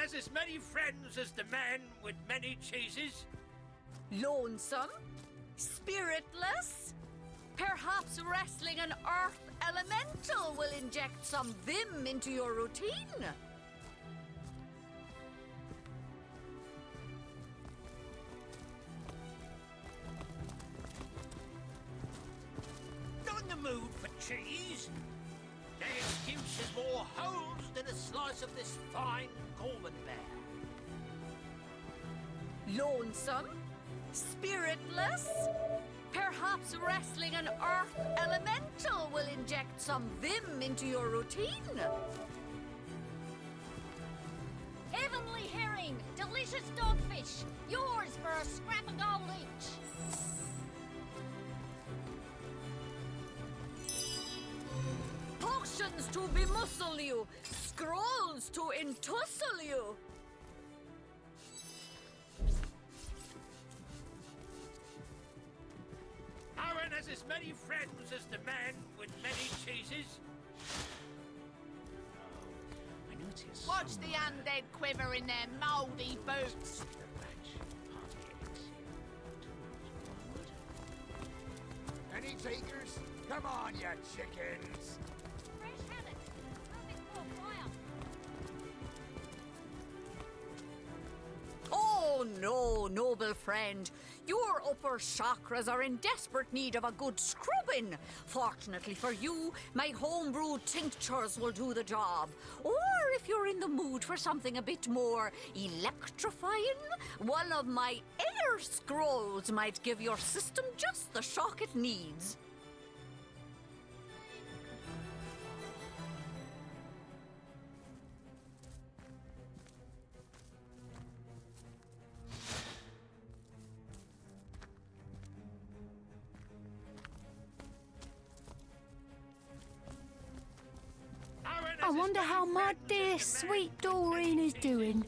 has as many friends as the man with many cheeses. Lonesome? Spiritless? Perhaps wrestling an earth elemental will inject some vim into your routine. Not in the mood for cheese. The excuse is more holes than a slice of this fine Gorman bear. Lonesome? Spiritless? Perhaps wrestling an earth elemental will inject some vim into your routine. Heavenly herring, delicious dogfish, yours for a scrap of gold each. Potions to bemuscle you, scrolls to entussle you. Aaron has as many friends as the man with many cheeses. I notice. Watch the undead quiver in their mouldy boots. Any takers? Come on, you chickens! Fresh haddock, nothing more fire. Oh no, noble friend. Your upper chakras are in desperate need of a good scrubbing. Fortunately for you, my homebrewed tinctures will do the job. Or if you're in the mood for something a bit more electrifying, one of my air scrolls might give your system just the shock it needs. I wonder how my dear sweet Doreen is doing.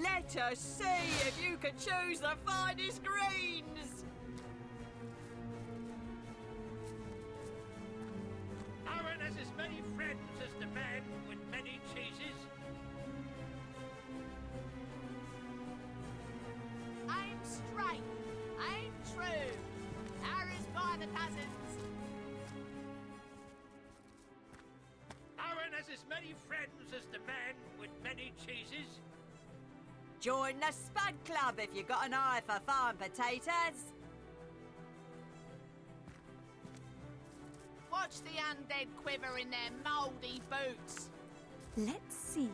Let us see if you can choose the finest greens. Aaron has as many friends as the man with many cheeses. Aim straight, aim true. Arrows by the dozens. Aaron has as many friends as the man with many cheeses. Join the Spud Club if you've got an eye for farm potatoes. Watch the undead quiver in their mouldy boots. Let's see.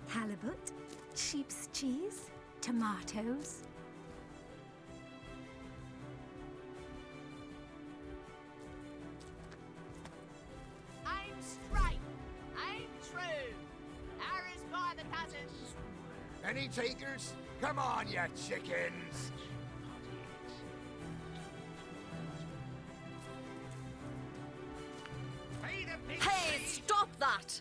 Halibut, sheep's cheese, tomatoes. Aim straight, aim true. Arrows by the dozens. Any takers? Come on, you chickens! Pay the big Hey, cheese. stop that!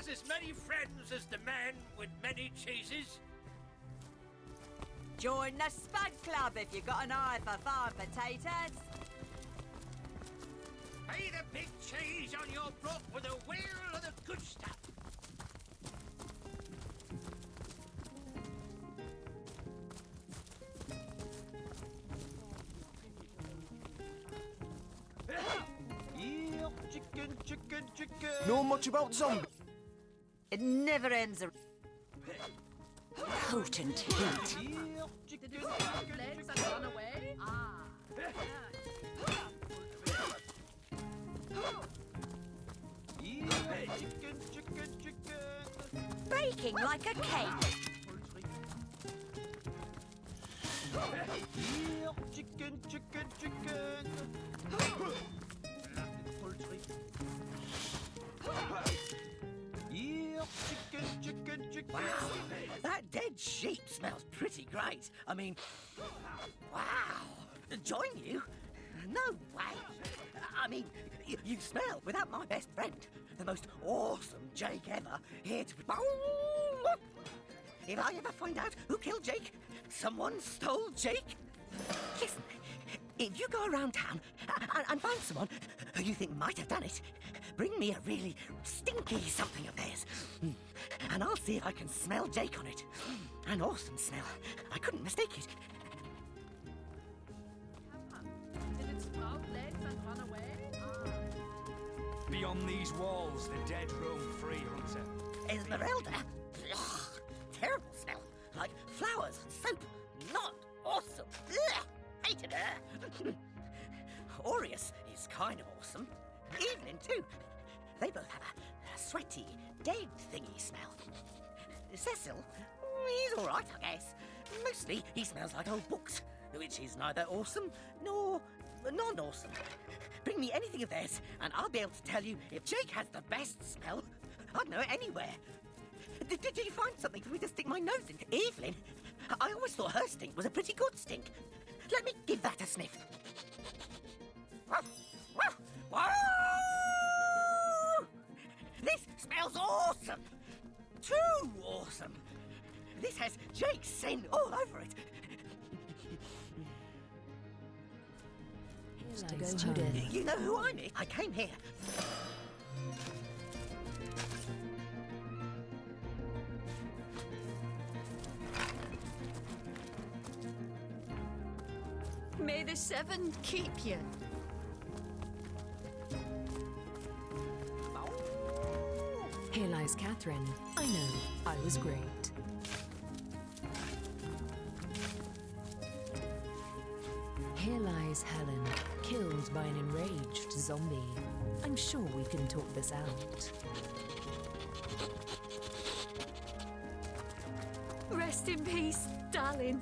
has as many friends as the man with many cheeses. Join the Spud Club if you got an eye for farm potatoes. Pay the big cheese on your block with a wheel of the good stuff. Know much about zombies? It never ends. Potent heat. Did it sprout legs and run away? Baking like a cake. Wow, that dead sheep smells pretty great. I mean, wow. Join you? No way. I mean, you smell without my best friend, the most awesome Jake ever, here to... If I ever find out who killed Jake, someone stole Jake. Listen, if you go around town and find someone who you think might have done it, bring me a really stinky something of theirs. And I'll see if I can smell Jake on it. An awesome smell. I couldn't mistake it. Did it sprout legs and run away? Beyond these walls, the dead roam free, Hunter. Esmeralda? Ugh, terrible smell. Like flowers and soap. Not awesome. Ugh, hated her. Aureus is kind of awesome. Evelyn, too. They both have a sweaty, dead thingy smell. Cecil, he's all right, I guess. Mostly, he smells like old books, which is neither awesome nor non-awesome. Bring me anything of theirs, and I'll be able to tell you if Jake has the best smell. I'd know it anywhere. Did you find something for me to stick my nose into? Evelyn, I always thought her stink was a pretty good stink. Let me give that a sniff. This smells awesome! Too awesome! This has Jake's scent all over it. You know who I'm? I came here. May the seven keep you. Here lies Catherine. I know, I was great. Here lies Helen, killed by an enraged zombie. I'm sure we can talk this out. Rest in peace, darling.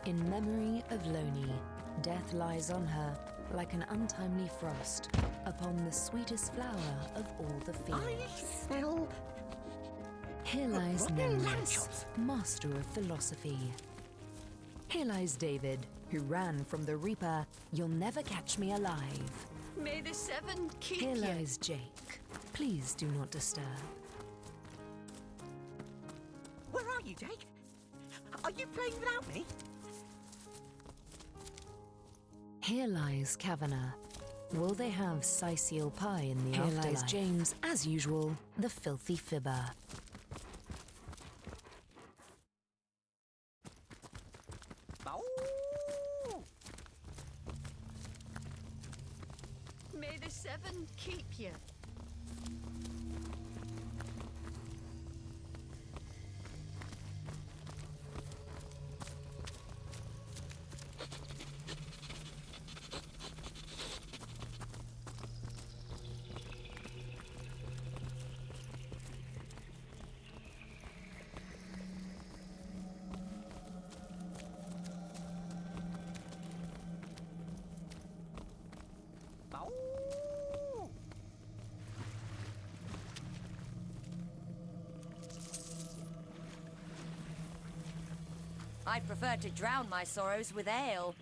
In memory of Loney, death lies on her like an untimely frost upon the sweetest flower of all the fields. I smell... Here lies rotten lamb Nemesis, chops. master of philosophy. Here lies David, who ran from the Reaper. You'll never catch me alive. May the seven keep Here you. lies Jake. Please do not disturb. Where are you, Jake? Are you playing without me? Here lies Kavanagh. Will they have Sicil pie in the afterlife? Here lies James, as usual, the filthy fibber. May the seven keep you. I'd prefer to drown my sorrows with ale.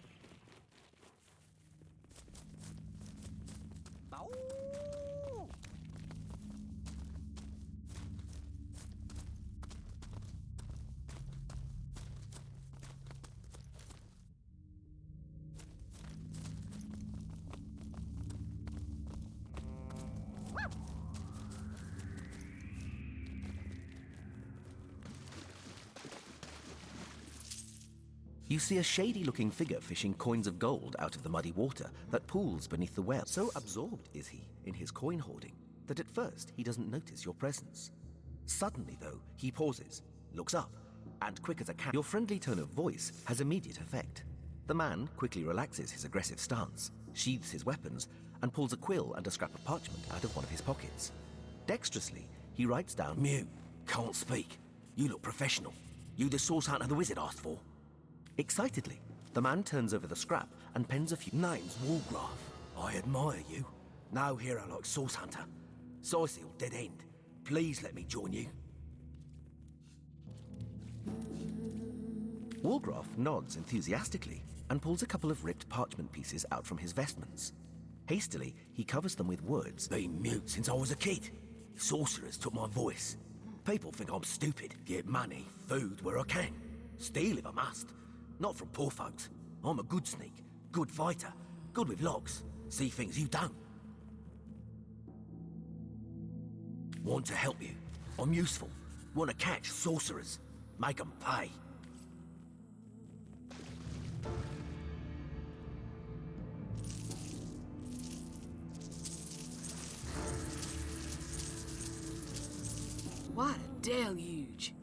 You see a shady-looking figure fishing coins of gold out of the muddy water that pools beneath the well. So absorbed is he in his coin hoarding that at first he doesn't notice your presence. Suddenly, though, he pauses, looks up, and quick as a cat, your friendly tone of voice has immediate effect. The man quickly relaxes his aggressive stance, sheathes his weapons, and pulls a quill and a scrap of parchment out of one of his pockets. Dexterously, he writes down, Mute. Can't speak. You look professional. You the source hunter the wizard asked for? Excitedly, the man turns over the scrap and pens a few. Name's Walgraf. I admire you. No hero like Source Hunter. Sicil, dead end. Please let me join you. Walgraf nods enthusiastically and pulls a couple of ripped parchment pieces out from his vestments. Hastily, he covers them with words. Been mute since I was a kid. Sorcerers took my voice. People think I'm stupid. Get money, food where I can. Steal if I must. Not from poor folks. I'm a good sneak, good fighter, good with locks. See things you don't. Want to help you. I'm useful. Want to catch sorcerers. Make 'em pay. What a deluge.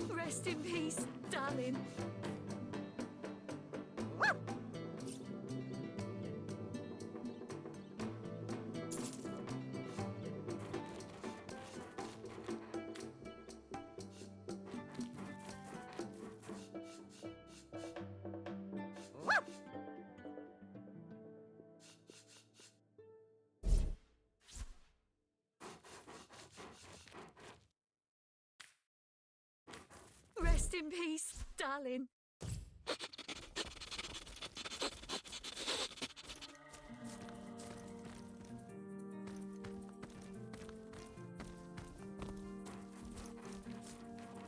Rest in peace, darling. Rest in peace, darling.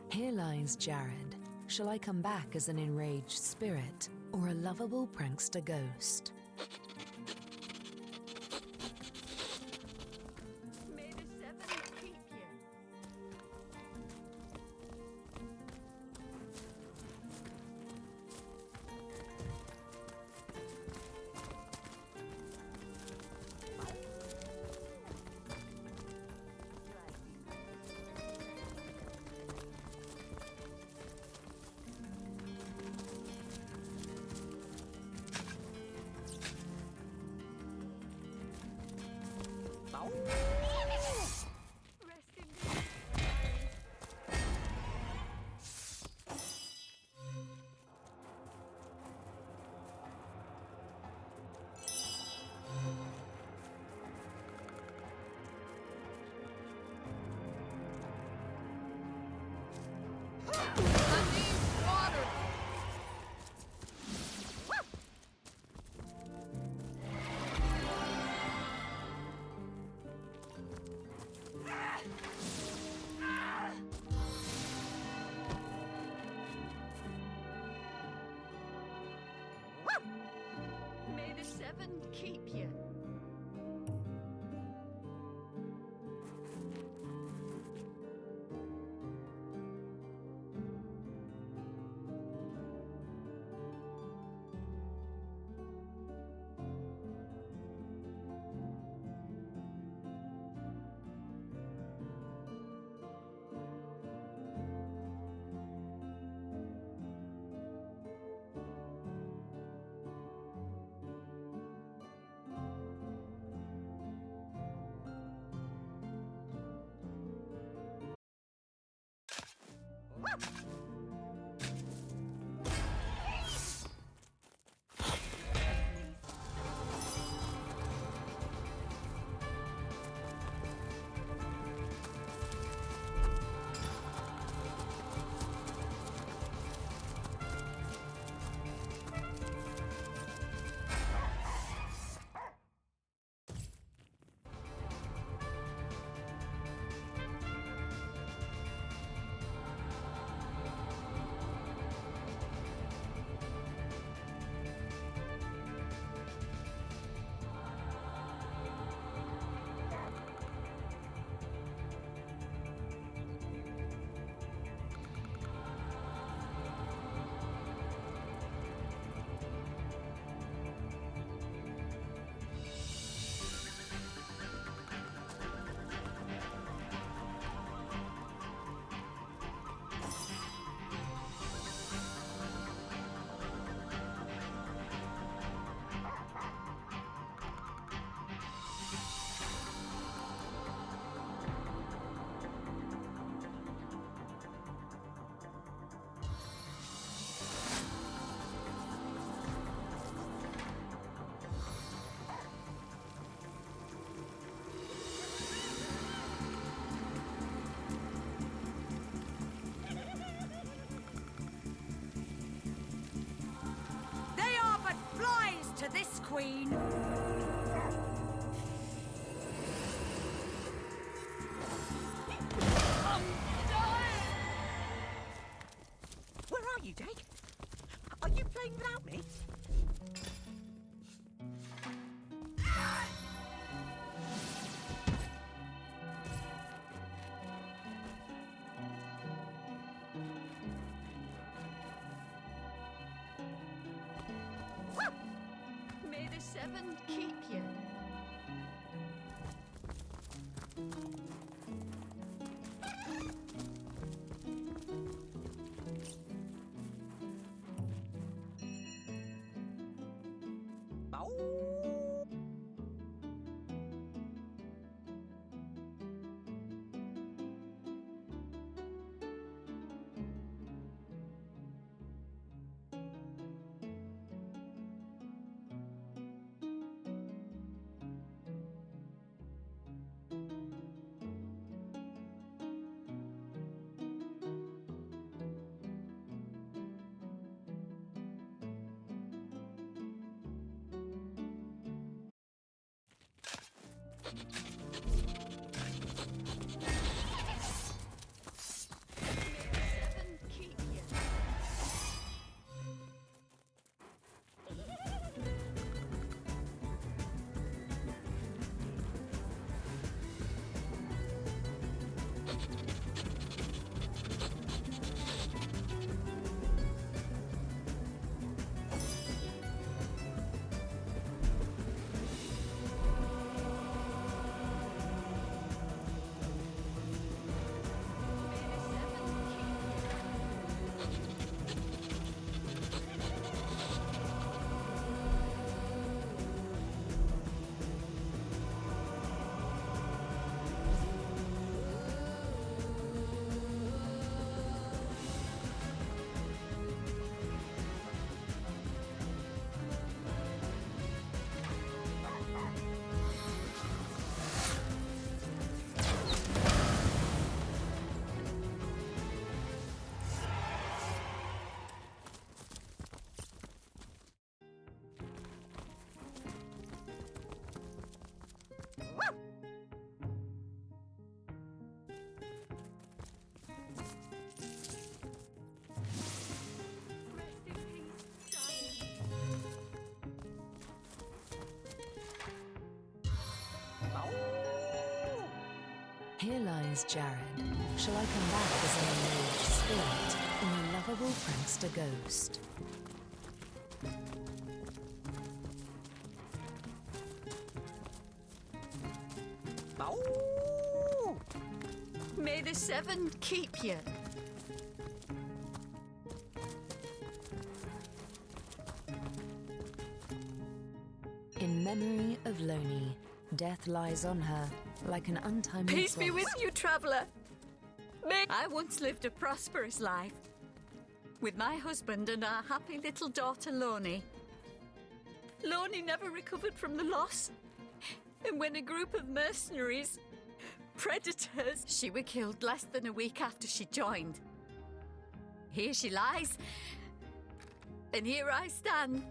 Here lies Jared. Shall I come back as an enraged spirit or a lovable prankster ghost? May the sevens keep you. Queen. Where are you, Jake? Are you playing without me? May the seven keep you. Here lies Jared. Shall I come back as an enraged spirit or a lovable prankster ghost? May the seven keep you. In memory of Loni, death lies on her like an untimely Peace be with frost. you, traveller. I once lived a prosperous life with my husband and our happy little daughter, Loni. Loni never recovered from the loss. And when a group of mercenaries, predators, she were killed less than a week after she joined. Here she lies, and here I stand.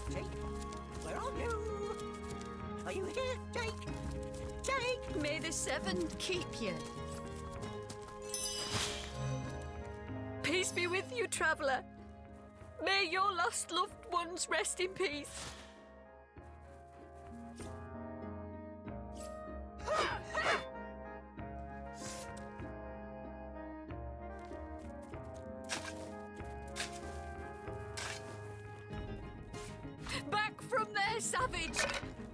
Jake, where are you? Are you here, Jake? Jake! May the seven keep you. Peace be with you, traveller. May your lost loved ones rest in peace. Back from there, savage!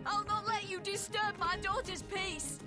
I'll not let you disturb my daughter's peace.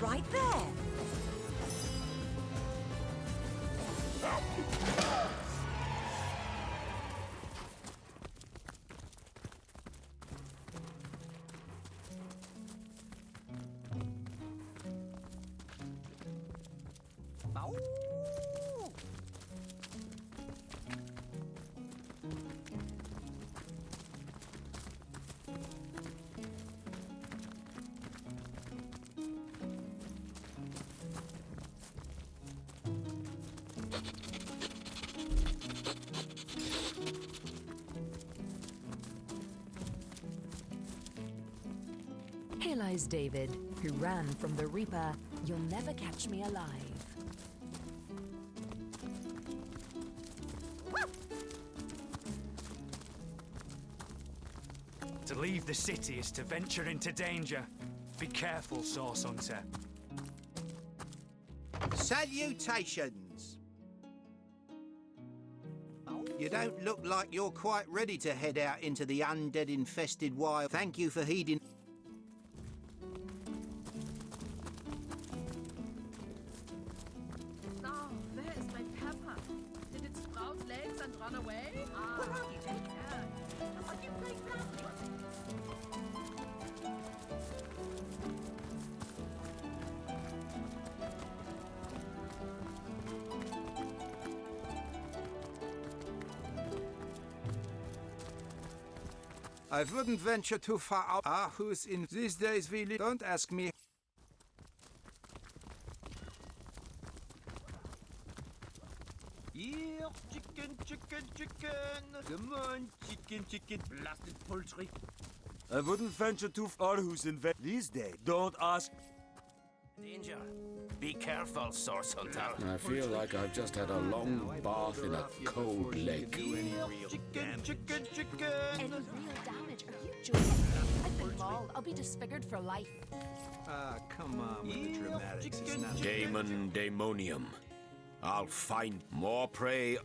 right there. Here lies David, who ran from the Reaper. You'll never catch me alive. To leave the city is to venture into danger. Be careful, Source Hunter. Salutations! You don't look like you're quite ready to head out into the undead-infested wild. Thank you for heeding... Oh, where is my pepper? Did it sprout legs and run away? Where are you, Dick? Are you playing plastic? I wouldn't venture too far out. Who's in these days really? Don't ask me. Yeah, chicken, chicken, chicken. Come on, chicken, chicken. Blasted poultry. I wouldn't venture too far. Who's in these days? Don't ask. Danger. Be careful, Source Hunter. I feel like I've just had a long bath in a cold lake. Chicken, chicken, chicken. Any real damage? Are you joking? I've been mauled. I'll be disfigured for life. Come on with the dramatics. It's not... Daemon Daemonium. I'll find more prey.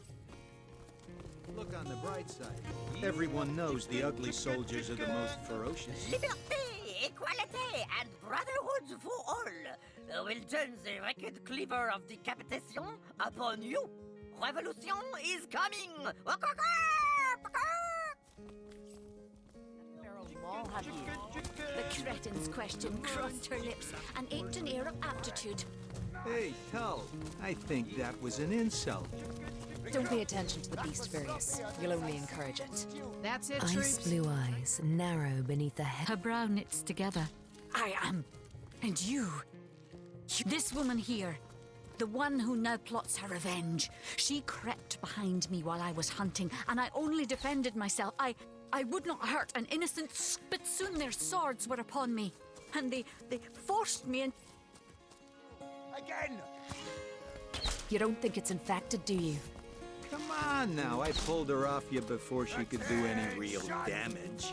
Look on the bright side. Everyone knows the ugly soldiers are the most ferocious. Liberté, equality, and brotherhood for all will turn the wicked cleaver of decapitation upon you. Revolution is coming! The cretin's question crossed her lips and aped an air of aptitude. Hey, Tull, I think that was an insult. Don't pay attention to the beast, Various. You'll only encourage it. That's it, Ice troops. blue eyes narrow beneath the head. Her brow knits together. I am. And you. This woman here. The one who now plots her revenge. She crept behind me while I was hunting, and I only defended myself. I would not hurt an innocent, but soon their swords were upon me. And they forced me in... Again! You don't think it's infected, do you? Come on now, I pulled her off you before she could do any real damage.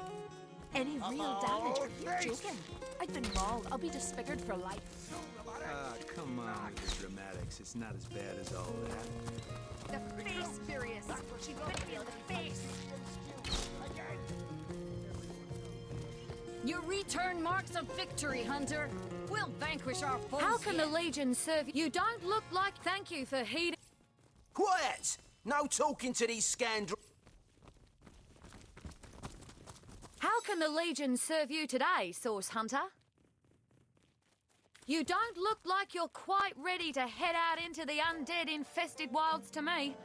Any real damage? Are you joking? I've been mauled. I'll be disfigured for life. Come on with the dramatics. It's not as bad as all that. The face, Furious. She could feel the face. You return marks of victory, Hunter. We'll vanquish our foes. How can the Legion serve you? Don't look like... Thank you for heeding... Quiet! No talking to these scoundrels. How can the Legion serve you today, Source Hunter? You don't look like you're quite ready to head out into the undead-infested wilds to me.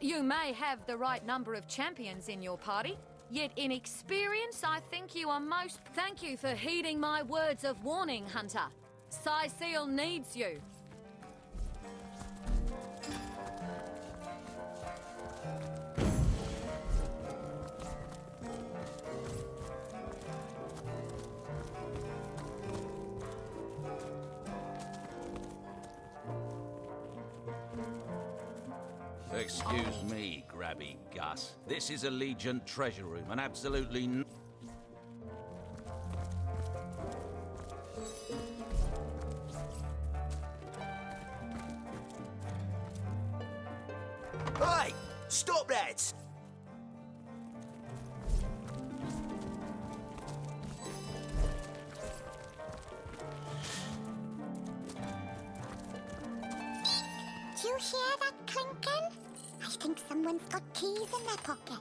You may have the right number of champions in your party, yet in experience, I think you are most... Thank you for heeding my words of warning, Hunter. Seal needs you. Excuse me, Grabby Gus. This is a Legion treasure room, and absolutely Hey! Stop that! you hear that clinking? I think someone's got keys in their pocket.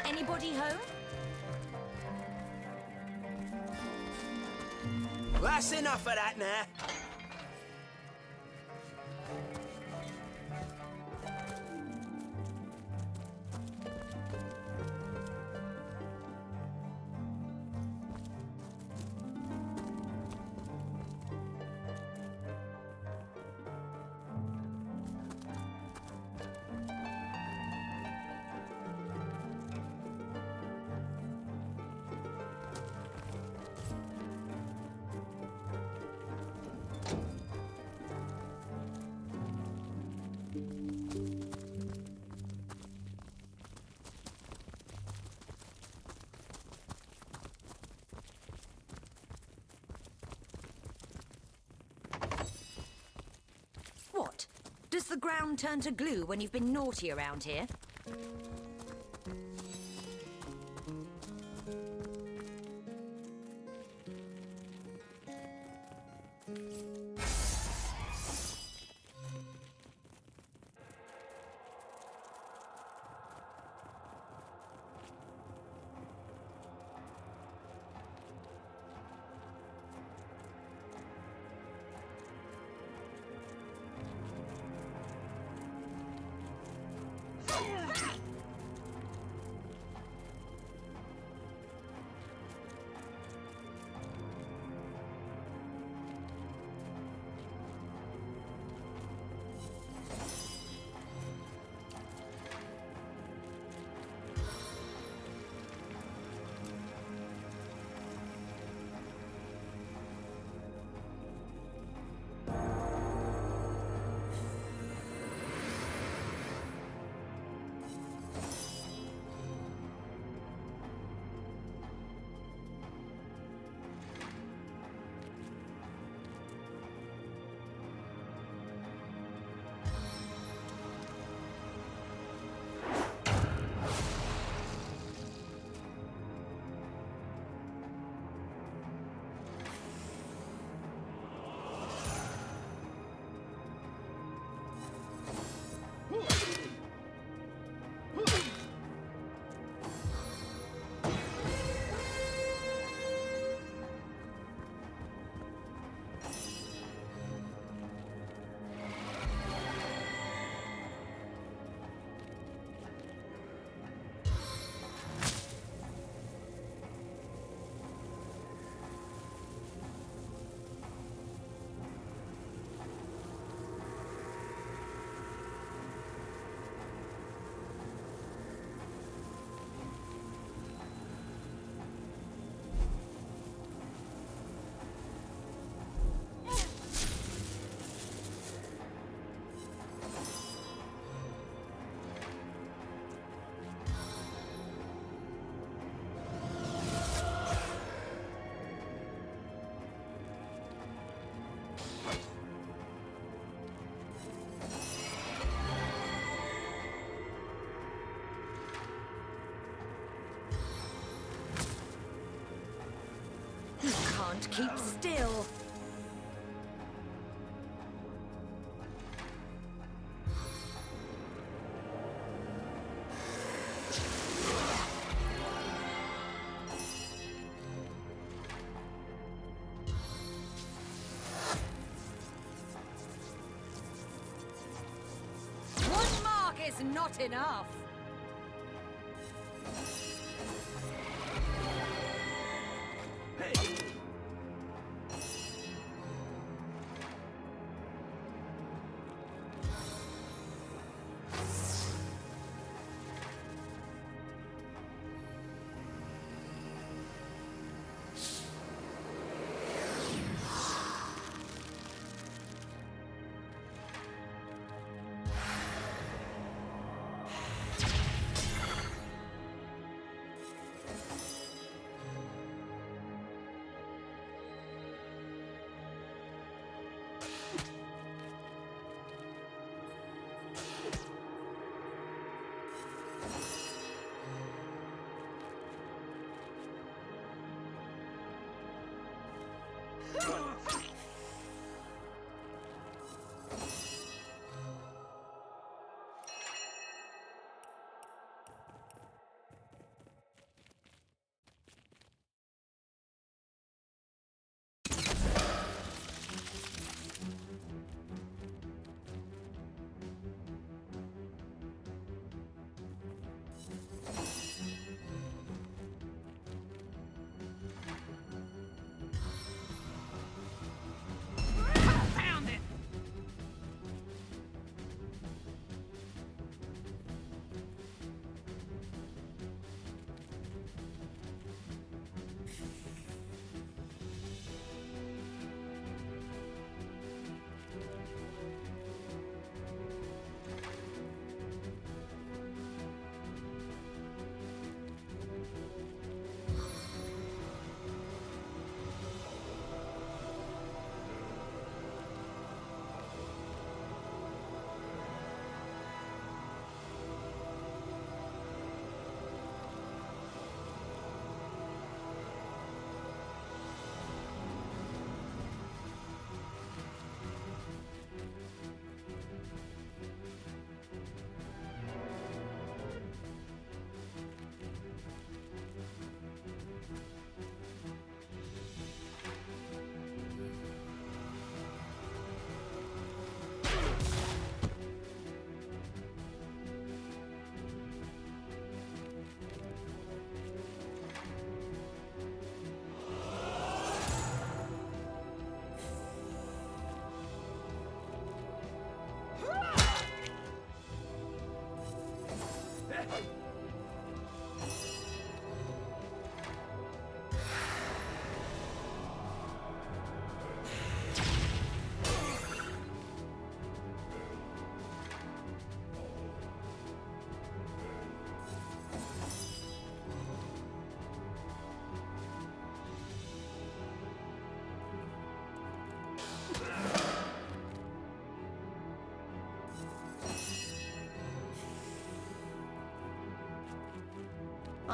Anybody home? That's enough of that now. What? Does the ground turn to glue when you've been naughty around here? Can't keep still. One mark is not enough.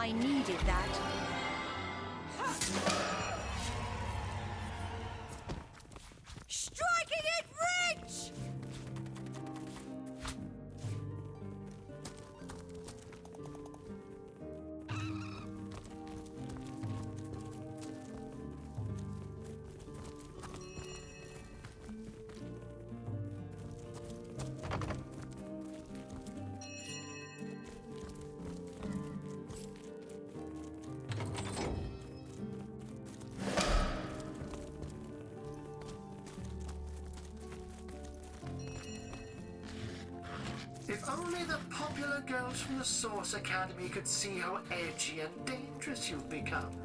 I needed that. Striking it rich! If only the popular girls from the Source Academy could see how edgy and dangerous you've become.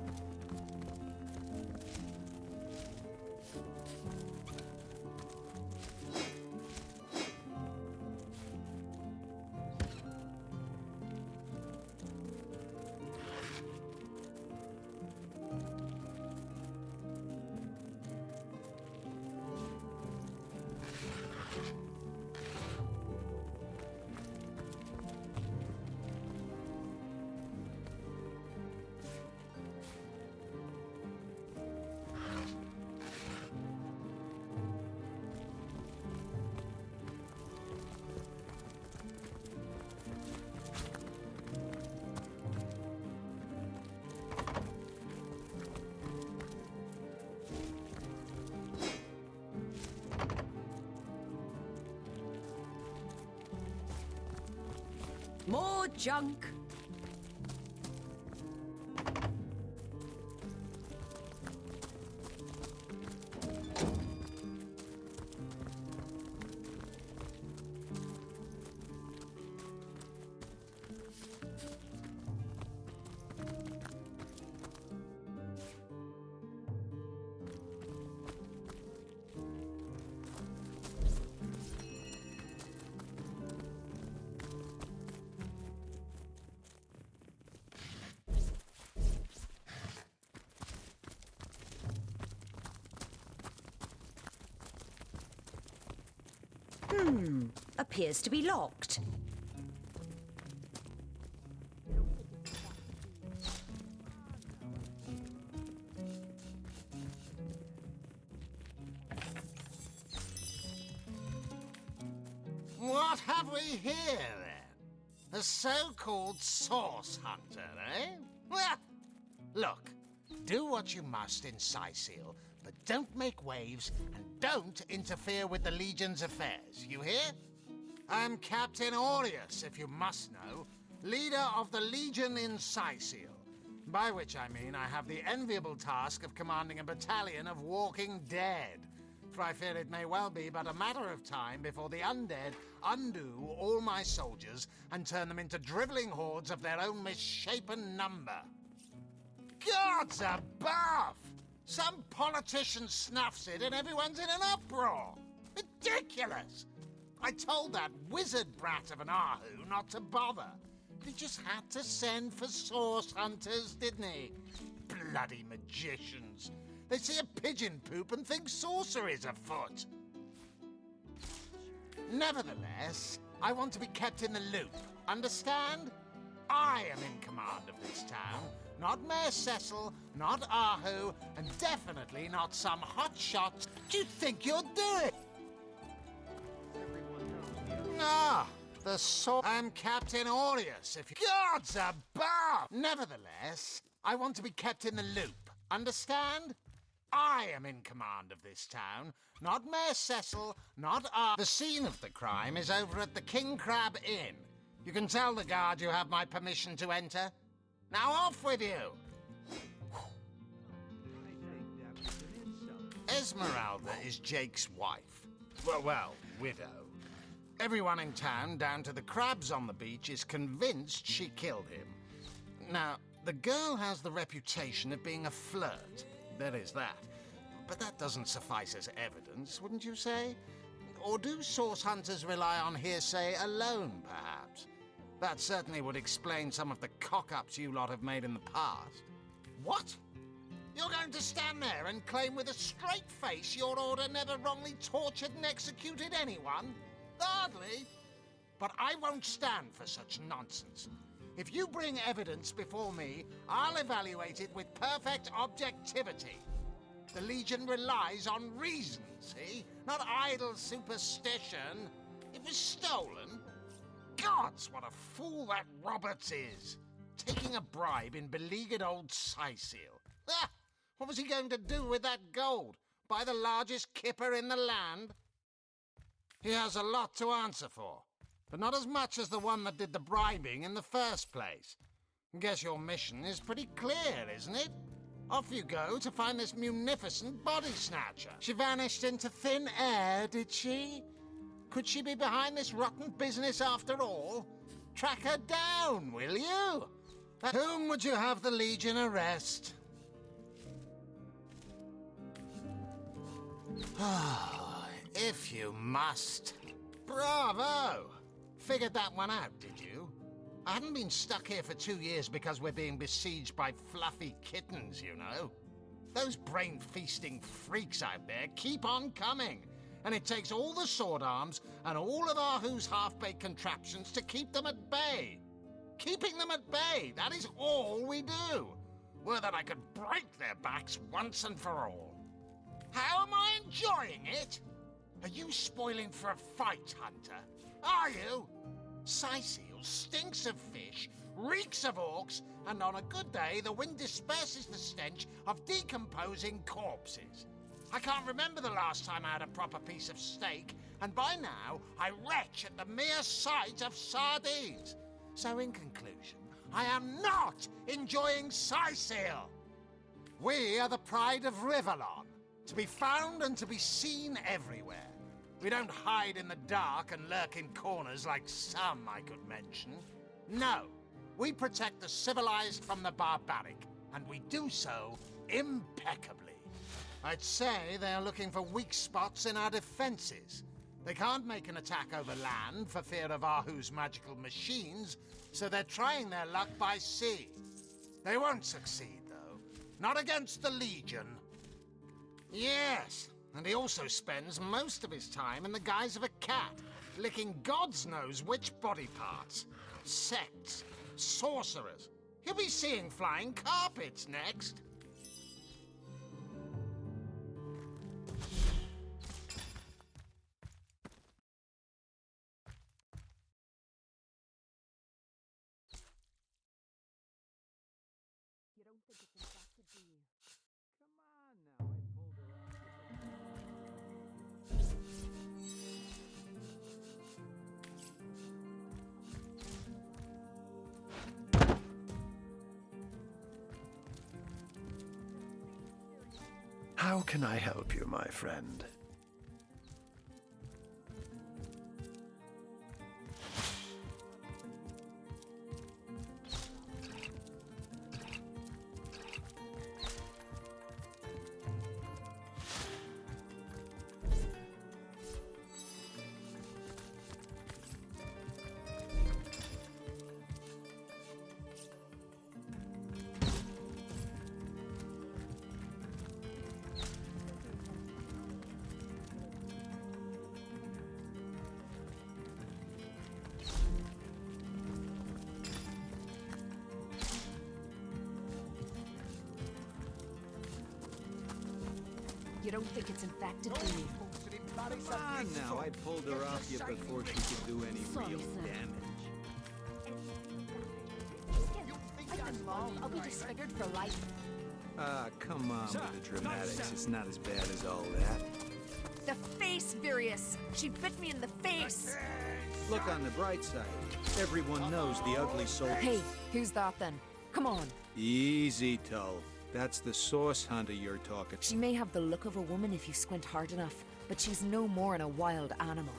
More junk. Appears to be locked. What have we here, then? A so-called source hunter, eh? Well, look, do what you must in Sicil, but don't make waves and don't interfere with the Legion's affairs, you hear? I'm Captain Aureus, if you must know, leader of the Legion in Sicil, by which I mean I have the enviable task of commanding a battalion of walking dead. For I fear it may well be but a matter of time before the undead undo all my soldiers and turn them into drivelling hordes of their own misshapen number. Gods above! Some politician snuffs it and everyone's in an uproar. Ridiculous! I told that wizard brat of an Ahu not to bother. He just had to send for source hunters, didn't he? Bloody magicians. They see a pigeon poop and think sorcery's afoot. Nevertheless, I want to be kept in the loop. Understand? I am in command of this town. Not Mayor Cecil, not Ahu, and definitely not some hotshot. Do you think you're doing? Ah, the sword. I'm Captain Aureus, if you... Gods above! Nevertheless, I want to be kept in the loop. Understand? I am in command of this town, not Mayor Cecil, not The scene of the crime is over at the King Crab Inn. You can tell the guard you have my permission to enter. Now off with you! Esmeralda is Jake's wife. Well, widow. Everyone in town, down to the crabs on the beach, is convinced she killed him. Now, the girl has the reputation of being a flirt. There is that. But that doesn't suffice as evidence, wouldn't you say? Or do source hunters rely on hearsay alone, perhaps? That certainly would explain some of the cock-ups you lot have made in the past. What? You're going to stand there and claim with a straight face your order never wrongly tortured and executed anyone? Hardly. But I won't stand for such nonsense. If you bring evidence before me, I'll evaluate it with perfect objectivity. The Legion relies on reason, see? Not idle superstition. It was stolen. Gods, what a fool that Roberts is. Taking a bribe in beleaguered old Syseal. Ah, what was he going to do with that gold? Buy the largest kipper in the land? He has a lot to answer for, but not as much as the one that did the bribing in the first place. Guess your mission is pretty clear, isn't it? Off you go to find this munificent body snatcher. She vanished into thin air, did she? Could she be behind this rotten business after all? Track her down, will you? Whom would you have the Legion arrest? If you must. Bravo! Figured that one out, did you? I haven't been stuck here for 2 years because we're being besieged by fluffy kittens, you know. Those brain-feasting freaks out there keep on coming, and it takes all the sword arms and all of Ahu's half-baked contraptions to keep them at bay. Keeping them at bay, that is all we do. Were that I could break their backs once and for all. How am I enjoying it? Are you spoiling for a fight, Hunter? Are you? Syseal stinks of fish, reeks of orcs, and on a good day the wind disperses the stench of decomposing corpses. I can't remember the last time I had a proper piece of steak, and by now I retch at the mere sight of sardines. So in conclusion, I am not enjoying Syseal. We are the pride of Rivalon, to be found and to be seen everywhere. We don't hide in the dark and lurk in corners like some I could mention. No, we protect the civilized from the barbaric, and we do so impeccably. I'd say they're looking for weak spots in our defenses. They can't make an attack over land for fear of Ahu's magical machines, so they're trying their luck by sea. They won't succeed, though. Not against the Legion. Yes, and he also spends most of his time in the guise of a cat, licking God's knows which body parts. Sects, sorcerers. He'll be seeing flying carpets next. How can I help you, my friend? You don't think it's infected, do you? Come on now, I pulled her off you before she could do any real damage. I've been long. I'll be disfigured for life. Ah, come on with the dramatics. It's not as bad as all that. The face, Virius! She bit me in the face! Look on the bright side. Everyone knows the ugly soul. Hey, who's that then? Come on. Easy, Tull. That's the source hunter you're talking. She may have the look of a woman if you squint hard enough, but she's no more than a wild animal.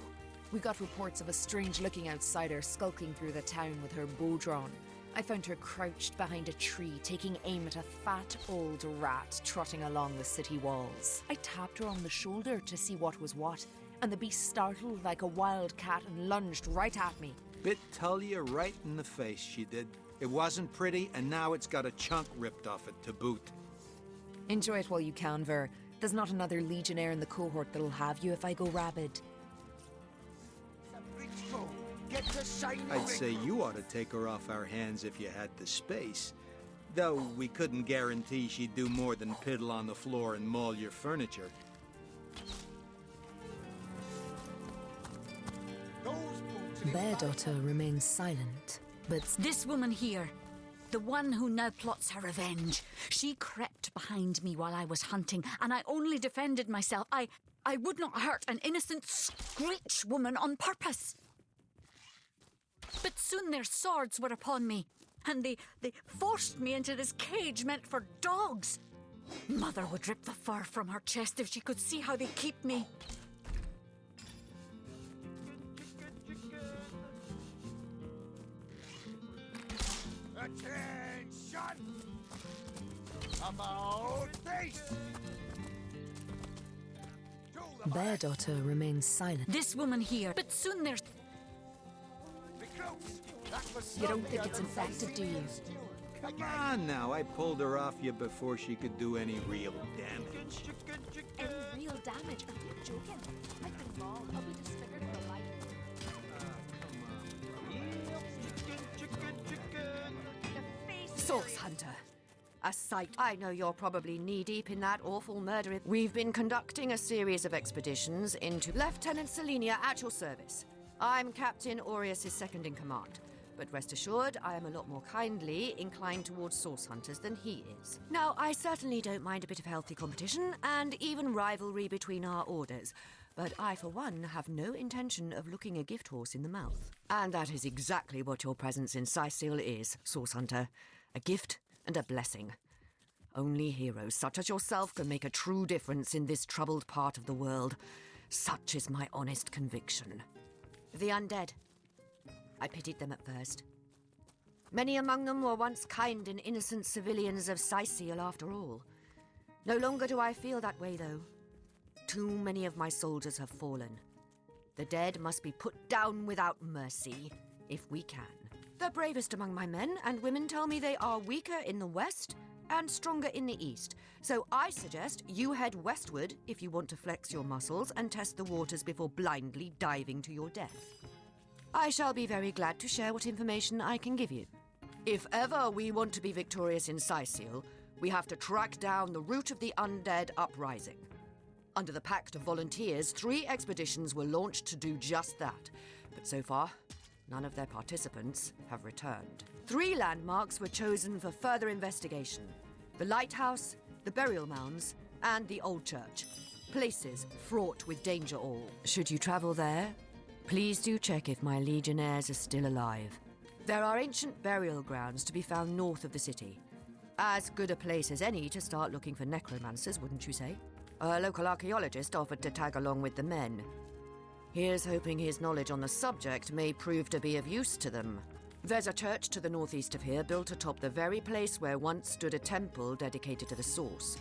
We got reports of a strange-looking outsider skulking through the town with her bow drawn. I found her crouched behind a tree, taking aim at a fat old rat trotting along the city walls. I tapped her on the shoulder to see what was what, and the beast startled like a wild cat and lunged right at me. Bit Tullia right in the face, she did. It wasn't pretty, and now it's got a chunk ripped off it to boot. Enjoy it while you can, Ver. There's not another legionnaire in the cohort that'll have you if I go rabid. get to say I'd say you ought to take her off our hands if you had the space. Though we couldn't guarantee she'd do more than piddle on the floor and maul your furniture. Bear Daughter remains silent, but This woman here, the one who now plots her revenge, she crept behind me while I was hunting, and I only defended myself. I would not hurt an innocent screech woman on purpose. But soon their swords were upon me, and they forced me into this cage meant for dogs. Mother would rip the fur from her chest if she could see how they keep me. Attention! About face! Bear Daughter remains silent. This woman here, but soon there's... You don't think it's infected, do you? Come on now, I pulled her off you before she could do any real damage. Any real damage? Are you joking? I've been mauled. I'll be disfigured for life. Source Hunter. A sight. I know you're probably knee-deep in that awful murder. We've been conducting a series of expeditions into Lieutenant Selenia at your service. I'm Captain Aureus' second-in-command. But rest assured, I am a lot more kindly inclined towards source hunters than he is. Now, I certainly don't mind a bit of healthy competition and even rivalry between our orders. But I, for one, have no intention of looking a gift horse in the mouth. And that is exactly what your presence in Sicil is, source hunter. A gift and a blessing. Only heroes such as yourself can make a true difference in this troubled part of the world. Such is my honest conviction. The undead. I pitied them at first. Many among them were once kind and innocent civilians of Sicil after all. No longer do I feel that way, though. Too many of my soldiers have fallen. The dead must be put down without mercy, if we can. The bravest among my men and women tell me they are weaker in the west and stronger in the east. So I suggest you head westward if you want to flex your muscles and test the waters before blindly diving to your death. I shall be very glad to share what information I can give you. If ever we want to be victorious in Sicil, we have to track down the root of the undead uprising. Under the Pact of Volunteers, 3 expeditions were launched to do just that. But so far, none of their participants have returned. 3 landmarks were chosen for further investigation. The lighthouse, the burial mounds, and the old church. Places fraught with danger all. Should you travel there, please do check if my legionnaires are still alive. There are ancient burial grounds to be found north of the city. As good a place as any to start looking for necromancers, wouldn't you say? A local archaeologist offered to tag along with the men. Here's hoping his knowledge on the subject may prove to be of use to them. There's a church to the northeast of here built atop the very place where once stood a temple dedicated to the source.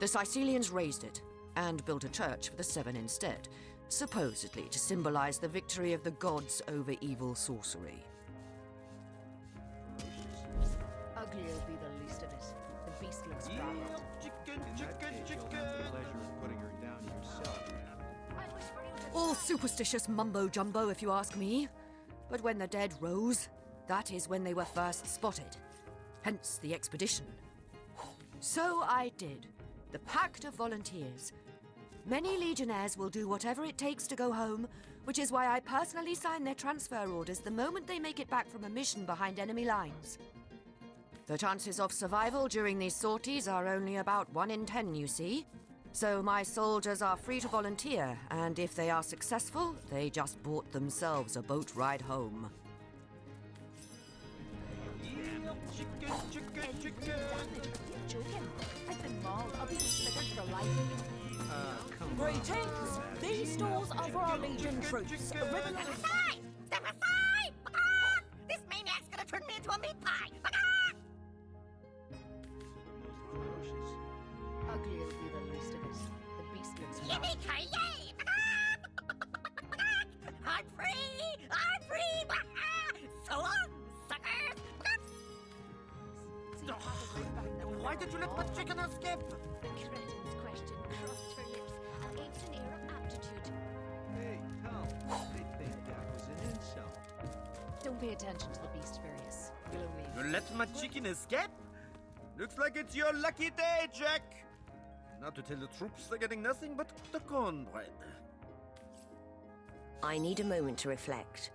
The Sicilians razed it and built a church for the 7 instead, supposedly to symbolize the victory of the gods over evil sorcery. Ugly will be the least of it. The beast looks proud. All superstitious mumbo-jumbo, if you ask me. But when the dead rose, that is when they were first spotted. Hence the expedition. So I did. The Pact of Volunteers. Many legionnaires will do whatever it takes to go home, which is why I personally sign their transfer orders the moment they make it back from a mission behind enemy lines. The chances of survival during these sorties are only about 1 in 10, you see. So my soldiers are free to volunteer, and if they are successful, they just bought themselves a boat ride home. I've been mauled. I'll be disfigured for life. Greetings! These stores are for our Legion troops. Step aside! Step aside! Ah! This maniac's gonna turn me into a meat pie! Ah! Ugly will be the least of it. The beast looks proud. Yippee-ki-yay! I'm free! I'm free! So long, suckers! Why did you let my chicken escape? The cretin's question crossed her lips and gave an air of aptitude. Hey, Tom, they think that was an insect. Don't pay attention to the beast, Various. You'll only... You let my chicken escape? Looks like it's your lucky day, Jack. Now to tell the troops, they're getting nothing but the cornbread. I need a moment to reflect.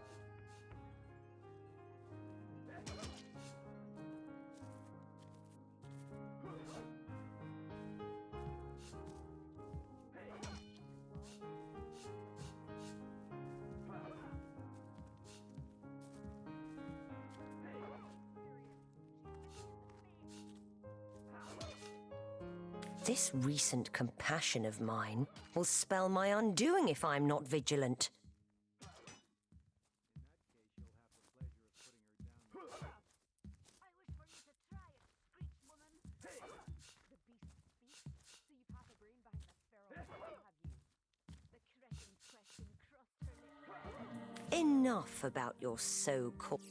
This recent compassion of mine will spell my undoing if I'm not vigilant. Enough about your so-called...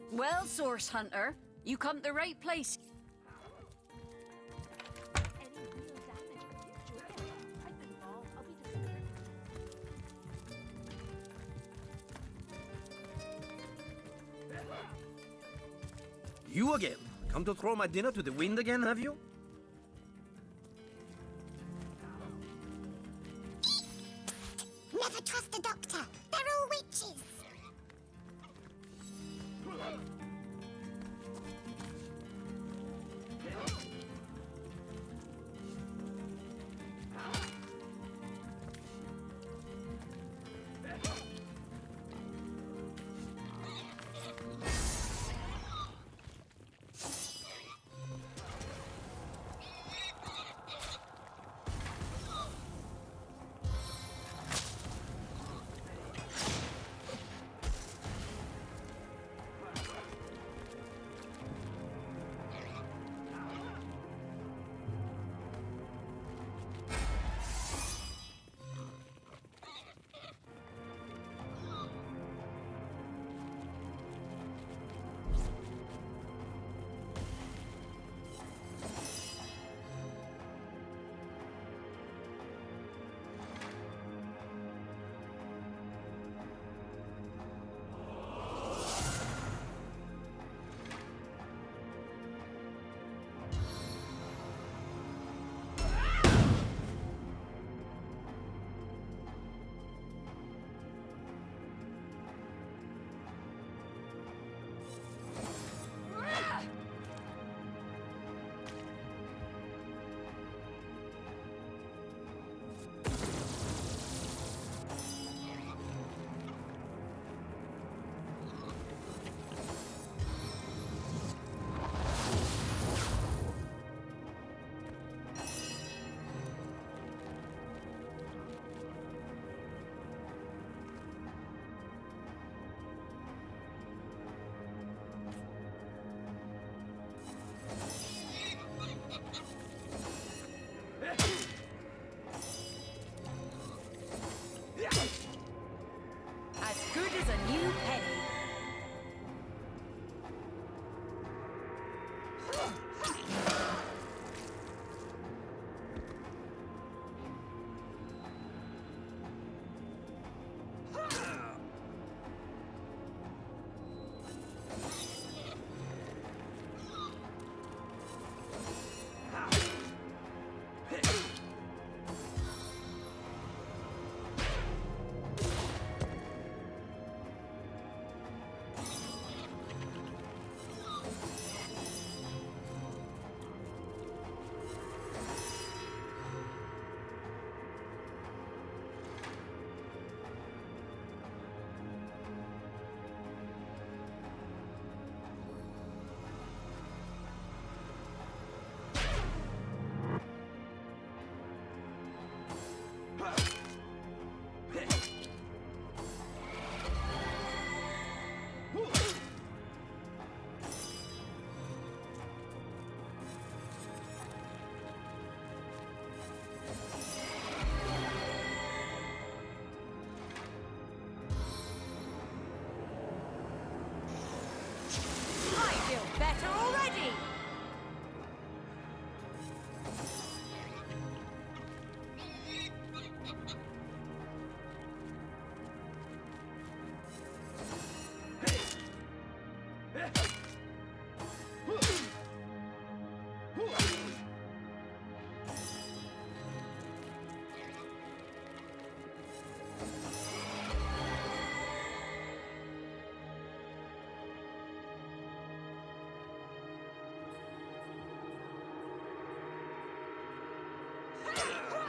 Well, Source Hunter, you come to the right place. You again? Come to throw my dinner to the wind again, have you? Never trust a doctor. They're all witches.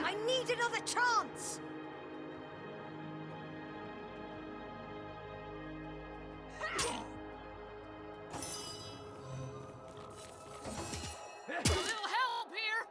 I need another chance! A little help here!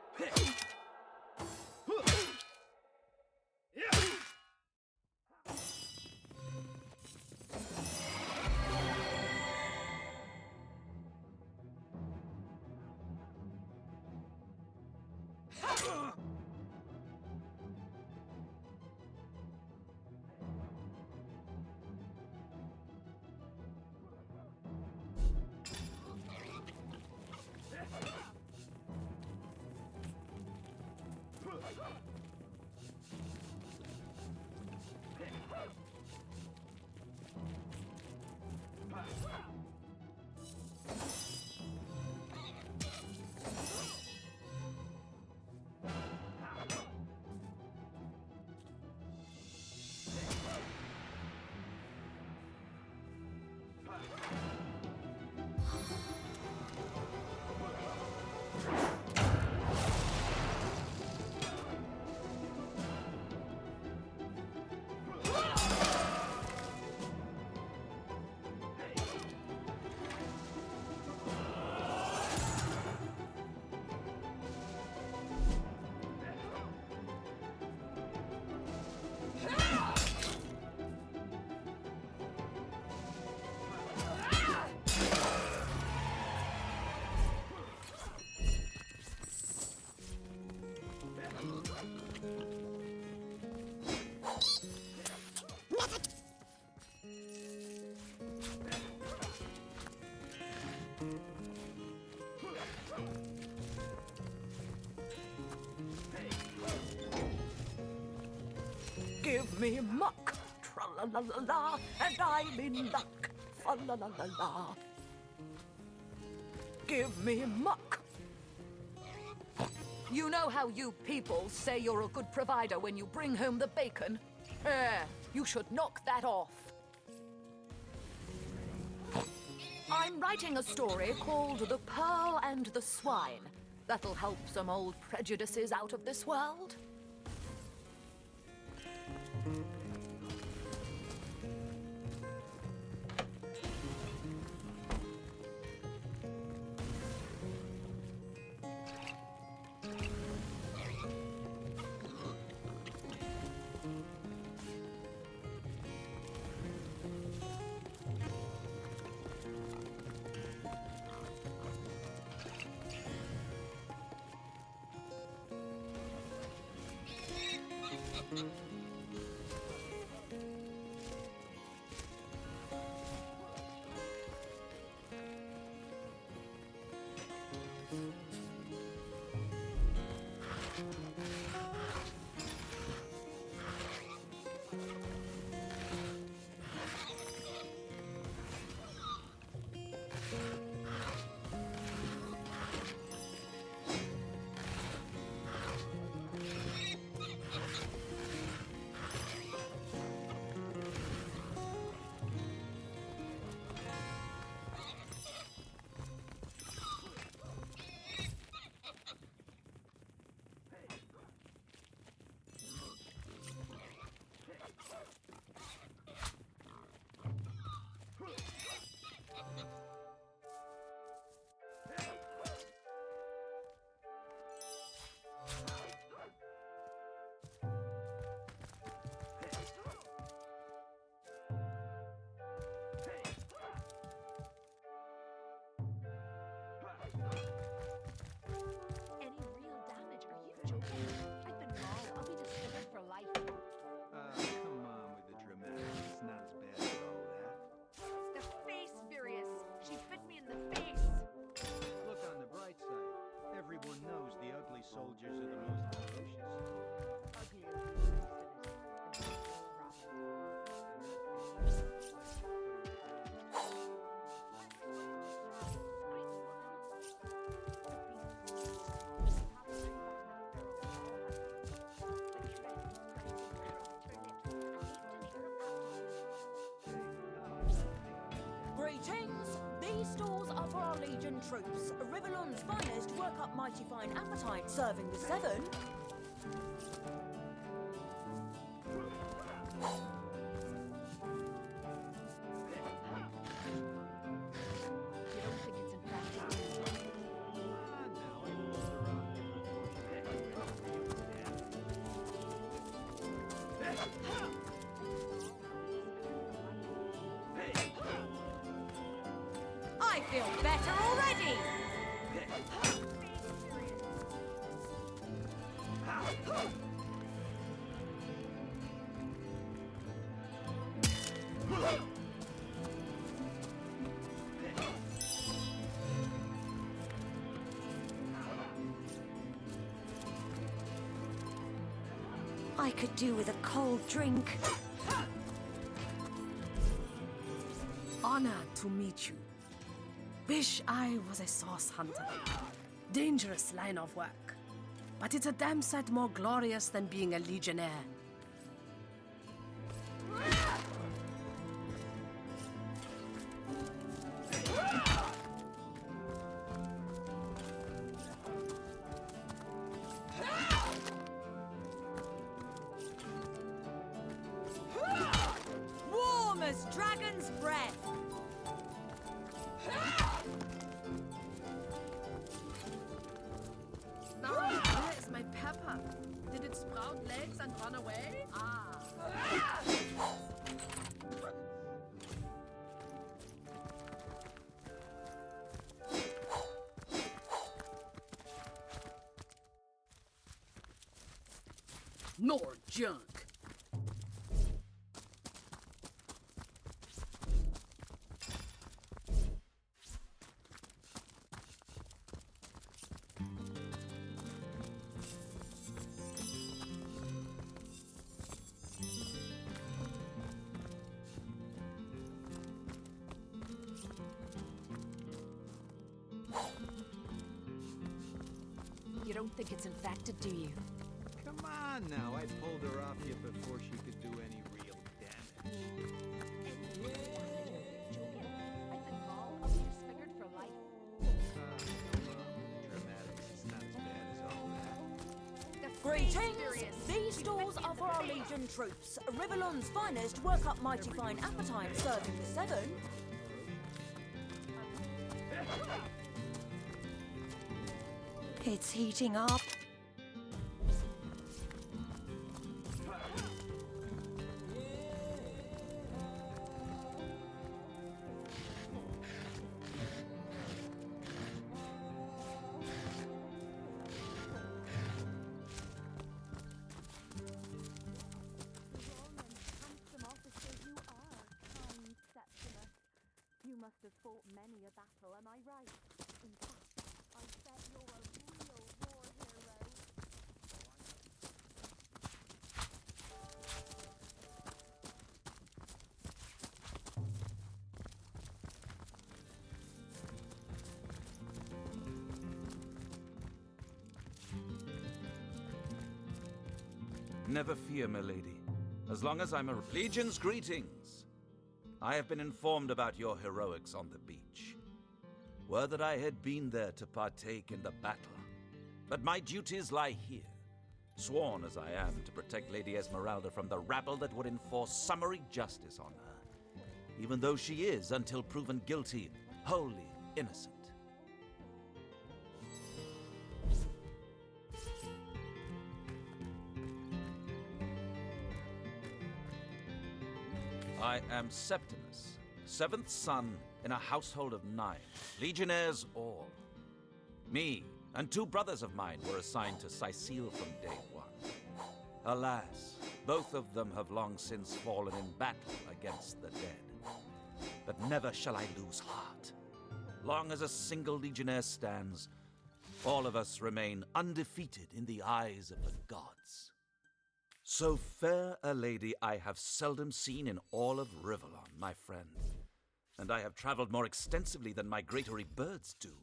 Give me muck, tra-la-la-la-la, and I'm in luck, fa-la-la-la-la. Give me muck. You know how you people say you're a good provider when you bring home the bacon? You should knock that off. I'm writing a story called The Pearl and the Swine. That'll help some old prejudices out of this world. Legion troops. Rivellon's finest work up mighty fine appetite, serving the seven. I feel better already! I could do with a cold drink. Honor to meet you. Wish I was a source hunter. Dangerous line of work. But it's a damn sight more glorious than being a legionnaire. Warm as dragon's breath! Now, where is my pepper? Did it sprout legs and run away? Ah. More junk. You don't think it's infected, do you? Come on now, I pulled her off you before she could do any real damage. I've been all disfigured for life. Dramatics, it's not as bad as all that. Greetings! These stalls are for our Legion troops. Rivellon's finest work up mighty fine appetite, serving the seven. It's heating up. You must have fought many a battle, am I right? In fact, I bet you're a real war hero. Never fear, my lady. As long as I'm a Legion's greetings. I have been informed about your heroics on the beach. Were that I had been there to partake in the battle. But my duties lie here, sworn as I am to protect Lady Esmeralda from the rabble that would enforce summary justice on her, even though she is, until proven guilty, wholly innocent. I am Septimus, seventh son in a household of 9, legionnaires all. Me and 2 brothers of mine were assigned to Sicile from day 1. Alas, both of them have long since fallen in battle against the dead. But never shall I lose heart. Long as a single legionnaire stands, all of us remain undefeated in the eyes of the gods. So fair a lady I have seldom seen in all of Rivellon, my friend. And I have traveled more extensively than migratory birds do.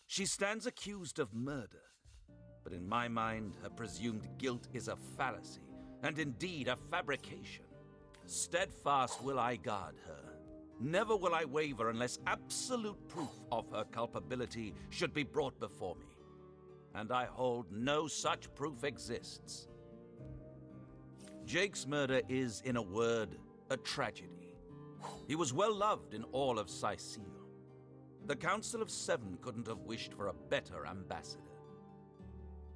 She stands accused of murder, but in my mind, her presumed guilt is a fallacy, and indeed a fabrication. Steadfast will I guard her, Never will I waver unless absolute proof of her culpability should be brought before me. And I hold no such proof exists. Jake's murder is, in a word, a tragedy. He was well loved in all of Sicile. The Council of Seven couldn't have wished for a better ambassador.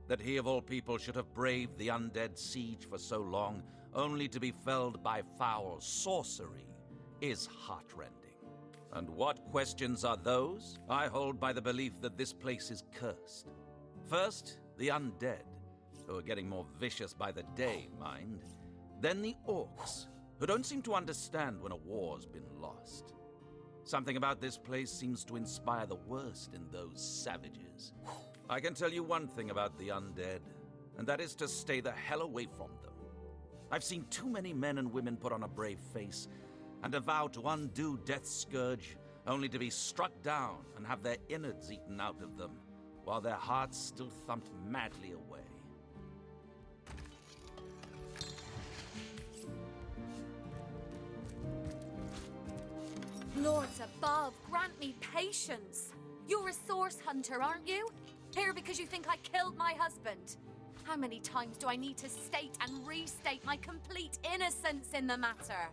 That he of all people should have braved the undead siege for so long, only to be felled by foul sorcery, is heartrending. And what questions are those? I hold by the belief that this place is cursed. First, the undead, who are getting more vicious by the day, mind. Then the orcs, who don't seem to understand when a war's been lost. Something about this place seems to inspire the worst in those savages. I can tell you one thing about the undead, and that is to stay the hell away from them. I've seen too many men and women put on a brave face and a vow to undo Death's scourge, only to be struck down and have their innards eaten out of them, while their hearts still thumped madly away. Lords above, grant me patience. You're a source hunter, aren't you? Here because you think I killed my husband. How many times do I need to state and restate my complete innocence in the matter?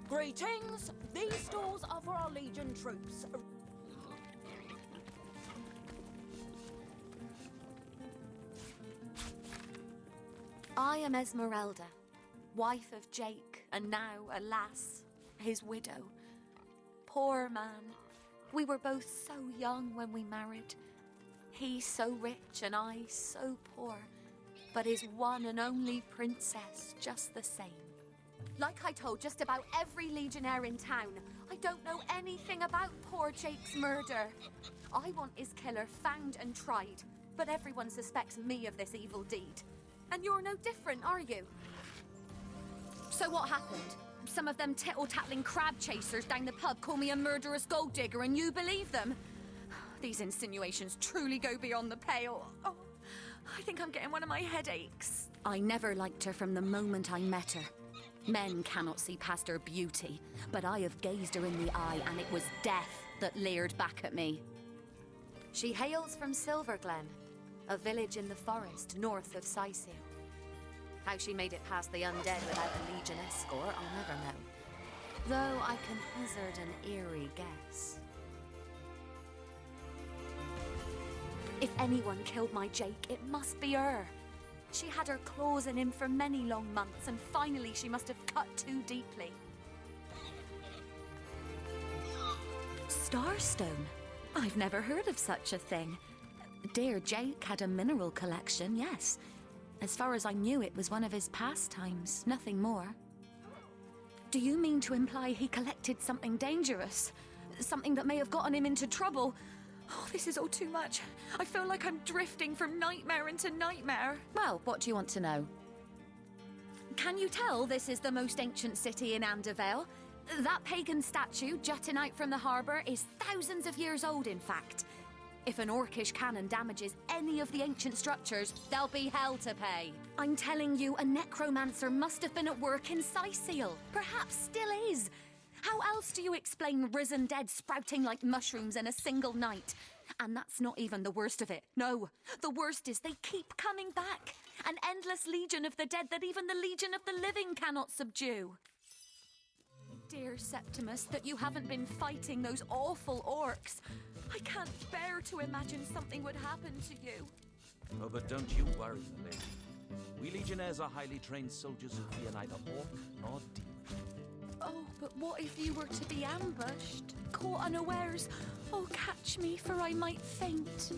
Greetings! These stores are for our Legion troops. I am Esmeralda, wife of Jake, and now, alas, his widow. Poor man. We were both so young when we married. He so rich and I so poor, but his one and only princess just the same. Like I told just about every legionnaire in town, I don't know anything about poor Jake's murder. I want his killer found and tried, but everyone suspects me of this evil deed. And you're no different, are you? So what happened? Some of them tittle-tattling crab chasers down the pub call me a murderous gold digger and you believe them? These insinuations truly go beyond the pale. Oh, I think I'm getting one of my headaches. I never liked her from the moment I met her. Men cannot see past her beauty, but I have gazed her in the eye and it was death that leered back at me. She hails from Silverglen, a village in the forest north of Sicile. How she made it past the undead without a Legion escort, I'll never know. Though I can hazard an eerie guess. If anyone killed my Jake, it must be her. She had her claws in him for many long months, and finally she must have cut too deeply. Starstone? I've never heard of such a thing. Dear Jake had a mineral collection, yes. As far as I knew, it was one of his pastimes, nothing more. Do you mean to imply he collected something dangerous? Something that may have gotten him into trouble? Oh, this is all too much. I feel like I'm drifting from nightmare into nightmare. Well, what do you want to know? Can you tell this is the most ancient city in Andervale? That pagan statue jutting out from the harbour is thousands of years old, in fact. If an orcish cannon damages any of the ancient structures, there'll be hell to pay. I'm telling you, a necromancer must have been at work in Sicile. Perhaps still is. How else do you explain risen dead sprouting like mushrooms in a single night? And that's not even the worst of it. No, the worst is they keep coming back. An endless legion of the dead that even the legion of the living cannot subdue. Dear Septimus, that you haven't been fighting those awful orcs. I can't bear to imagine something would happen to you. Oh, but don't you worry, lady. We Legionnaires are highly trained soldiers who fear neither orc nor demon. Oh, but what if you were to be ambushed? Caught unawares? Oh, catch me, for I might faint.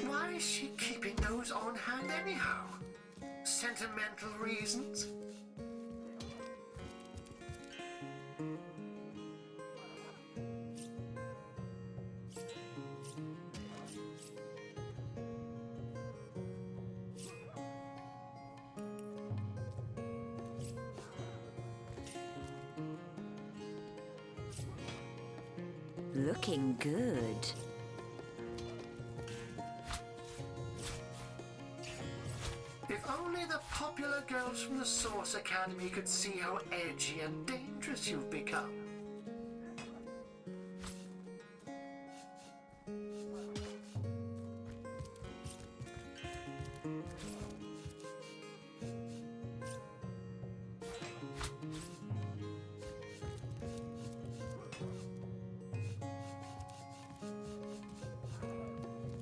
Why is she keeping those on hand anyhow? Sentimental reasons? Looking good. If only the popular girls from the Source Academy could see how edgy and dangerous you've become.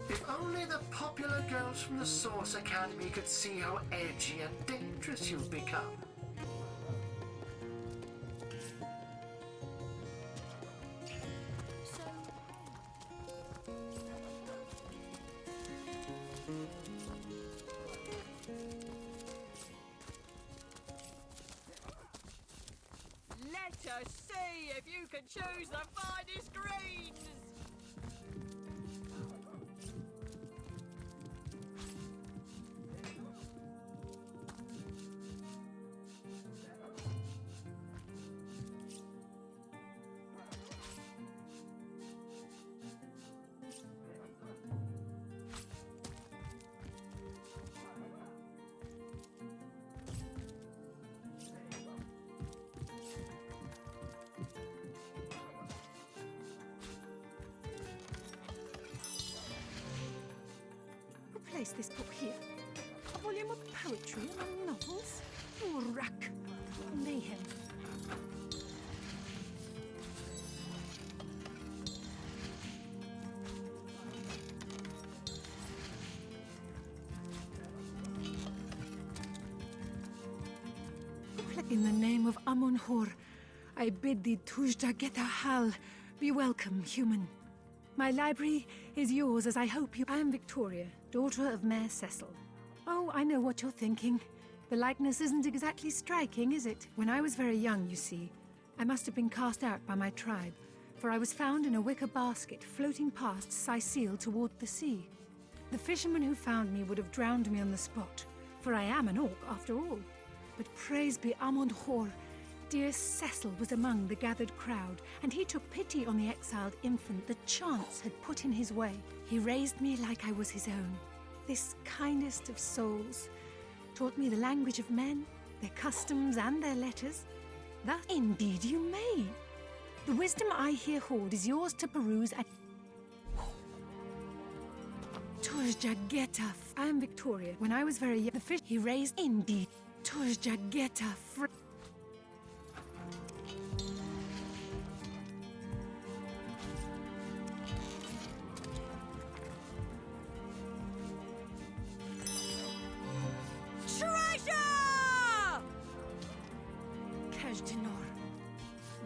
If only the popular girls from the Source Academy could see how edgy and dangerous you've become. Let us see if you can choose the finest greens! Place this book here. A volume of poetry among novels? Oh, rack. Mayhem. In the name of Amun-Hor, I bid thee Tujda Geta Hal. Be welcome, human. My library is yours, as I hope you... I am Victoria, daughter of Mayor Cecil. Oh, I know what you're thinking. The likeness isn't exactly striking, is it? When I was very young, you see, I must have been cast out by my tribe, for I was found in a wicker basket floating past Sicil toward the sea. The fisherman who found me would have drowned me on the spot, for I am an orc after all. But praise be Amun-Hor, dear Cecil was among the gathered crowd, and he took pity on the exiled infant that chance had put in his way. He raised me like I was his own. This kindest of souls taught me the language of men, their customs and their letters. Thus, indeed you may. The wisdom I here hoard is yours to peruse at... Tujageta. I am Victoria. When I was very young, the fish he raised indeed. Tujageta.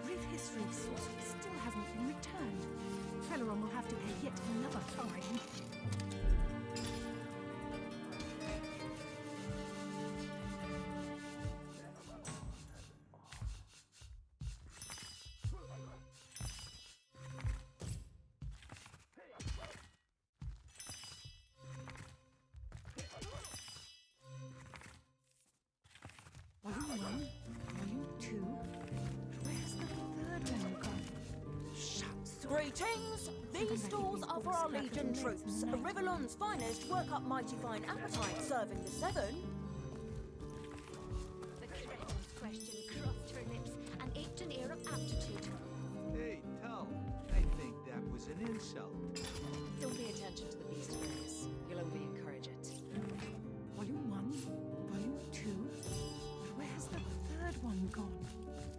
Brief history of sorcery still hasn't been returned. Celeron will have to pay yet another fine. 2. Where's the third one gone? Greetings! These stalls are for our Legion troops. Rivellon's finest work up mighty fine appetite serving the 7. The cretin's question crossed her lips and ached an air of aptitude. Hey, Tull, I think that was an insult. Don't pay attention to the beast fairies. You'll only encourage it. Volume 1, Volume 2. Where's the third one gone?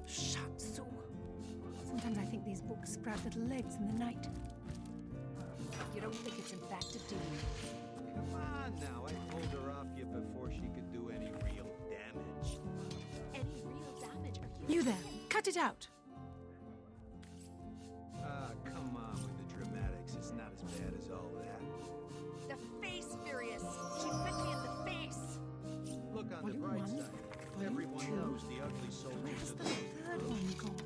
Shatsu. Sometimes I think these books sprout little legs in the night. You don't think it's infected, do you? Come on now, I pulled her off you before she could do any real damage. Any real damage? Are You there, cut it out. Come on with the dramatics. It's not as bad as all that. The face furious. She bit me in the face. Look on the bright side. Everyone knows the ugly soldiers are the most Third one gone.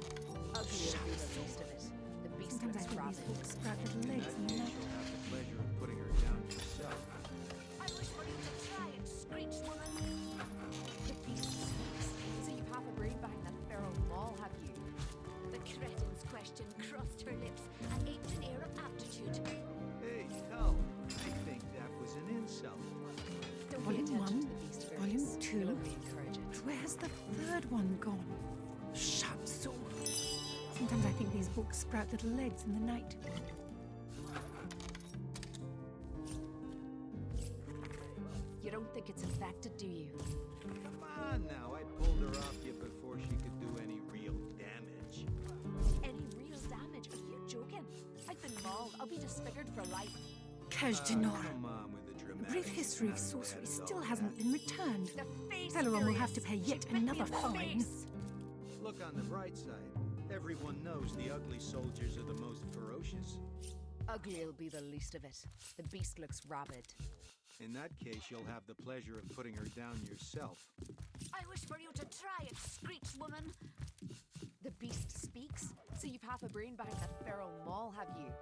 Ugly will be the least of it. The beast Sometimes I looks think rabid. these books sprout little In legs that in the case, night. you'll have the pleasure of putting her down yourself. I wish for you to try it, screech woman. The beast speaks. So you've half a brain behind that feral maul, have you? The cretin's question crossed her lips and ached an air of aptitude. Hey, Tull, I think that was an insult. Don't pay Volume attention 1, to the beast fairies. Volume 2. You'll only encourage it. Where's the third one gone? Shatsu. Sometimes I think these books sprout little legs in the night. You don't think it's infected, do you? Come on now, I pulled her off you before she could do any real damage. Any real damage? Are you joking? I've been mauled. I'll be disfigured for life. Kajdanor. Come on with the The dramatics. brief history of It's not as sorcery bad as still all hasn't that. been returned. The face Peleron will have furious. to pay She yet bit me another in the fine. face. Look on the bright side. Everyone knows the ugly soldiers are the most ferocious. Ugly will be the least of it. The beast looks rabid. In that case, you'll have the pleasure of putting her down yourself. I wish for you to try it, screech woman. The beast speaks? So you've half a brain behind that feral maul, have you?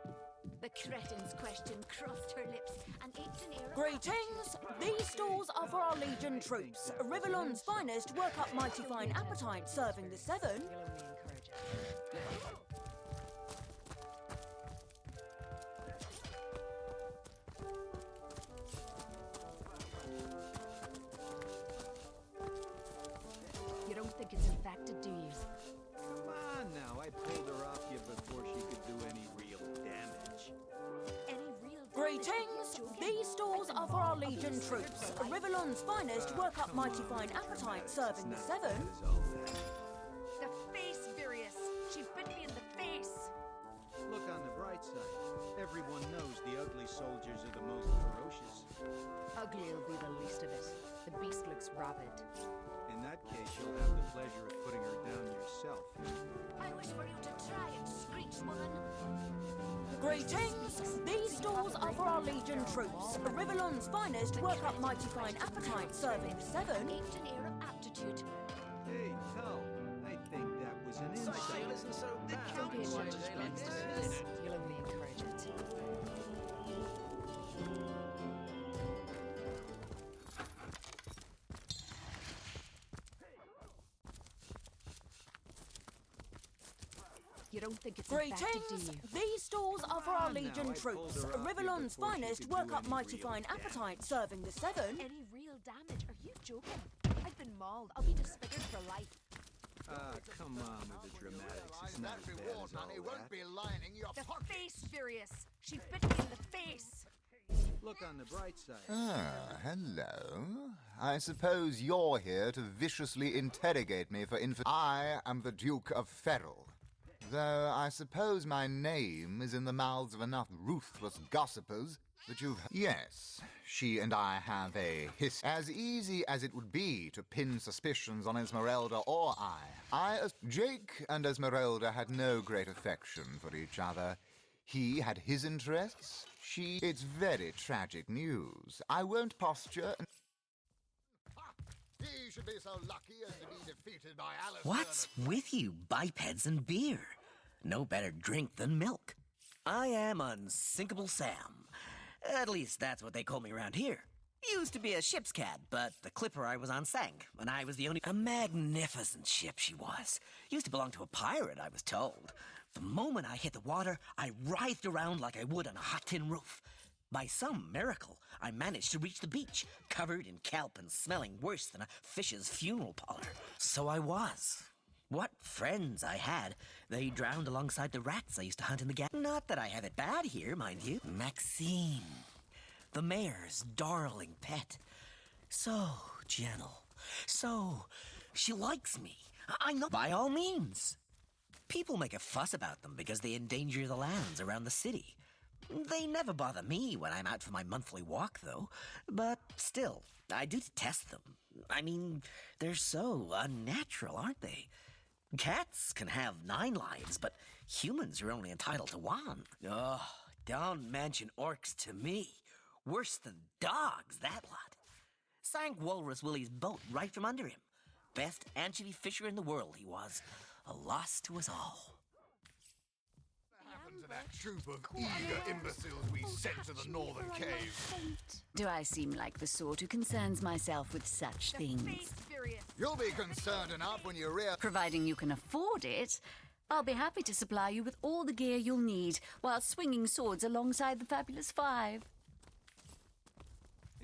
The cretin's question crossed her lips and ached an air of Greetings! These stalls are for our Legion troops. Rivellon's finest work up mighty fine appetite serving the 7. You'll only encourage it. You don't think it's infected, do you? Come on now, I pulled her off you before she could do any real damage. Any real damage? Greetings! These stalls are for our Legion troops. Rivellon's finest work up mighty fine appetite serving the 7. The face furious. She bit me in the face. Look on the bright side. Everyone knows the ugly soldiers are the most ferocious. Ugly will be the least of it. The beast looks rabid. In that case, you'll have the pleasure of putting her down yourself. I wish for you to try it, screech woman. Greetings! These stalls are for our Legion troops. Rivellon's finest work up mighty fine appetite serving the 7. Ached an air of aptitude. Hey, Tull, I think that was an insult. isn't so bad. Don't be ashamed of the beast fairies. You'll only encourage it. You don't think it's infected, do Greetings! you? These stalls are for our on now, Legion I troops. pulled her off you Rivellon's before she finest could do work up any mighty real fine damage. appetite serving the 7. Any real damage? Are you joking? I've been mauled. I'll be disfigured for life. Come on with the dramatics. It's not as bad as all that. lining your The face furious. She bit me in the face. Look on the bright side. Ah, hello. I suppose you're here to viciously interrogate me for I am the Duke of Ferrell. Though I suppose my name is in the mouths of enough ruthless gossipers that you've... Yes, she and I have a as easy as it would be to pin suspicions on Esmeralda or Jake and Esmeralda had no great affection for each other. He had his interests, she... It's very tragic news. I won't posture... He should be so lucky as to be defeated by Alistair. What's with you, bipeds and beer? No better drink than milk. I am Unsinkable Sam. At least that's what they call me around here. Used to be a ship's cat, but the clipper I was on sank, and I was the only... A magnificent ship she was. Used to belong to a pirate, I was told. The moment I hit the water, I writhed around like I would on a hot tin roof. By some miracle, I managed to reach the beach, covered in kelp and smelling worse than a fish's funeral parlor. So I was. What friends I had. They drowned alongside the rats I used to hunt in the Not that I have it bad here, mind you. Maxine. The mayor's darling pet. So gentle. So... she likes me. I know. By all means. People make a fuss about them because they endanger the lands around the city. They never bother me when I'm out for my monthly walk, though. But still, I do detest them. I mean, they're so unnatural, aren't they? Cats can have 9 lives, but humans are only entitled to 1. Oh, don't mention orcs to me. Worse than dogs, that lot. Sank Walrus Willie's boat right from under him. Best anchovy fisher in the world he was. A loss to us all. What happened to that troop of eager imbeciles we sent to the northern cave? Do I seem like the sort who concerns myself with such things? You'll be concerned enough when you Providing you can afford it, I'll be happy to supply you with all the gear you'll need while swinging swords alongside the Fabulous Five.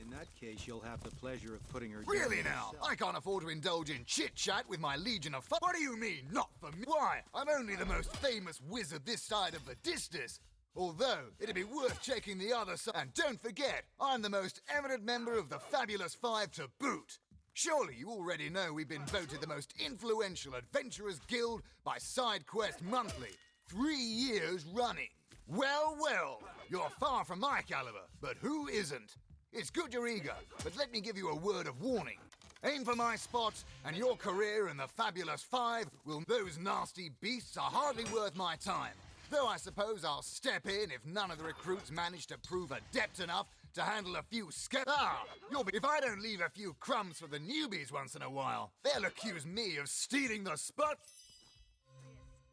In that case, you'll have the pleasure of putting her Really down now? yourself. I can't afford to indulge in chit-chat with my legion of What do you mean, not for me? Why, I'm only the most famous wizard this side of the distance. Although, it'd be worth checking the other side. And don't forget, I'm the most eminent member of the Fabulous Five to boot. Surely you already know we've been voted the most influential adventurers guild by SideQuest Monthly. 3 years running. Well, well, you're far from my caliber, but who isn't? It's good you're eager, but let me give you a word of warning. Aim for my spots, and your career in the Fabulous Five will... Those nasty beasts are hardly worth my time. Though I suppose I'll step in if none of the recruits manage to prove adept enough to handle a few if I don't leave a few crumbs for the newbies once in a while, they'll accuse me of stealing the spot.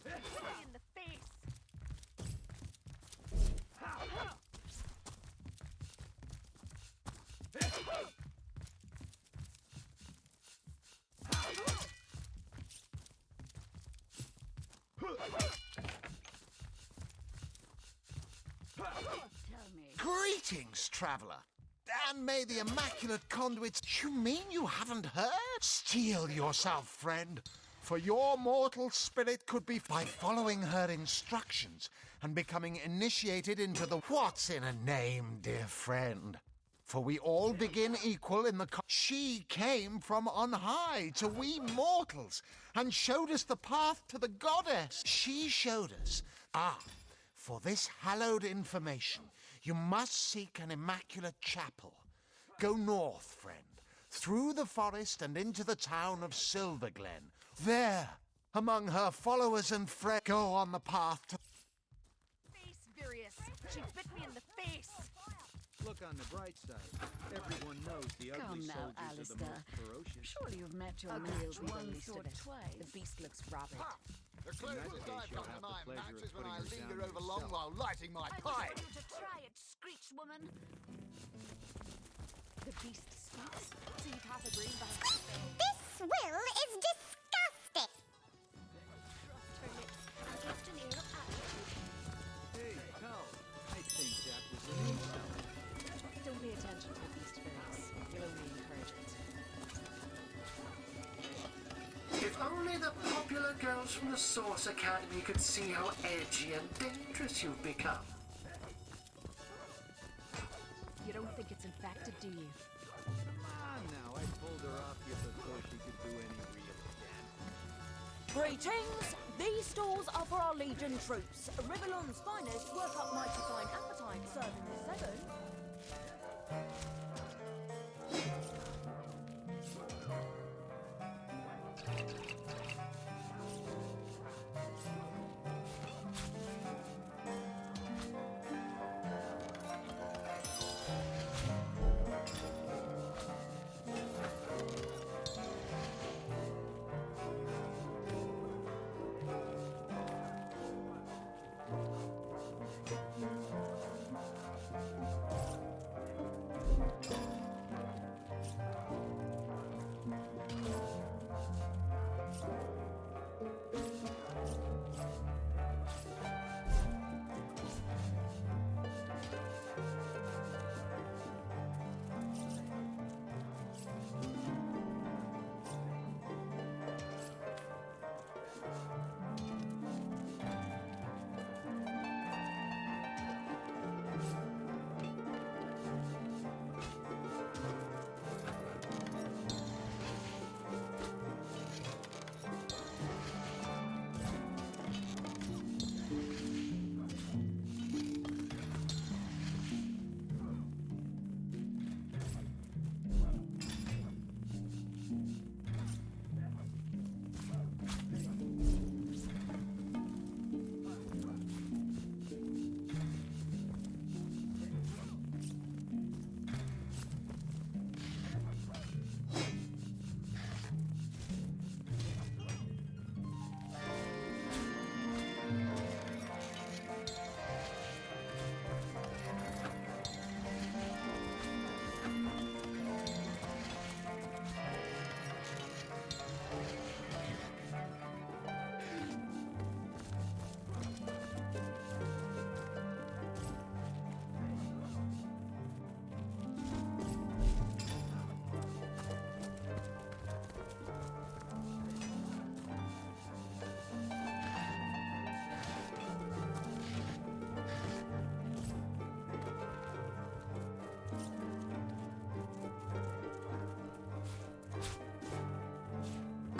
In the face. Greetings, traveller. And may the immaculate conduits... You mean you haven't heard? Steel yourself, friend, for your mortal spirit could be... By following her instructions and becoming initiated into the... What's in a name, dear friend? For we all begin equal in the... She came from on high to we mortals and showed us the path to the goddess. She showed us... For this hallowed information, you must seek an immaculate chapel. Go north, friend, through the forest and into the town of Silverglen. There, among her followers and friends, go on the path to... Face, Virius. She bit me in the face. Look on the bright side. Everyone knows the ugly Come now, soldiers are the Alistair. most ferocious. Surely you've met your Ugly match will be the once least or of it. twice. The beast looks rabid. The In that closest case, I've you'll come to have my the pleasure match of is when putting I her linger down over long yourself. while lighting my I pipe. want you to try it, screech woman. The beast speaks, so you'd have a brain behind the spell. This will is disgusting. Trust her lips and kept an ear of attitude. Hey, pal, I think that was an insult. Don't pay attention to the beast, Virius. You'll only encourage it. If only the popular girls from the Source Academy could see how edgy and dangerous you've become. You don't think it's infected, do you? Come on now, I pulled her off you before she could do any real damage. Greetings! These stalls are for our Legion troops. Rivellon's finest work up mighty fine appetite, serving the 7.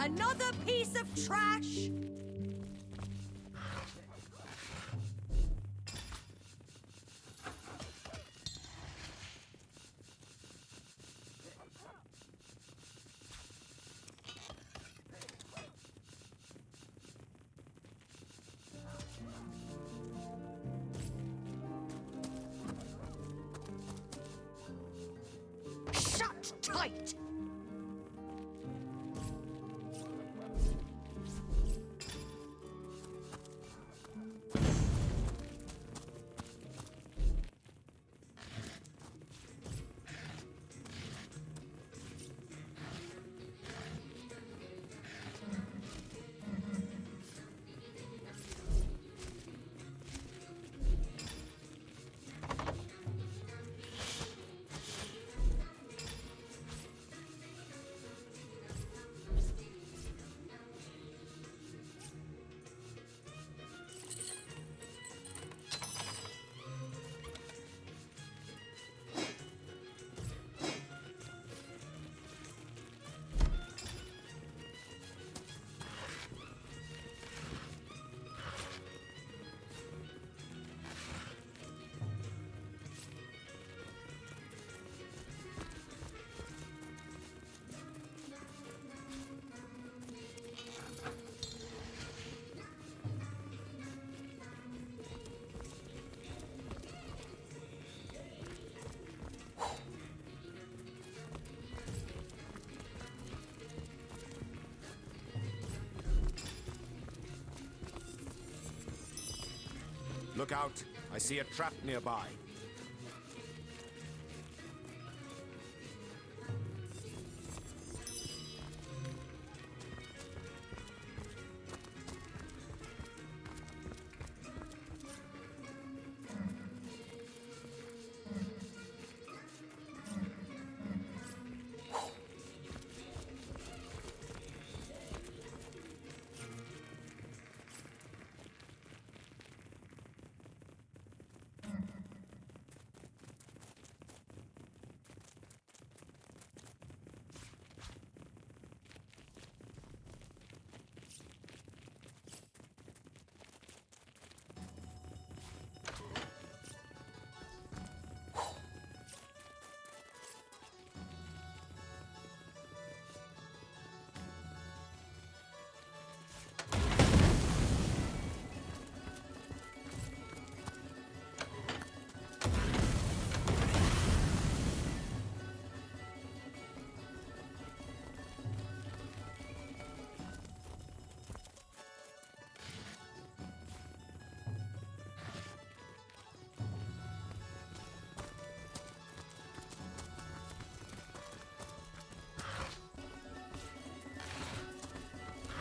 Another piece of trash! Shut tight! Look out! I see a trap nearby.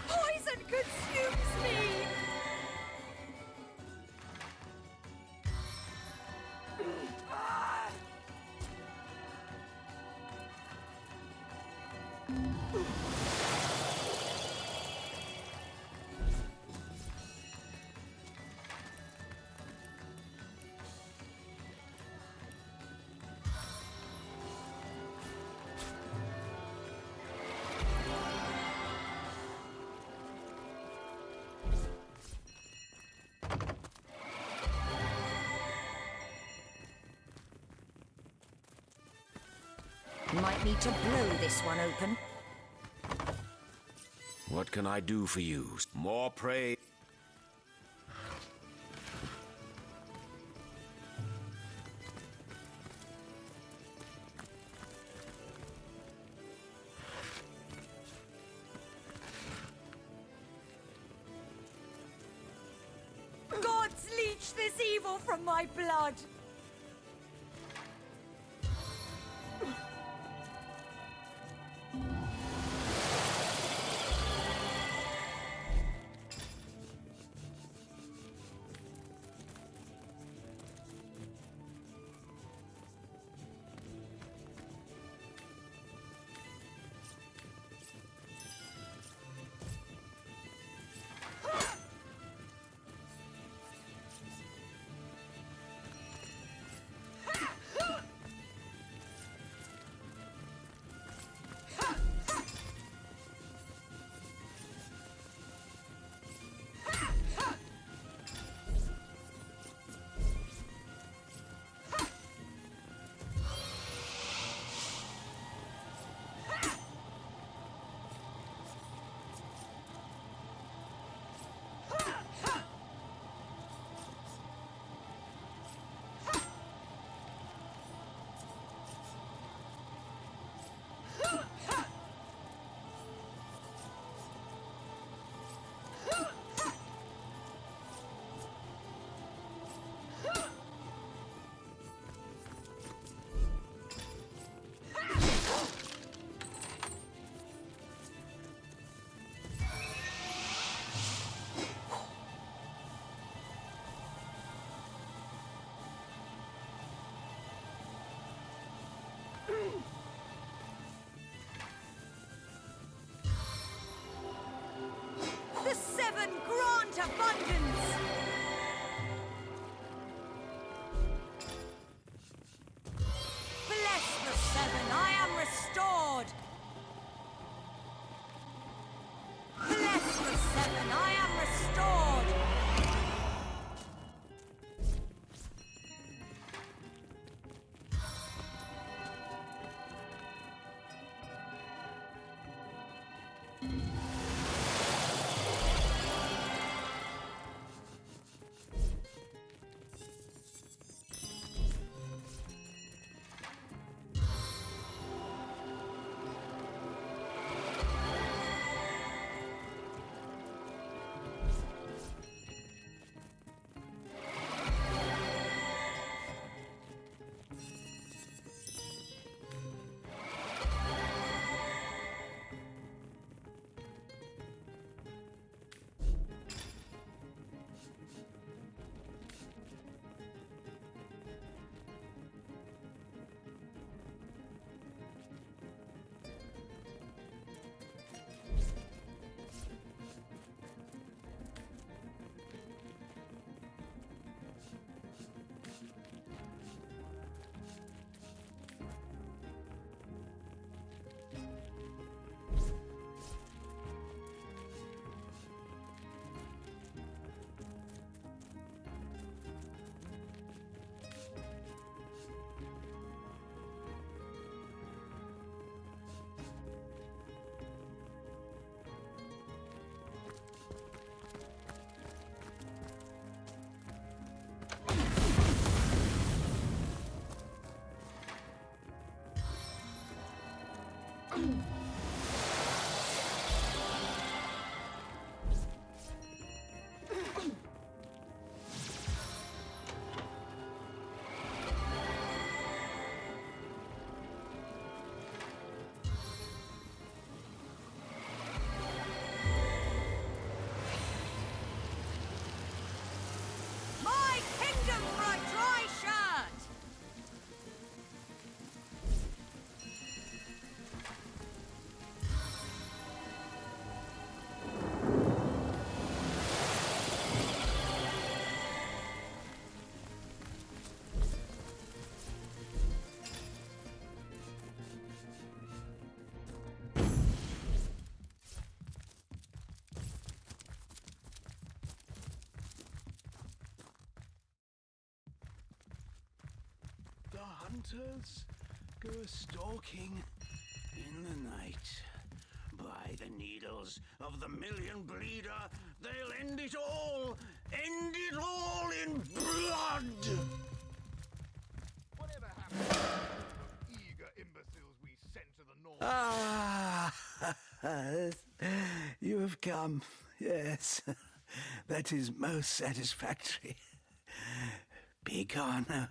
Poison consumes me! Might need to blow this one open. What can I do for you? More prey. Gods leech this evil from my blood! abundance! Bless the seven, I am restored! Bless the seven, I am restored! My kingdom for a dry shirt! The hunters go stalking in the night. By the needles of the million bleeder, they'll end it all in blood! Whatever happened to the eager imbeciles we sent to the north? You have come, yes. That is most satisfactory. Begone,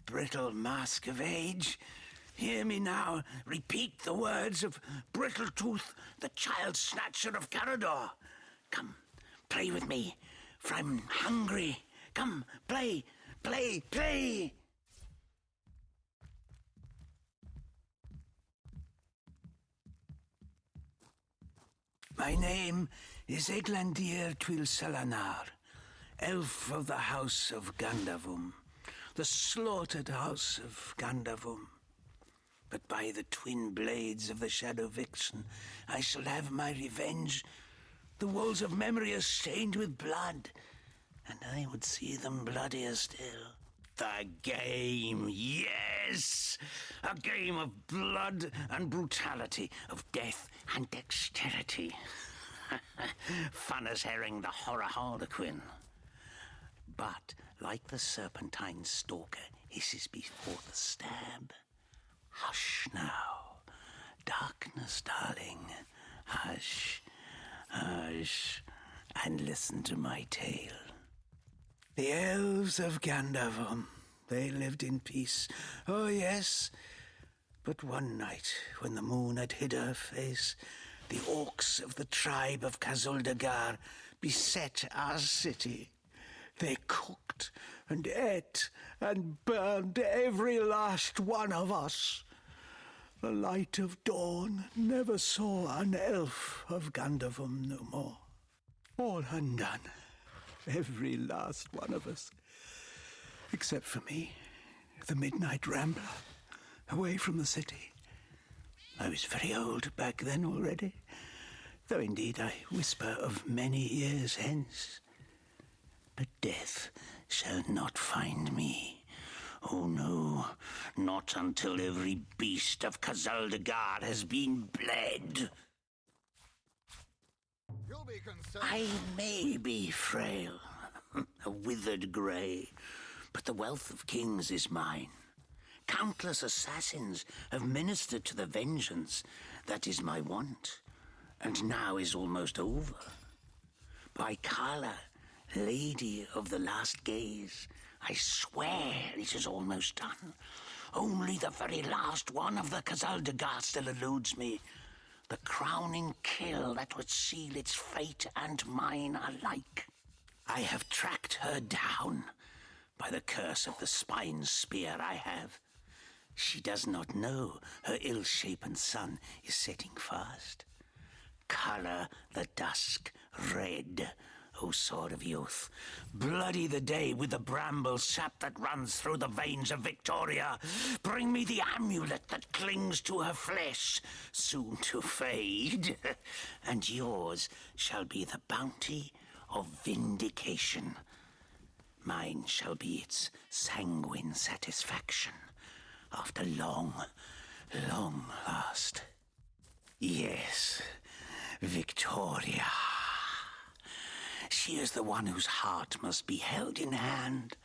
brittle mask of age. Hear me now repeat the words of Brittletooth, the child snatcher of Carador. Come, play with me, for I'm hungry. Come, play, play, play! My name is Eglandir Twilsalanar, elf of the House of Gandavum, the slaughtered House of Gandavum. But by the twin blades of the Shadow Vixen, I shall have my revenge. The walls of memory are stained with blood, and I would see them bloodier still. The game, yes! A game of blood and brutality, of death and dexterity. Fun as herring the horror harlequin. But, like the serpentine stalker hisses before the stab, hush now, darkness, darling, hush, hush, and listen to my tale. The elves of Gandavum, they lived in peace, oh yes. But one night, when the moon had hid her face, the orcs of the tribe of Kazuldagar beset our city. They cooked and ate and burned every last one of us. The light of dawn never saw an elf of Gandavum no more. All undone. Every last one of us. Except for me, the midnight rambler, away from the city. I was very old back then already, though indeed I whisper of many years hence. But death shall not find me. Oh no, not until every beast of Kazaldagar has been bled. I may be frail, a withered grey, but the wealth of kings is mine. Countless assassins have ministered to the vengeance that is my want, and now is almost over. By Kala, Lady of the Last Gaze, I swear it is almost done. Only the very last one of the Kazaldagar still eludes me. The crowning kill that would seal its fate and mine alike. I have tracked her down by the curse of the spine spear I have. She does not know her ill-shapen sun is setting fast. Colour the dusk red, O sword of youth. Bloody the day with the bramble sap that runs through the veins of Victoria. Bring me the amulet that clings to her flesh, soon to fade. And yours shall be the bounty of vindication. Mine shall be its sanguine satisfaction after long, long last. Yes, Victoria. She is the one whose heart must be held in hand,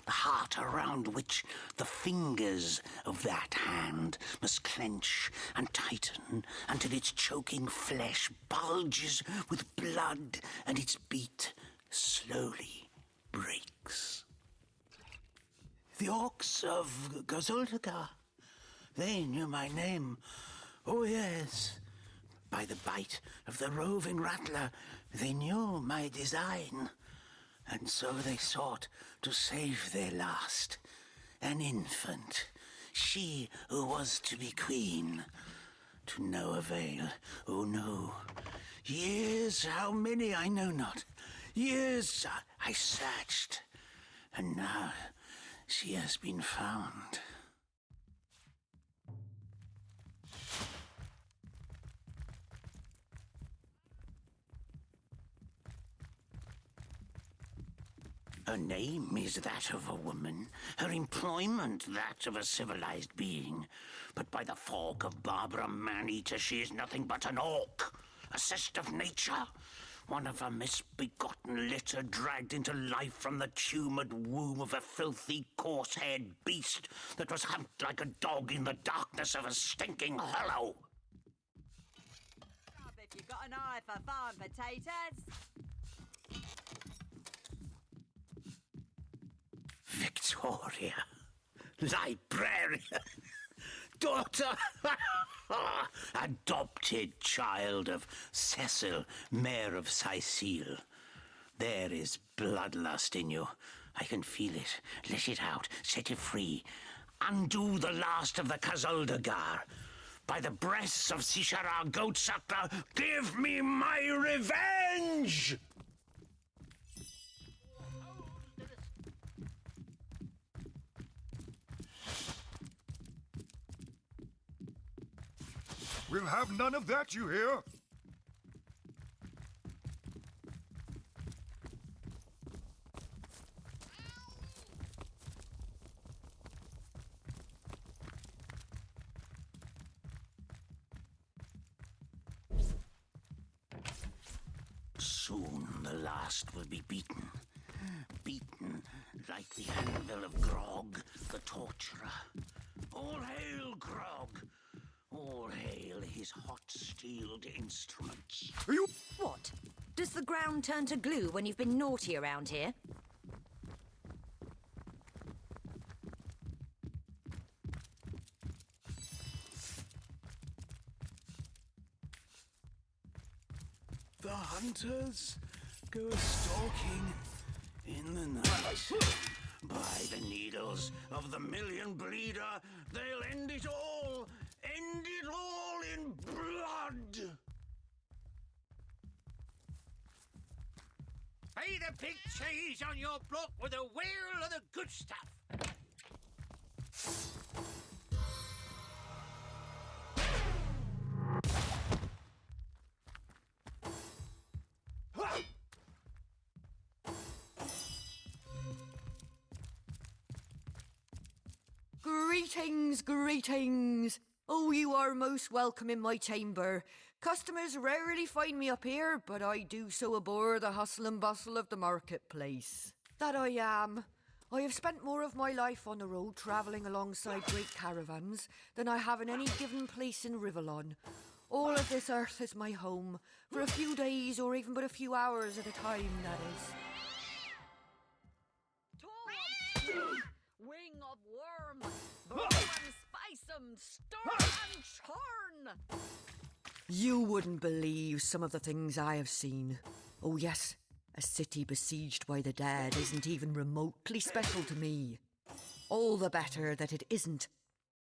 the heart around which the fingers of that hand must clench and tighten until its choking flesh bulges with blood and its beat slowly breaks. The orcs of Gazuldagar, they knew my name. Oh yes, by the bite of the roving rattler, they knew my design. And so they sought to save their last, an infant, she who was to be queen. To no avail, oh no. Years, how many I know not. Years I searched, and now she has been found. Her name is that of a woman, her employment that of a civilized being. But by the fork of Barbara Maneater, she is nothing but an orc, a cyst of nature, one of a misbegotten litter dragged into life from the tumoured womb of a filthy, coarse-haired beast that was humped like a dog in the darkness of a stinking hollow. If you've got an eye for farm potatoes. Victoria, librarian, daughter, adopted child of Cecil, Mayor of Sicile. There is bloodlust in you. I can feel it. Let it out. Set it free. Undo the last of the Kazaldagar. By the breasts of Sishara Goatsuckler, give me my revenge! We'll have none of that, you hear? Soon the last will be beaten. Beaten like the anvil of Grog, the torturer. All hail, Grog! All hail his hot-steeled instruments. What? Does the ground turn to glue when you've been naughty around here? The hunters go stalking in the night. By the needles of the million bleeder, they'll end it all! End it all in blood! Be the big cheese on your block with a wheel of the good stuff. Greetings, greetings. Oh, you are most welcome in my chamber. Customers rarely find me up here, but I do so abhor the hustle and bustle of the marketplace. That I am. I have spent more of my life on the road travelling alongside great caravans than I have in any given place in Rivellon. All of this earth is my home, for a few days or even but a few hours at a time, that is. Wing of worm, brew and spice 'em, stir and churn. You wouldn't believe some of the things I have seen. Oh yes, a city besieged by the dead isn't even remotely special to me. All the better that it isn't.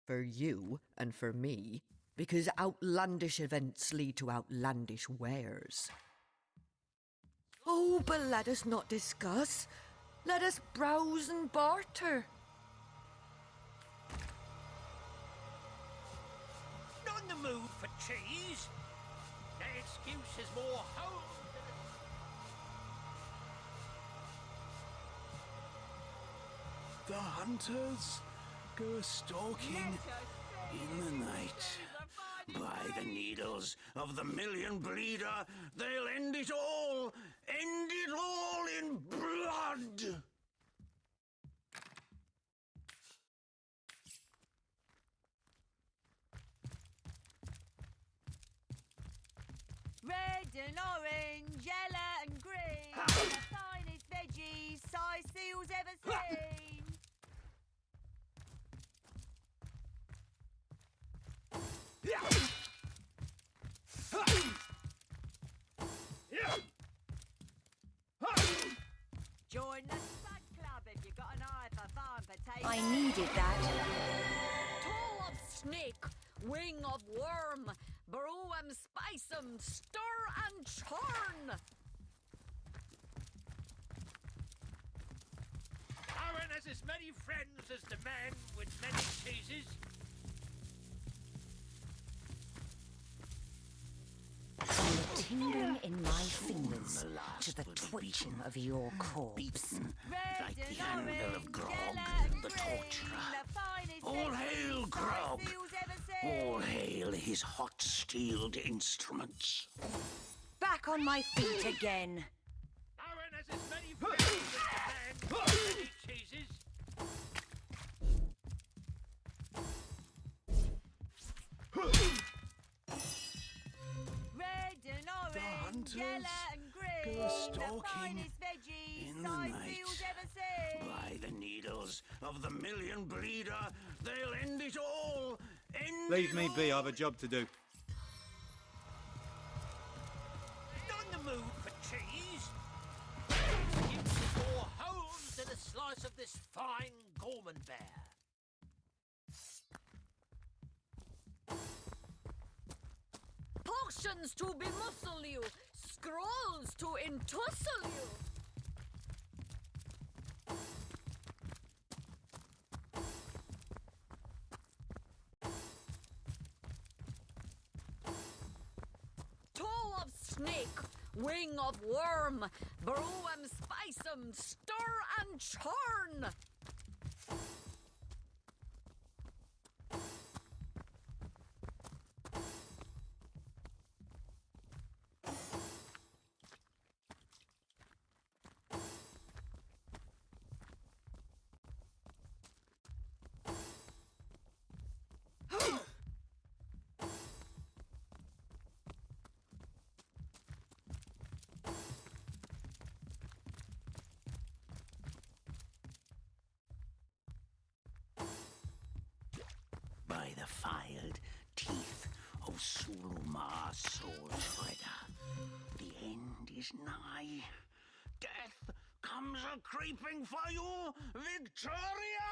For you and for me. Because outlandish events lead to outlandish wares. Oh, but let us not discuss. Let us browse and barter. Not in the mood for cheese. That excuse is more home than a... The hunters go stalking in the night. By the needles of the million bleeder, they'll end it all in blood. Red and orange, yellow and green, the finest veggies size seals ever seen. Join the Spud Club if you got an eye for farm potatoes. I needed that. Toe of snake, wing of worm, brew 'em, spice 'em, stir and churn. Aaron has as many friends as the man with many cheeses. From the tingling in my fingers to the twitching of your corpse. Like the handle of Grog, the torturer. All hail Grog! All hail his hot-steeled instruments. Back on my feet again. Aaron has as many friends as the man with many cheeses. Red and orange, yellow and green, go stalking the finest veggies in the size night. seals ever seen. By the needles of the million bleeder, they'll end it all. Leave me be, I have a job to do. Not in the mood for cheese. Excuses more holes than a slice of this fine Gorman bear. Potions to bemuscle you, scrolls to entussle you. Toe of snake, wing of worm, brew 'em, spice 'em, stir and churn. By the filed teeth of Sulumar Soul Treader, the end is nigh. Death comes a-creeping for you, Victoria!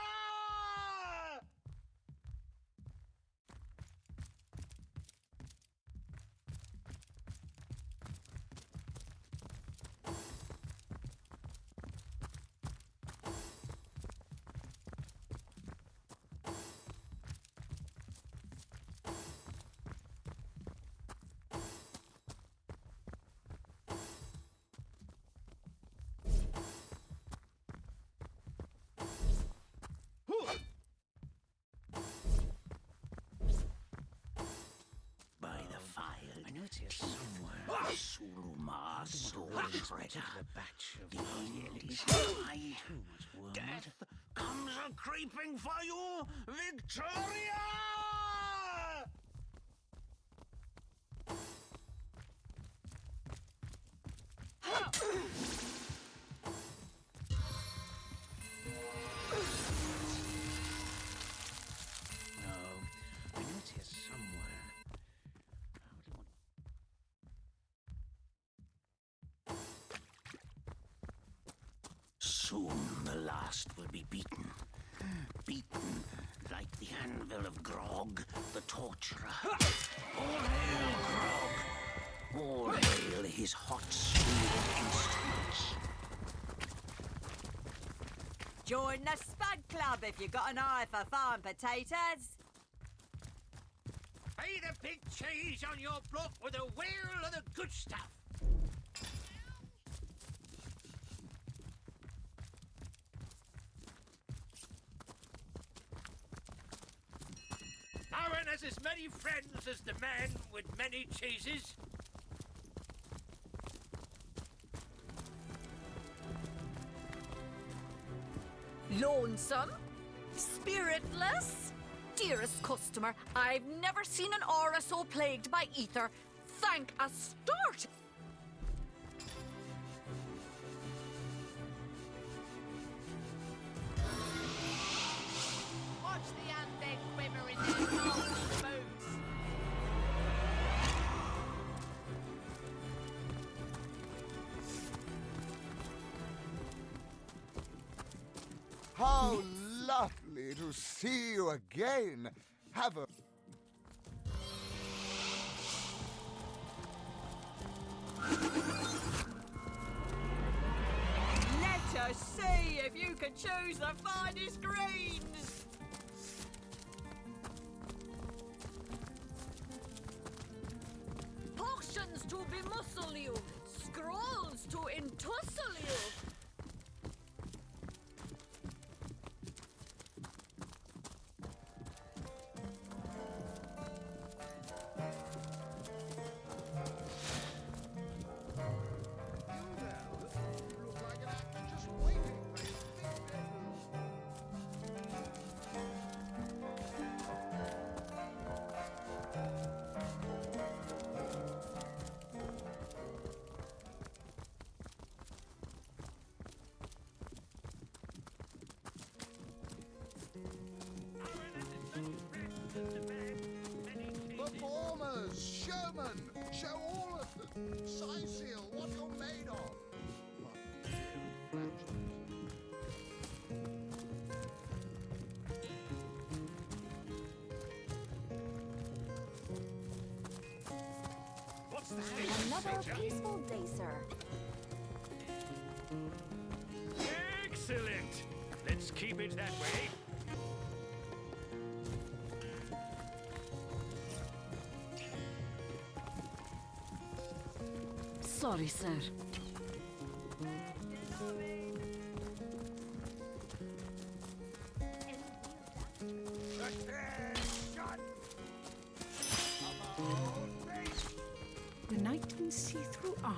somewhere. Suluma, Soulspreader. The end is nigh. Death comes a-creeping for you, Victoria! No, I know it's here somewhere. Soon the last will be beaten. Beaten like the anvil of Grog, the torturer. All hail Grog! All hail his hot-steeled instruments. Join the Spud Club if you got an eye for farm potatoes. Pay the big cheese on your block with a wheel of the good stuff. Aaron has as many friends as the man with many cheeses. Lonesome? Spiritless? Dearest customer, I've never seen an aura so plagued by ether. Thank a start! Watch the undead quiver in their golden boots. How lovely to see you again. Have a... Let us see if you can choose the finest greens. Potions to bemuscle you, scrolls to entussle you. Performers, showmen, show all of them. Seal, what you're made of. What's the Another peaceful day, sir. Excellent! Let's keep it that way. Sorry, sir. The knight in see-through armor,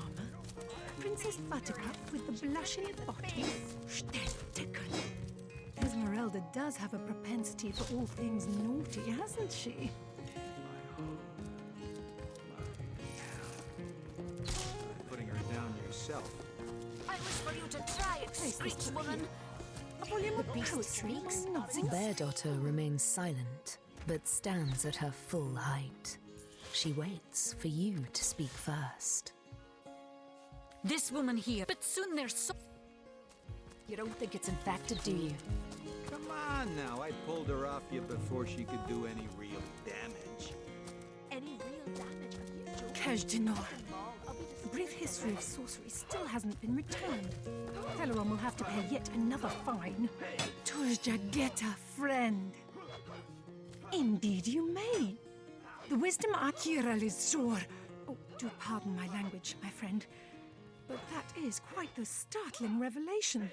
Princess Buttercup with the blushing bottom. Städtekel. Esmeralda does have a propensity for all things naughty, hasn't she? Putting her down yourself. I wish for you to try it, screech woman. A volume of Beast poetry speaks. or nothing? Bear Daughter remains silent, but stands at her full height. She waits for you to speak first. This woman here, but soon there's so... You don't think it's infected, do you? Come on now, I pulled her off you before she could do any real damage. Any real damage of you, Joe? Cache de Nord. The brief history of sorcery still hasn't been returned. Teleron will have to pay yet another fine. Turjageta, friend. Indeed you may. The wisdom Akira Lizor. Oh, do pardon my language, my friend. But that is quite the startling revelation.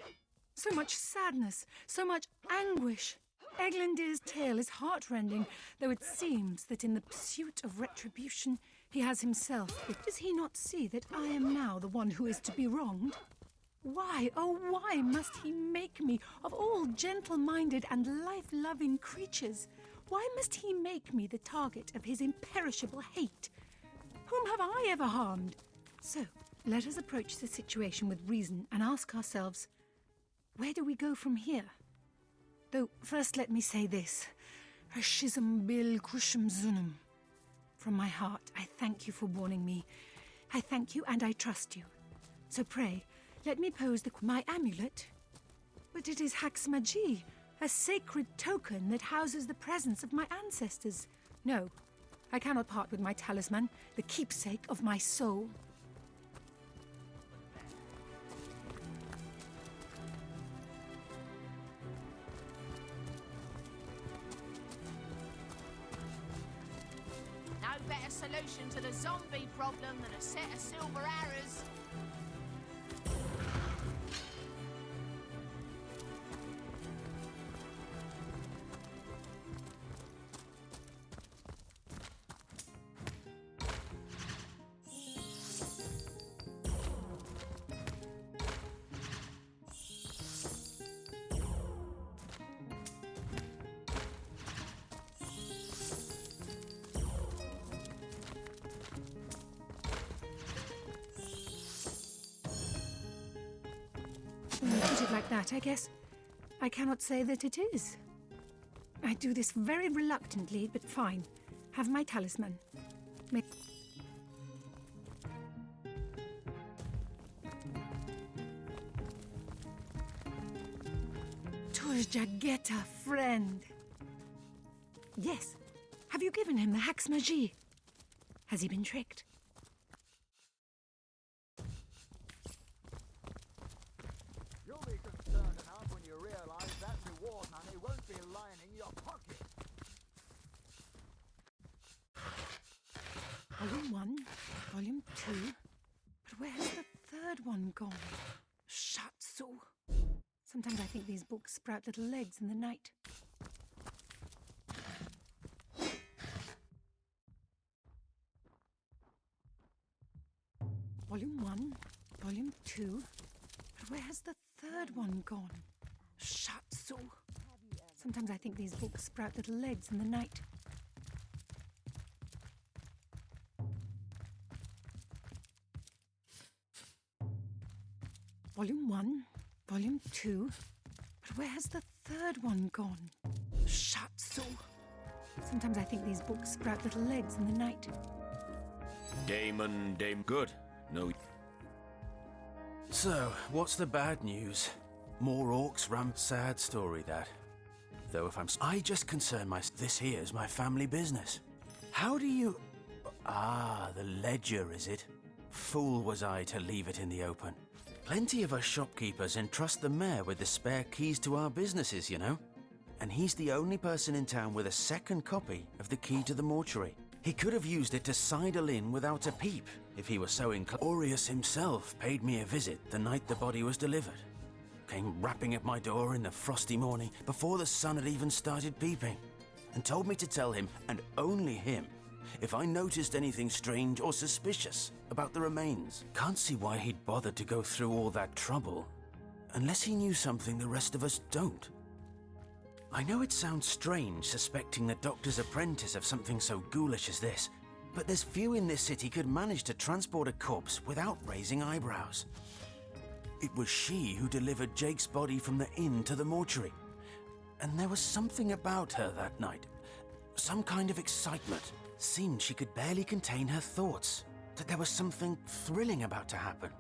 So much sadness, so much anguish. Eglandir's tale is heartrending, though it seems that in the pursuit of retribution, he has himself. Does he not see that I am now the one who is to be wronged? Why, oh why must he make me, of all gentle-minded and life-loving creatures, why must he make me the target of his imperishable hate? Whom have I ever harmed? So, let us approach the situation with reason and ask ourselves, where do we go from here? Though, first let me say this. Hashizm bil kushum zunum. From my heart, I thank you for warning me. I thank you and I trust you. So pray, let me pose my amulet. But it is Haxmagi, a sacred token that houses the presence of my ancestors. No, I cannot part with my talisman, the keepsake of my soul. No better solution to the zombie problem than a set of silver arrows. When you put it like that, I guess I cannot say that it is. I do this very reluctantly, but fine. Have my talisman. Turjageta, friend. Yes. Have you given him the Haxmagi? Has he been tricked? You'll be concerned enough when you realize that reward money won't be lining your pocket. Volume 1, Volume 2. But where's the third one gone? Shatsu. Sometimes I think these books sprout little legs in the night. Volume 1, Volume 2. But where's the third one gone? Shatsu. Sometimes I think these books sprout little legs in the night. Volume 1, Volume 2. But where's the third one gone? Shatsu. Sometimes I think these books sprout little legs in the night. Damon, good. No. So, what's the bad news? More orcs sad story, that. Though if I just concern this here's my family business. How do you... Ah, the ledger, is it? Fool was I to leave it in the open. Plenty of us shopkeepers entrust the mayor with the spare keys to our businesses, you know? And he's the only person in town with a second copy of the key to the mortuary. He could have used it to sidle in without a peep, if he were so inclined. Aureus himself paid me a visit the night the body was delivered. Came rapping at my door in the frosty morning before the sun had even started peeping, and told me to tell him, and only him, if I noticed anything strange or suspicious about the remains. Can't see why he'd bothered to go through all that trouble, unless he knew something the rest of us don't. I know it sounds strange suspecting the doctor's apprentice of something so ghoulish as this, but there's few in this city could manage to transport a corpse without raising eyebrows. It was she who delivered Jake's body from the inn to the mortuary, and there was something about her that night, some kind of excitement. Seemed she could barely contain her thoughts, that there was something thrilling about to happen.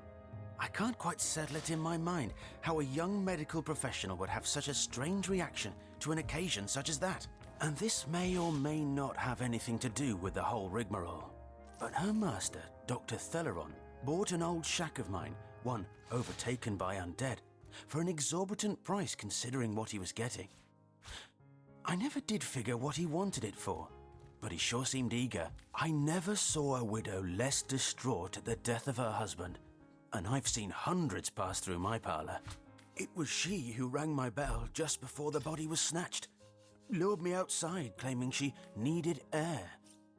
I can't quite settle it in my mind how a young medical professional would have such a strange reaction to an occasion such as that. And this may or may not have anything to do with the whole rigmarole. But her master, Dr. Theleron, bought an old shack of mine, one overtaken by undead, for an exorbitant price considering what he was getting. I never did figure what he wanted it for, but he sure seemed eager. I never saw a widow less distraught at the death of her husband, and I've seen hundreds pass through my parlor. It was she who rang my bell just before the body was snatched, lured me outside claiming she needed air.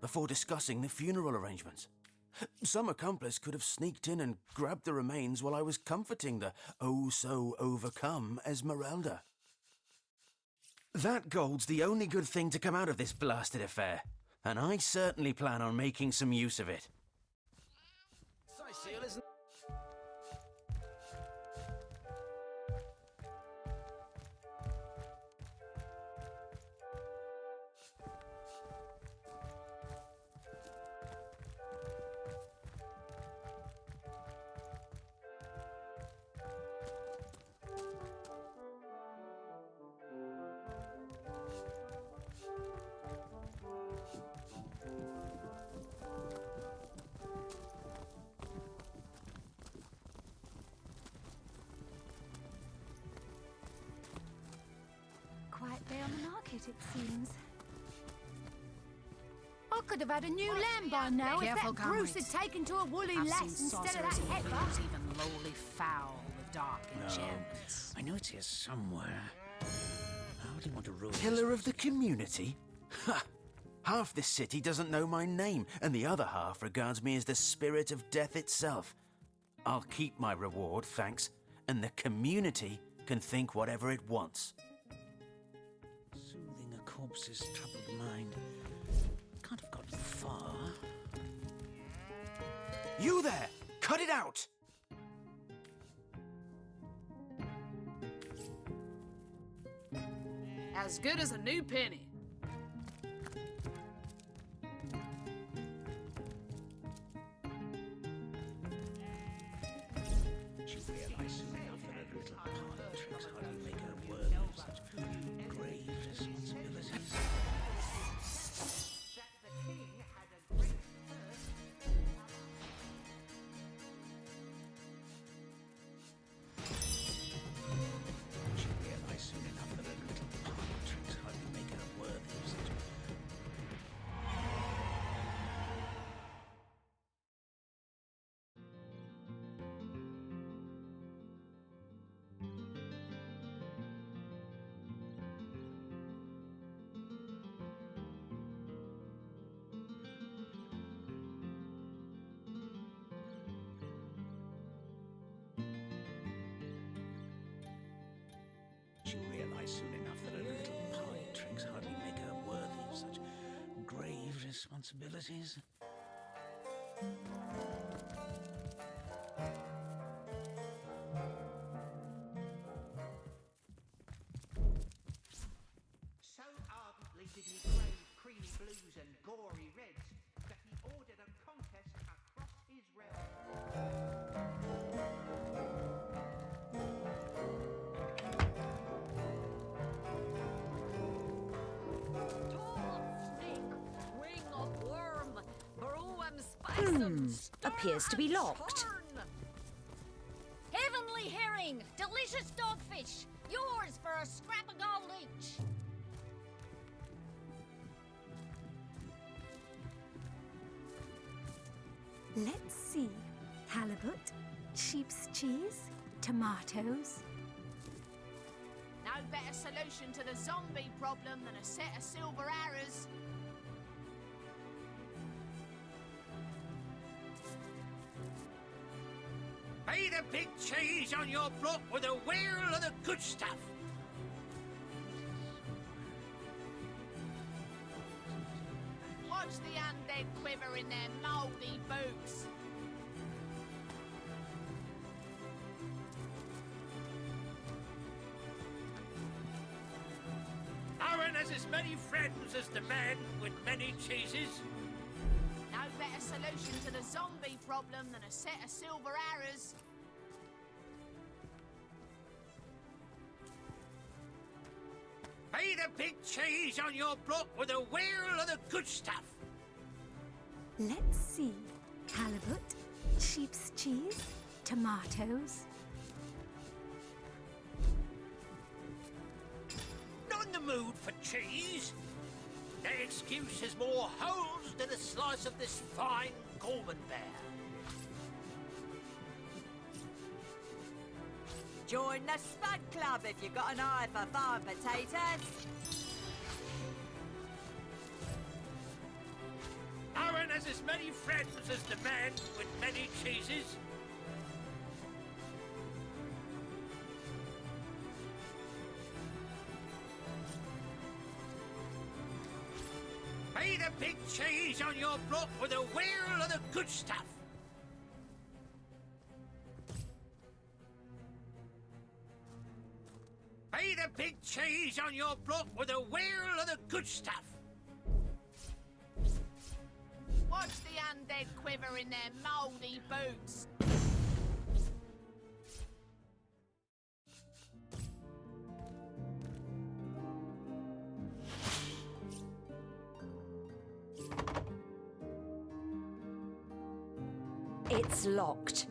before discussing the funeral arrangements. Some accomplice could have sneaked in and grabbed the remains while I was comforting the oh-so-overcome Esmeralda. That gold's the only good thing to come out of this blasted affair, and I certainly plan on making some use of it. Seal isn't... Quiet day on the market, it seems. I could have had a new lamb by now if that Bruce had taken to a woolly lass instead of that heifer. Even lowly fowl with dark enchantments. I know it's here somewhere. I hardly want to ruin Killer of the community? Ha! Half this city doesn't know my name, and the other half regards me as the spirit of death itself. I'll keep my reward, thanks, and the community can think whatever it wants. Soothing a corpse's troubled mind. Can't have gotten far. You there! Cut it out! As good as a new penny. She realized soon enough that her little parlor tricks hardly make her worthy of such grave responsibilities. She realized soon enough that her little parlor tricks hardly make her worthy of such. She realized soon enough that her little party tricks hardly make her worthy of such grave responsibilities. So ardently did he crave creamy blues and gory reds that he ordered a contest across his realm. Wing of worm, brew 'em, spice 'em, Appears to be locked. Heavenly herring, delicious dogfish, yours for a scrap of gold each. Let's see. Halibut, sheep's cheese, tomatoes. No better solution to the zombie problem than a set of silver arrows. Pay the big cheese on your block with a wheel of the good stuff. Watch the undead quiver in their mouldy boots. Aaron has as many friends as the man with many cheeses. No better solution to the zombie problem than a set of silver arrows. Pay the big cheese on your block with a wheel of the good stuff. Let's see. Halibut, sheep's cheese, tomatoes. Not in the mood for cheese. That excuse has more holes than a slice of this fine Gorman bear. Join the Spud Club if you've got an eye for farm potatoes. has as many friends as the man with many cheeses. Be the big cheese on your block with a wheel of the good stuff. Be the big cheese on your block with a wheel of the good stuff. Watch the undead quiver in their mouldy boots. It's locked.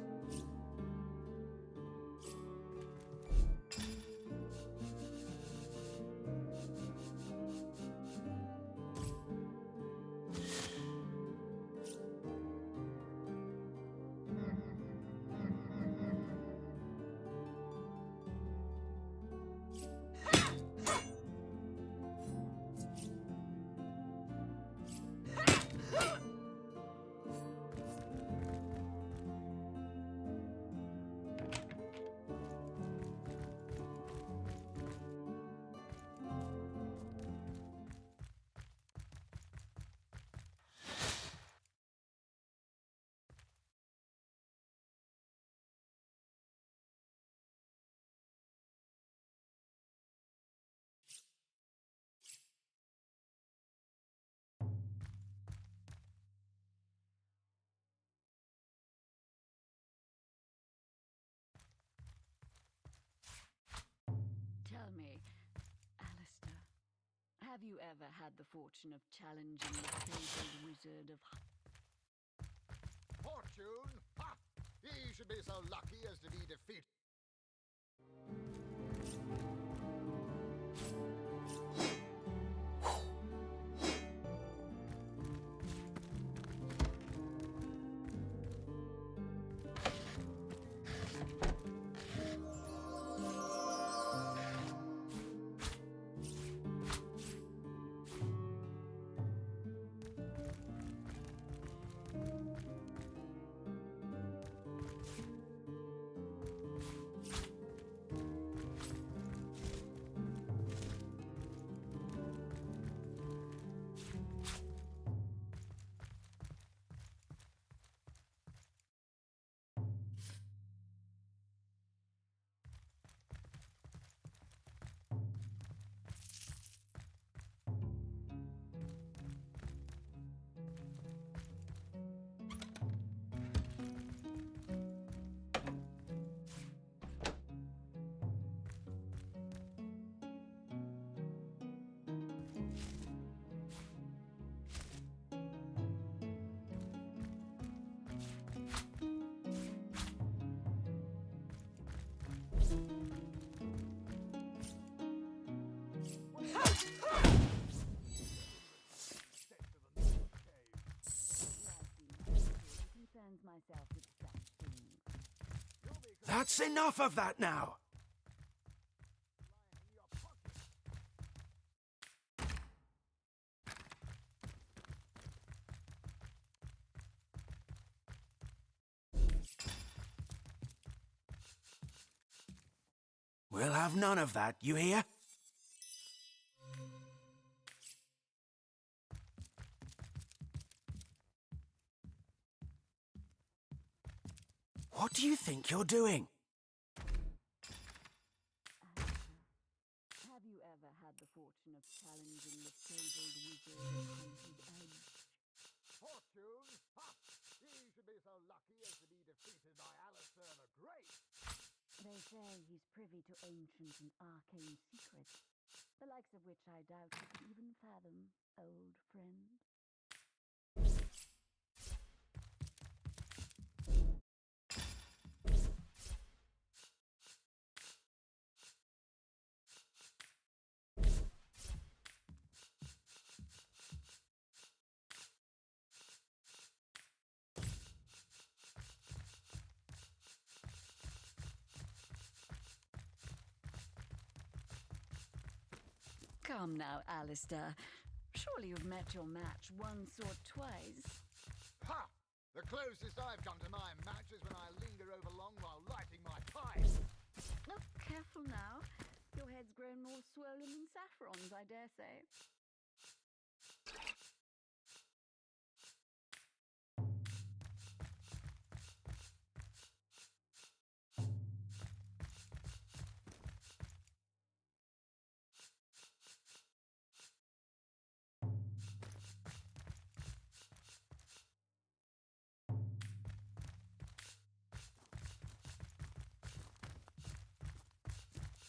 Tell me, Alistair, have you ever had the fortune of challenging the fabled wizard of... Fortune? Ha! He should be so lucky as to be defeated. Concerns myself with such things. That's enough of that now! We'll have none of that, you hear? What do you think you're doing? Have you ever had the fortune of challenging the fabled wizard of Haunted Edge? Fortune? Ha! He should be so lucky as to be defeated by Alistair the Great. They say he's privy to ancient and arcane secrets, the likes of which I doubt you could even fathom, old friend. Come now, Alistair. Surely you've met your match once or twice. The closest I've come to my match is when I linger over long while lighting my pipe. Oh, careful now. Your head's grown more swollen than saffrons, I dare say.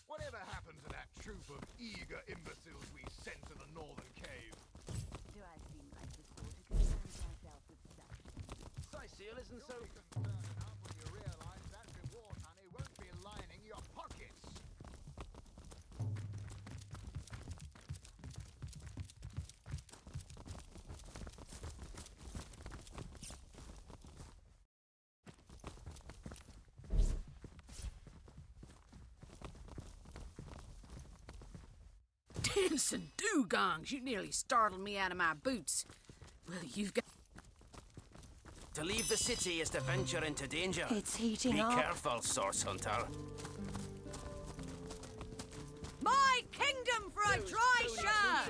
Whatever happened to that troop of eager imbeciles we sent to the northern cave? Do I seem like the sort who concerns myself with such things? Seal isn't so concerned enough when you realize that reward money won't be lining your pockets. Dancing dugongs, you nearly startled me out of my boots. Well, you've got... To leave the city is to venture into danger. It's heating Be up. careful, Source Hunter. My kingdom for a dry shot!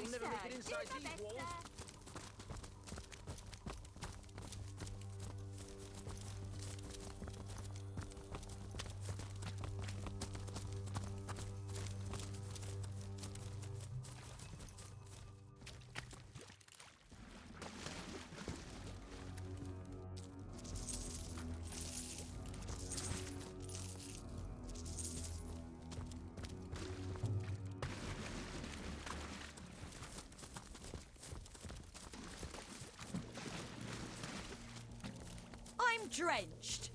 I'm drenched.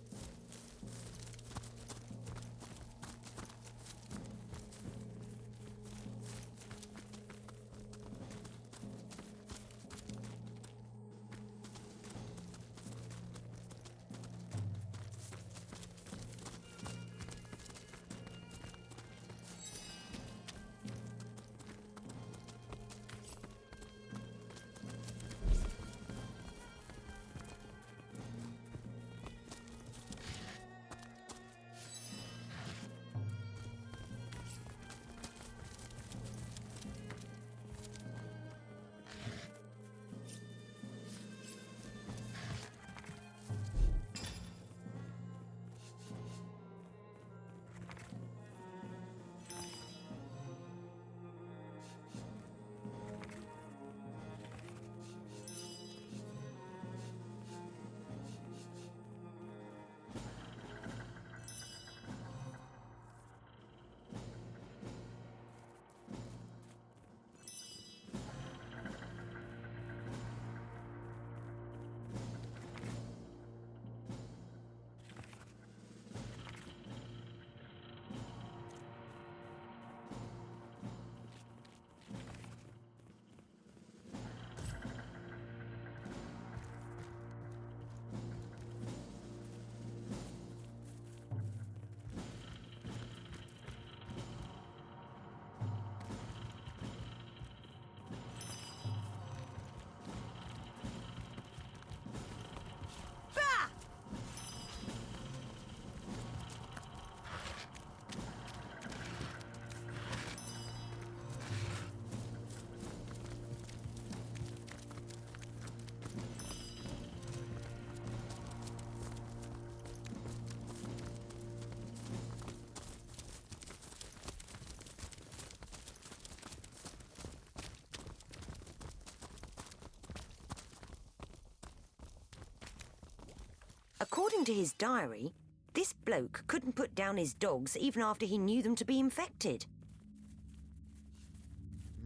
According to his diary, this bloke couldn't put down his dogs even after he knew them to be infected.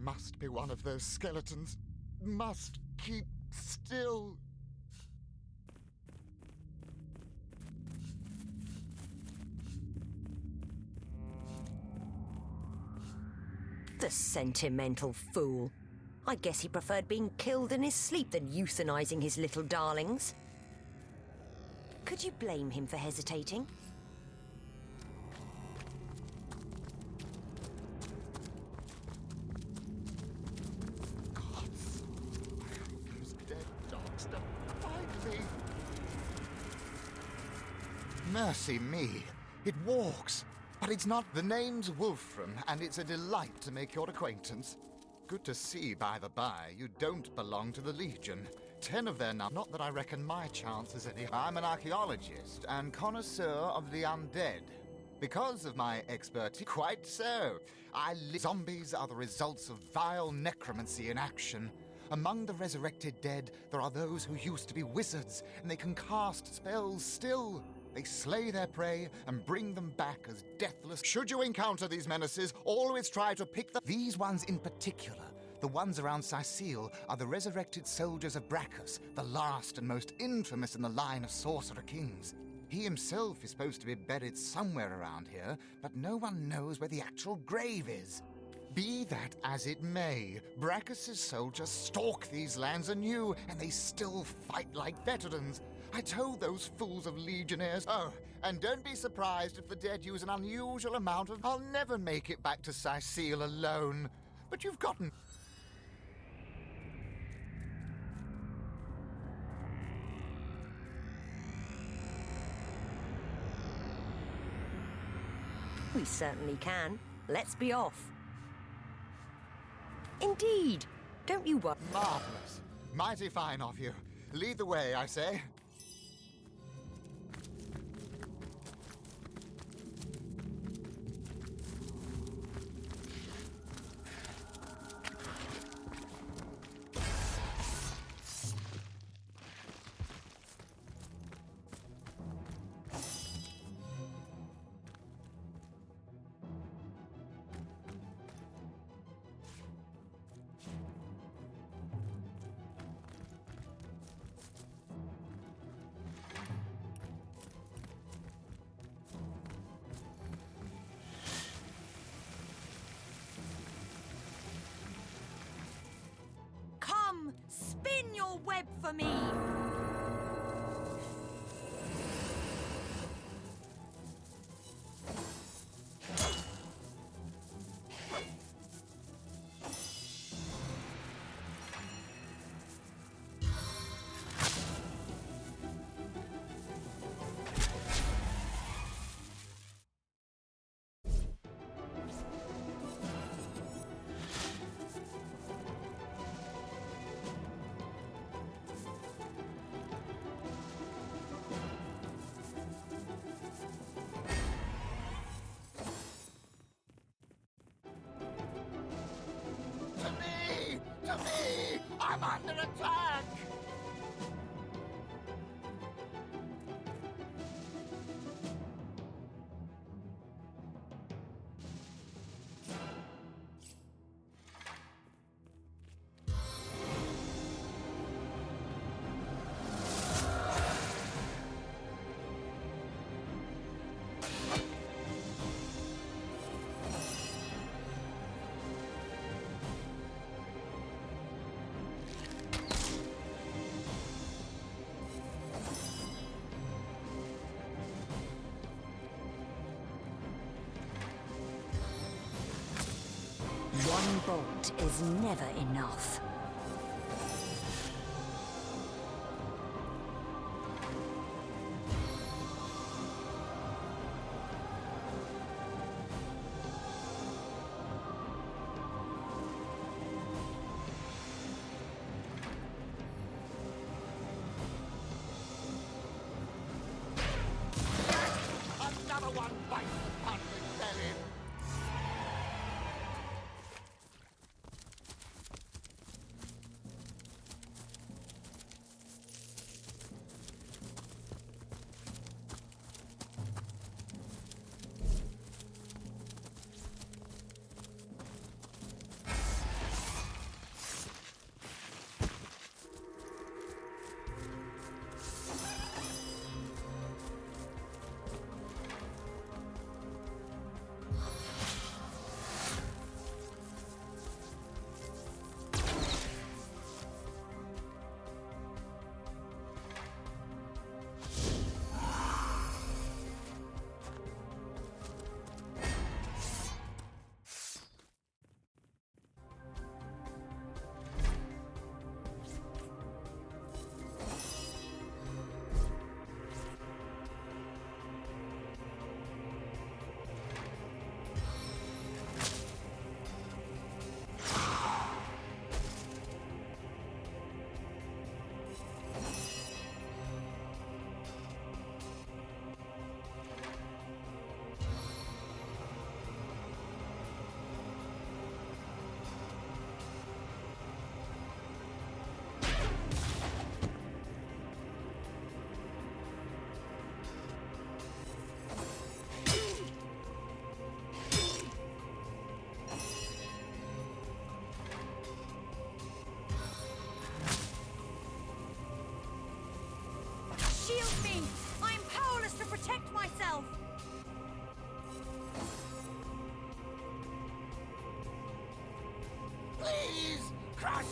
Must be one of those skeletons. Must keep still. The sentimental fool. I guess he preferred being killed in his sleep than euthanizing his little darlings. Could you blame him for hesitating? Gods, I hope those dead dogs don't find me. Mercy me. It walks. But it's not. The name's Wolfram, and it's a delight to make your acquaintance. Good to see, by the by, you don't belong to the Legion. 10 of their number. Not that I reckon my chances any. I'm an archaeologist and connoisseur of the undead. Because of my expertise, quite so. Zombies are the results of vile necromancy in action. Among the resurrected dead, there are those who used to be wizards, and they can cast spells still. They slay their prey and bring them back as deathless. Should you encounter these menaces, always try to pick them. These ones in particular, the ones around Sicile, are the resurrected soldiers of Brachus, the last and most infamous in the line of sorcerer kings. He himself is supposed to be buried somewhere around here, but no one knows where the actual grave is. Be that as it may, Brachus's soldiers stalk these lands anew, and they still fight like veterans. I told those fools of legionnaires. Oh, and don't be surprised if the dead use an unusual amount of... I'll never make it back to Sicile alone. But you've gotten... We certainly can. Let's be off. Indeed. Don't you worry. Marvelous. Mighty fine of you. Lead the way, I say. Spin your web for me! To me! I'm under attack! One bolt is never enough. Another one bites upon the belly.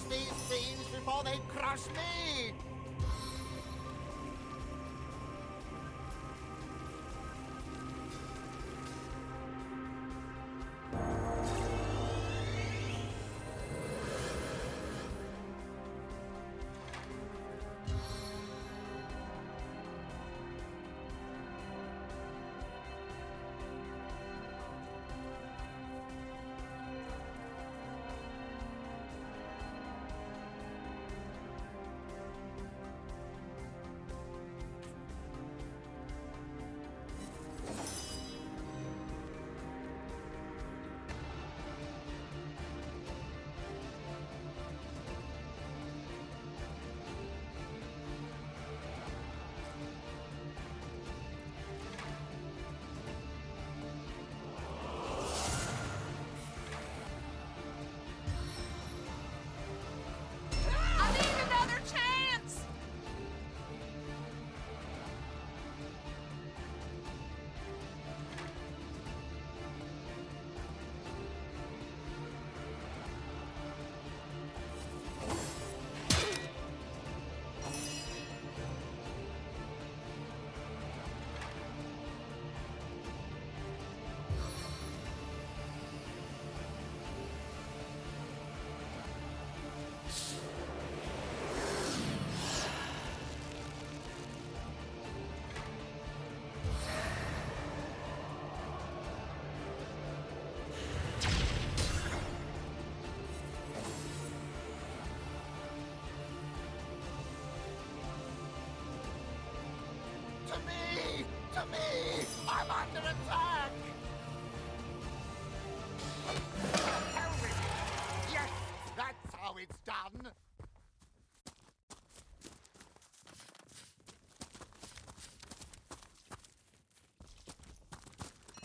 these fiends before they crush me! I need another chance! To me! To me! I'm under attack! Hell with it! Yes, that's how it's done!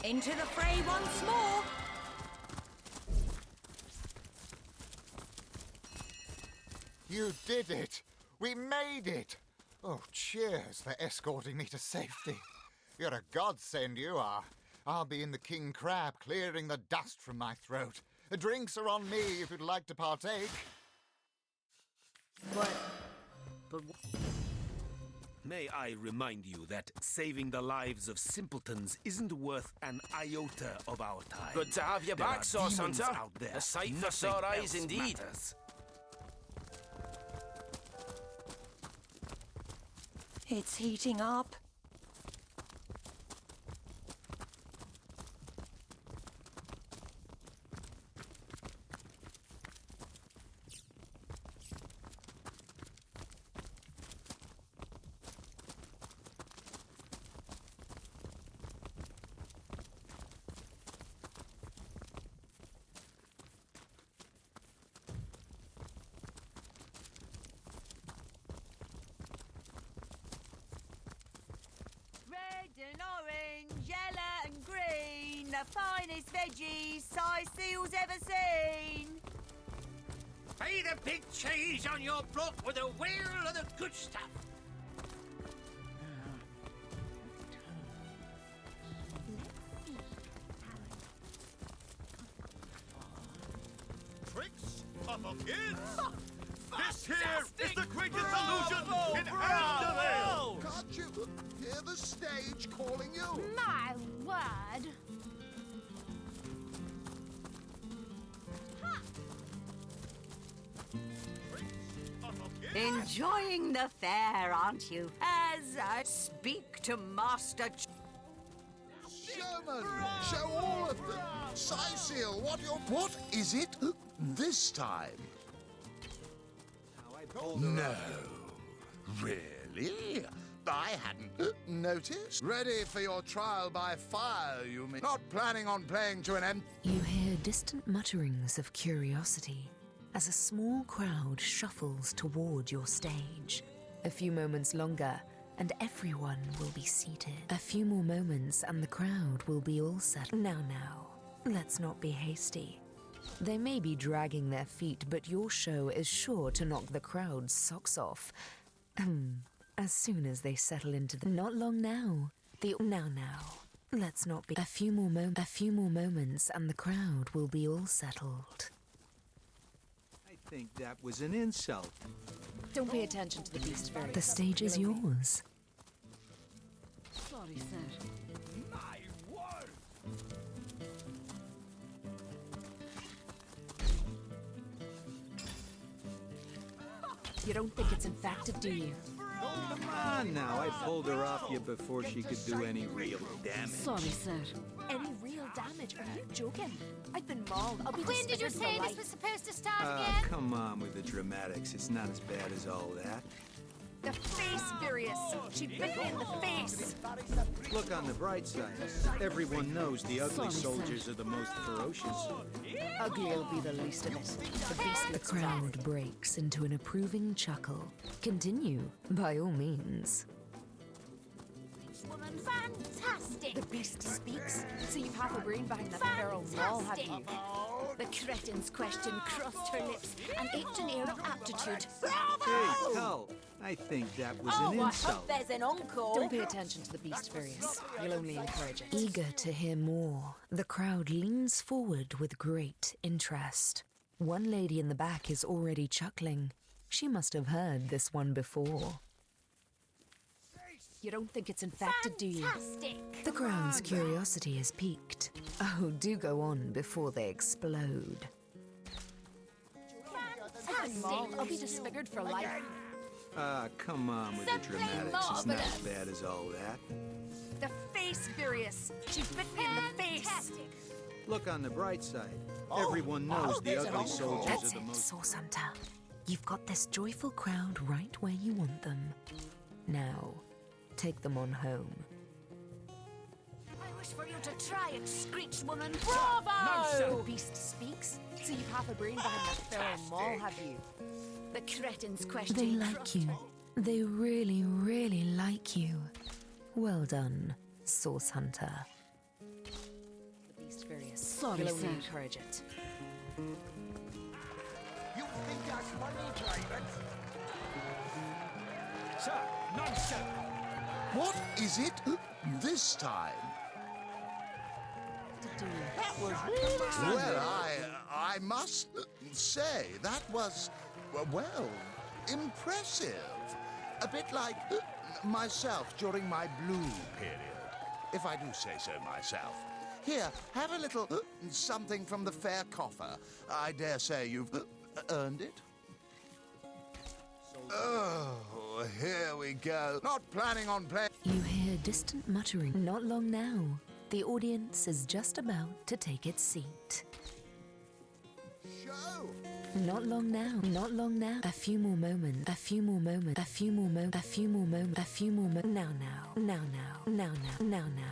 Into the fray once more. You did it! We made it! Oh, cheers for escorting me to safety. You're a godsend, you are. I'll be in the King Crab, clearing the dust from my throat. The drinks are on me if you'd like to partake. But May I remind you that saving the lives of simpletons isn't worth an iota of our time. Good to have you There back, are Sauce demons Hunter. out there. A sight for Nothing sore eyes else indeed. matters. it's heating up. Red and orange, yellow and green, the finest veggies size seals ever seen. Pay the big cheese on your block with a wheel of the good stuff. Tricks of kids? This here is the greatest illusion in hell! Can't you hear the stage calling you? My word! Enjoying the fair, aren't you? As I speak to Master Sherman, show all of them. Cecil, what is it this time? No, really? I hadn't noticed. Ready for your trial by fire, you mean? Not planning on playing to an end. You hear distant mutterings of curiosity as a small crowd shuffles toward your stage. A few moments longer, and everyone will be seated. A few more moments, and the crowd will be all set. Now, let's not be hasty. They may be dragging their feet, but your show is sure to knock the crowd's socks off. As soon as they settle into the... Not long now. Now. Let's not be... A few more moments, and the crowd will be all settled. think that was an insult. Don't pay attention to the beast fairy. The stage is yours. Sorry, sir. My word! You don't think it's infected, do you? Come on now, I pulled her off you before she could do any real damage. Sorry, sir. Any real damage? Are you joking? I've been mauled. I'll be When did you disfigured for say this life. was supposed to start again? Come on with the dramatics. It's not as bad as all that. The face furious. She bit me in the face. Look on the bright side. Everyone knows the ugly soldiers are the most ferocious. Ugly'll be the least of it. The beast The crowd breaks into an approving chuckle. Continue, by all means. Woman, fantastic! The beast speaks, so you've half a brain behind that feral wall, have you? The cretin's question crossed her lips and ached an air of aptitude. Hey, Tull, I think that was an insult. there's an encore. Don't pay attention to the beast furious. You'll only encourage it. Eager to hear more, the crowd leans forward with great interest. One lady in the back is already chuckling. She must have heard this one before. You don't think it's infected, do you? Fantastic! The crowd's curiosity is piqued. Oh, do go on before they explode. I've been mauled. I'll be disfigured for life. Come on with the dramatics. It's not as bad as all that. The face furious. She bit me in the face. Look on the bright side. Everyone knows the ugly soldiers That's are the it, most... Source Hunter. You've got this joyful crowd right where you want them. Now, take them on home. I wish for you to try it, Screech Woman. Bravo! The beast speaks, so you've half a brain behind that feral maul, have you? The cretin's question. They like you. They really, really like you. Well done, Source Hunter. The beast furious. Sorry, You'll only sir. encourage it. You think that's funny, Private? Sir, nonsense! What is it this time? That was really Well, I must say that was, well, impressive. A bit like myself during my blue period, if I do say so myself. Here, have a little something from the fair coffer. I dare say you've earned it. Oh, here we go. Not planning on playing. You hear distant muttering. Not long now. The audience is just about to take its seat. Show! Not long now. Not long now. A few more moments. A few more moments. A few more moments. A few more moments. A few more moments. Now.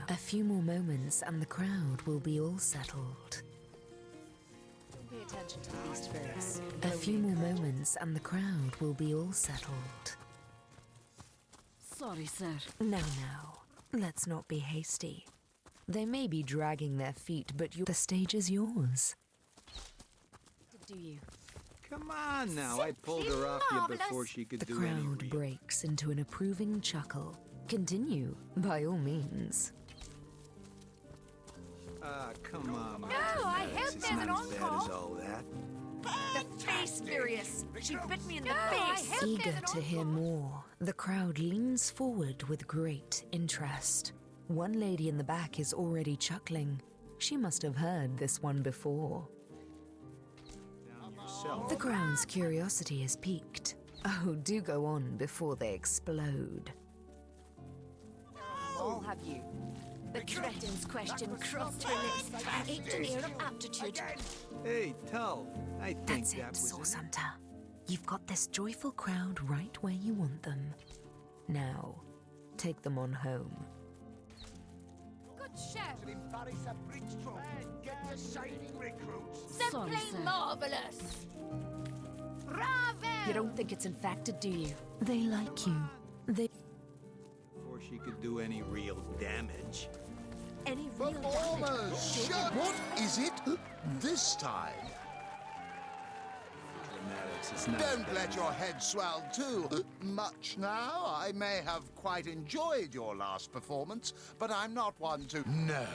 A few more moments and the crowd will be all settled. Don't pay attention to the beast furious. A few more moments and the crowd will be all settled. Sorry, sir. Now. Let's not be hasty. They may be dragging their feet, but the stage is yours. Do you? Come on now, I pulled her off you before she could The do any crowd real... breaks into an approving chuckle. Continue, by all means. Come on. with No, the I dramatics. hope It's there's an not as bad as encore. all that. The face furious. She bit me in the I face. hope Eager there's an to hear more, the crowd leans forward with great interest. One lady in the back is already chuckling. She must have heard this one before. Down yourself. The crowd's curiosity is piqued. Oh, do go on before they explode. All have you. The cretin's question crossed her lips and ached an air of aptitude. Hey, Tull, I think That's that it, was Source Hunter. You've got this joyful crowd right where you want them. Now, take them on home. Good show. Get the shining recruits. Simply marvelous. Bravo! You don't think it's infected, do you? They like you. They... before she could do any real damage. Any real Performers, damage? what is it this time? Dramatics, it's not as Don't bad let as- your head swell too much now. I may have quite enjoyed your last performance, but I'm not one to... No.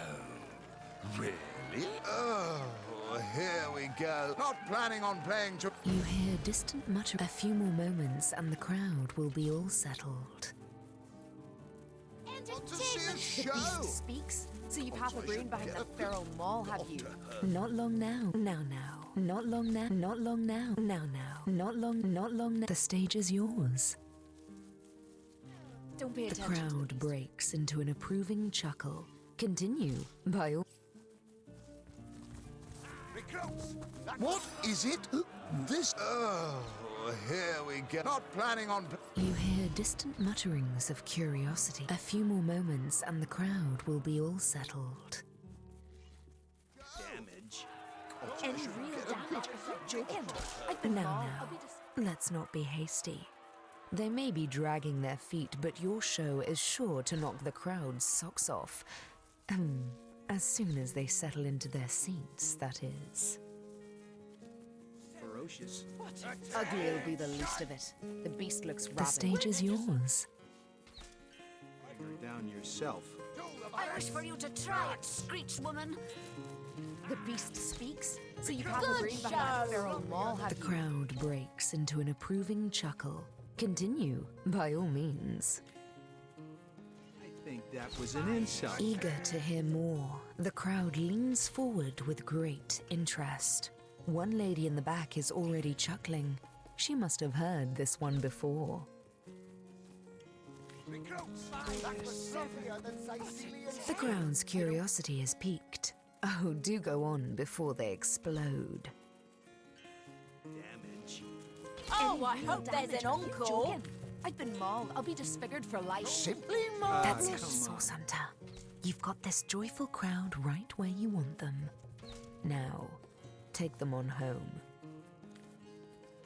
Really? Oh, here we go. Not planning on playing to... You hear distant mutter. A few more moments and the crowd will be all settled. Want to see a The show? beast speaks, so you've half a brain behind that feral maul, have you? Not long now. Now. Not long now. Not long now. Now. Not long now. The stage is yours. Don't pay The attention. crowd breaks into an approving chuckle. Continue by all. What is it? This... Oh, here we go. Not planning on... You hear distant mutterings of curiosity. A few more moments and the crowd will be all settled. Damage. Any real damage? Are you joking? I've been Now, mauled. now. I'll be just... Let's not be hasty. They may be dragging their feet, but your show is sure to knock the crowd's socks off. As soon as they settle into their seats, that is. Ferocious. Ugly will be the least of it. The beast looks rabid. The stage is yours. Bring her down yourself. I wish for you to try it, Screech Woman. The beast speaks, so you've half a Good brain behind that show. feral maul, have The you? crowd breaks into an approving chuckle. Continue, by all means. I think that was an insult. Eager to hear more, the crowd leans forward with great interest. One lady in the back is already chuckling. She must have heard this one before. The crowd's curiosity is piqued. Oh, do go on before they explode. Damage. Oh, I hope there's an encore. Joking. I've been mauled. I'll be disfigured for life. Simply more. That's it, come Source Hunter. You've got this joyful crowd right where you want them. Now, take them on home.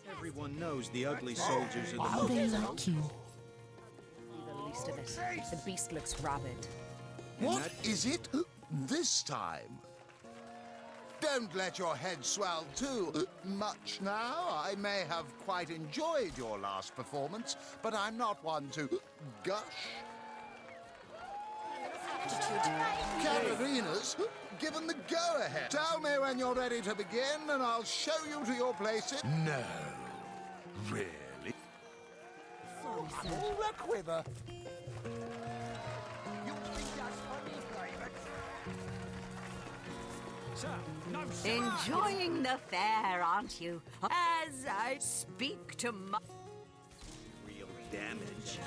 Everyone knows the ugly soldiers are the Oh, most... they like you. The least of it. The beast looks rabid. What is it this time? Don't let your head swell too much now. I may have quite enjoyed your last performance, but I'm not one to gush. Katarina's given the go-ahead. Tell me when you're ready to begin, and I'll show you to your places. No, really? All the quiver. You think that's funny, Private? Sir, no, sir. Enjoying the fair, aren't you? As I speak to my... Real damage.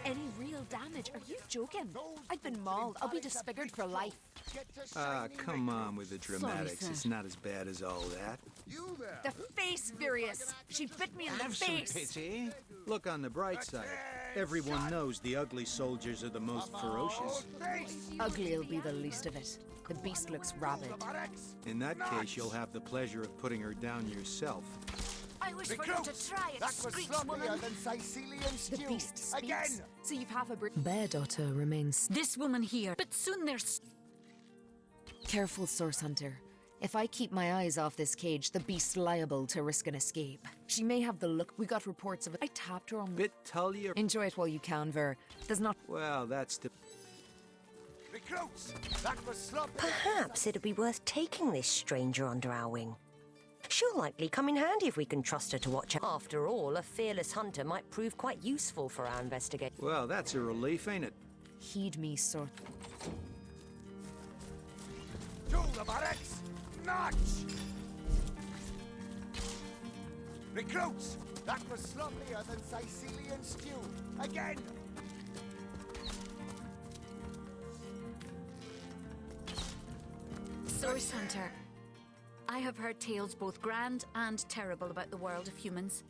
Any real damage? Are you joking? I've been mauled. I'll be disfigured for life. Ah, come on with the dramatics. sir. It's not as bad as all that. You there? The face furious. She bit me in the Have some face. pity. Look on the bright side. Everyone knows the ugly soldiers are the most ferocious. Ugly will be the least of it. The beast looks rabid. In that case, you'll have the pleasure of putting her down yourself. I wish for you to try it, Screech Woman. than Sicilian The stew. beast speaks, Again. so you've half a brain. Bear Daughter remains This woman here, but soon there's... Careful, Source Hunter. If I keep my eyes off this cage, the beast's liable to risk an escape. She may have the look. We got reports of it. I tapped her on the... Bit tullier. Enjoy it while you can, Ver. There's not... Well, that's the... Recruits, that was sloppy. Perhaps it'd be worth taking this stranger under our wing. She'll likely come in handy if we can trust her to watch out. After all, a fearless hunter might prove quite useful for our investigation. Well, that's a relief, ain't it? Heed me, Source... To the barracks, march! Recruits, that was sloppier than Sicilian stew. Again! Source Hunter. I have heard tales both grand and terrible about the world of humans.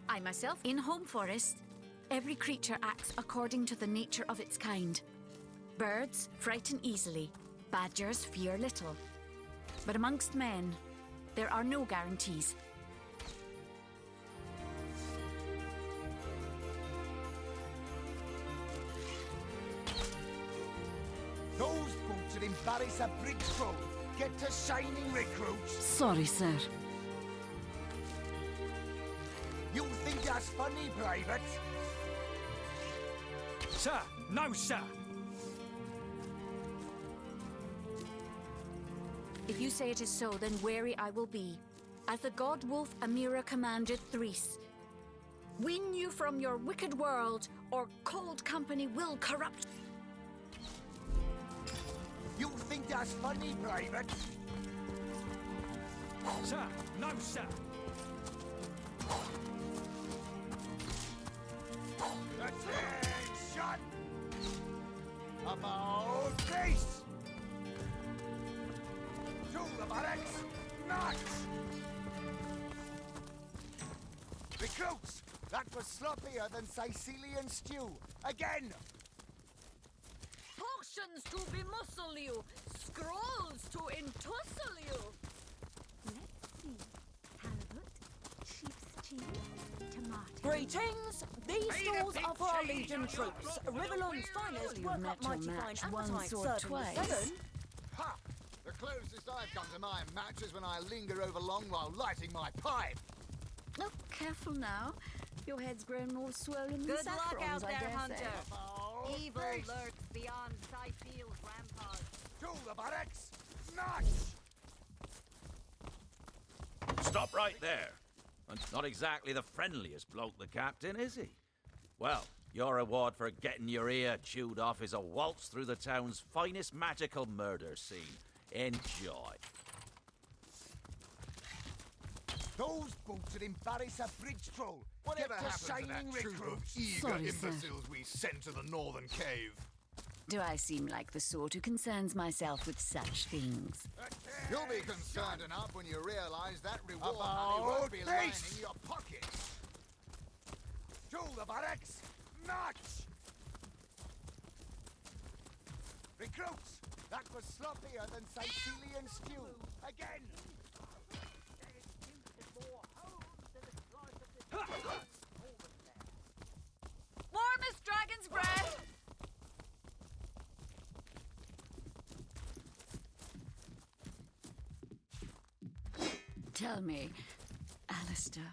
I myself, in Home Forest, every creature acts according to the nature of its kind. Birds frighten easily, badgers fear little. But amongst men, there are no guarantees. Those boots would embarrass a bridge crew. Get to shining, recruits. Sorry, sir. You think that's funny, Private? Sir, no, sir. If you say it is so, then wary I will be. As the god wolf Amira commanded Threes, win you from your wicked world, or cold company will corrupt. You think that's funny, Private? Sir, no, sir. Attention! About face! To the barracks! March! Recruits! That was sloppier than Sicilian stew. Again! Potions to bemuscle you, scrolls to entussle you. Let's see. Halibut, sheep's cheese, tomato. Greetings! These stalls are for our Legion troops. Riverland's finest You've work met up mighty your fine match once appetites, or serving twice. 7. Ha! The closest I've come to my match is when I linger over long while lighting my pipe. Oh, careful now. Your head's grown more swollen than Good luck saffrons, out I there, dare Hunter. say. Evil lurks beyond Cyfield's ramparts. To the barracks! March! Stop right there. And not exactly the friendliest bloke, the captain, is he? Well, your reward for getting your ear chewed off is a waltz through the town's finest magical murder scene. Enjoy. Those boots would embarrass a bridge troll. Whatever Get to happened to shining that troop of recruits? eager Sorry, sir. imbeciles we sent to the northern cave? Do I seem like the sort who concerns myself with such things? You'll be concerned enough when you realize that reward About money won't be lining face! your pockets. To the barracks! March! Recruits! That was sloppier than Sicilian stew. Again! Warmest dragon's breath! Tell me, Alistair,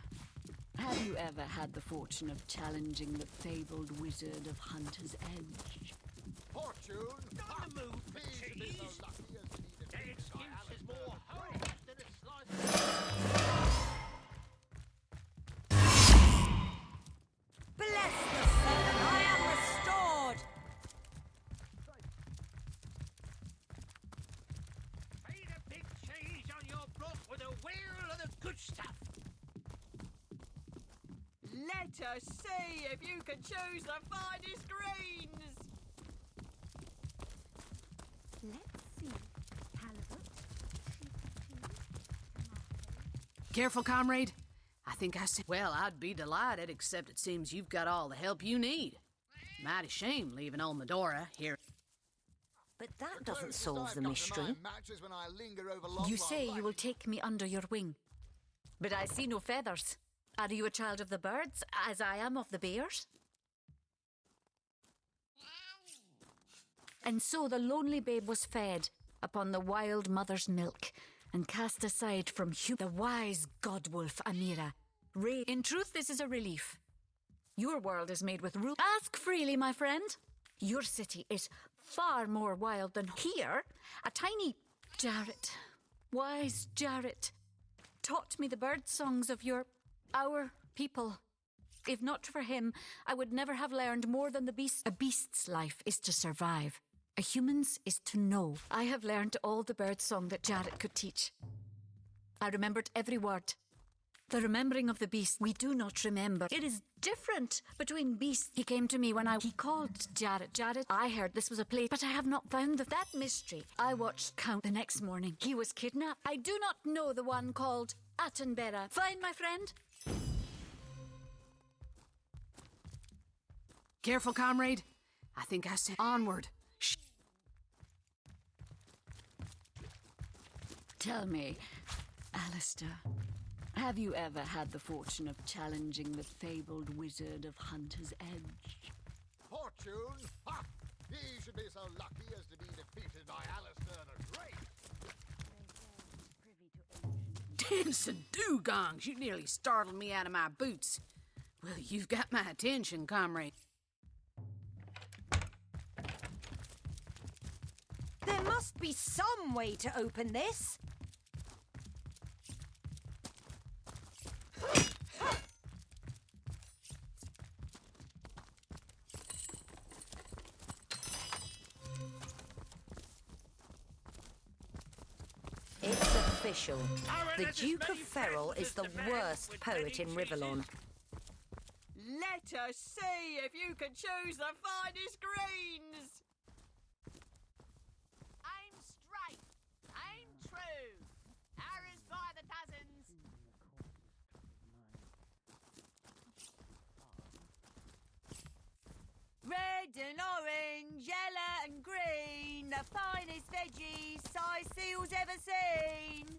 have you ever had the fortune of challenging the fabled wizard of Hunter's Edge? Fortune! On the move, He should be so cheese. lucky as to be That defeated by excuse is Alistair more the horror Great. than a slice. Bless the seven, I am restored! Feed a big cheese on your broth with a wheel of the good stuff. Let us see if you can choose the finest greens! Let's see. Halibut, sheep's cheese, tomato. Careful, comrade. I think I said. Well, I'd be delighted, except it seems you've got all the help you need. Mighty shame leaving old Medora here. But that The doesn't closest solve I've the come to mystery. my match is when I linger over long You while say you will lighting- take me under your wing. But I see no feathers. Are you a child of the birds, as I am of the bears? And so the lonely babe was fed upon the wild mother's milk, and cast aside from the wise god-wolf Amira. In truth, this is a relief. Your world is made with rules. Ask freely, my friend. Your city is far more wild than here. A tiny Jarrett, wise Jarrett, taught me the bird songs of our people. If not for him, I would never have learned more than the beast. A beast's life is to survive. A human's is to know. I have learned all the bird song that Jarrett could teach. I remembered every word. The remembering of the beast, we do not remember. It is different between beasts. He came to me when he called Jarrett. Jarrett, I heard this was a place, but I have not found that mystery. I watched Count the next morning. He was kidnapped. I do not know the one called Attenborough. Fine, my friend. Careful, comrade. I think I said onward. Tell me, Alistair, have you ever had the fortune of challenging the fabled wizard of Hunter's Edge? Fortune? Ha! He should be so lucky as to be defeated by Alistair the Great. Dancing dugongs, you nearly startled me out of my boots. Well, you've got my attention, comrade. There must must be some way to open this. It's official. The Duke of Ferrol is the worst poet in Rivellon. Let us see if you can choose the finest greens. I'm straight. I'm true. Arrows by the dozens. Red and orange, yellow and green, the finest veggies size seals ever seen.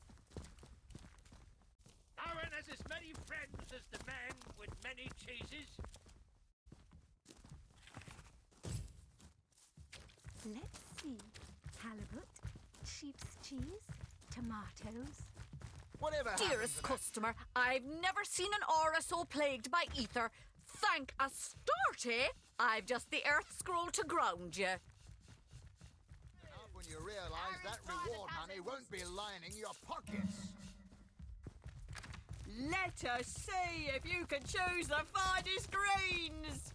Aaron has as many friends as the man with many cheeses. Let's see. Halibut, sheep's cheese, tomatoes. Whatever Dearest customer, I've never seen an aura so plagued by ether. Thank Astarte, I've just the earth scroll to ground you. When you realise that reward money won't be lining your pockets. Let us see if you can choose the finest greens.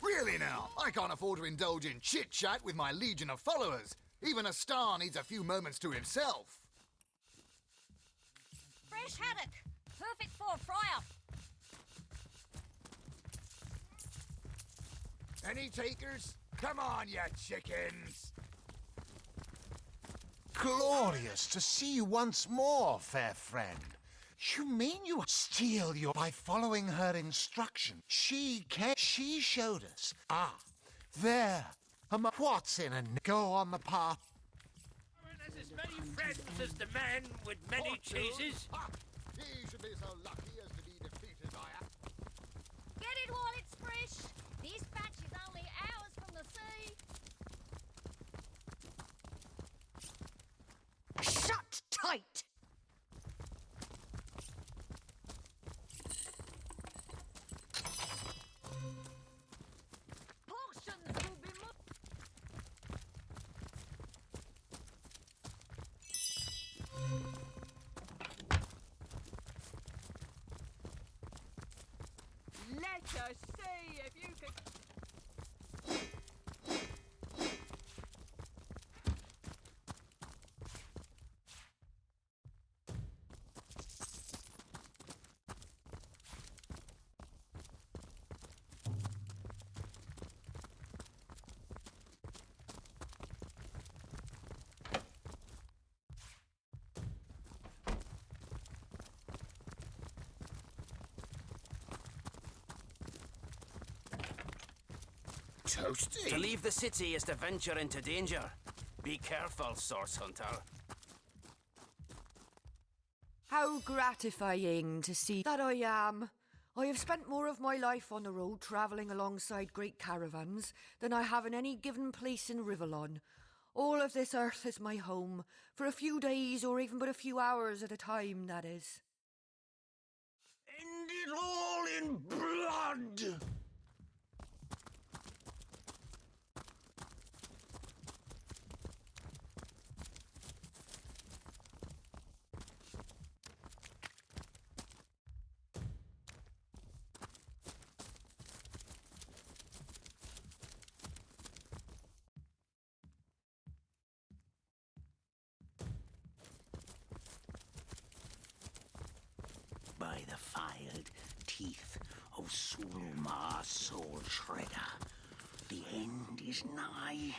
Really now, I can't afford to indulge in chit-chat with my legion of followers. Even a star needs a few moments to himself. Fresh haddock. Perfect for a fry-up. Any takers? Come on, you chickens! Glorious to see you once more, fair friend. You mean you steal your by following her instruction? She showed us. Ah, there. What's in a go on the path? Aaron has as many friends as the man with many cheeses. He should be so lucky as to be defeated by a... Get it while it's fresh. This batch is only hours from the sea. Shut tight! Portions will be more. Let us see if you can... Toasty. To leave the city is to venture into danger. Be careful, source hunter. How gratifying to see that I am. I have spent more of my life on the road travelling alongside great caravans than I have in any given place in Rivellon. All of this earth is my home, for a few days or even but a few hours at a time, that is. End it all in blood! By the filed teeth of Sulma Soul Shredder, the end is nigh.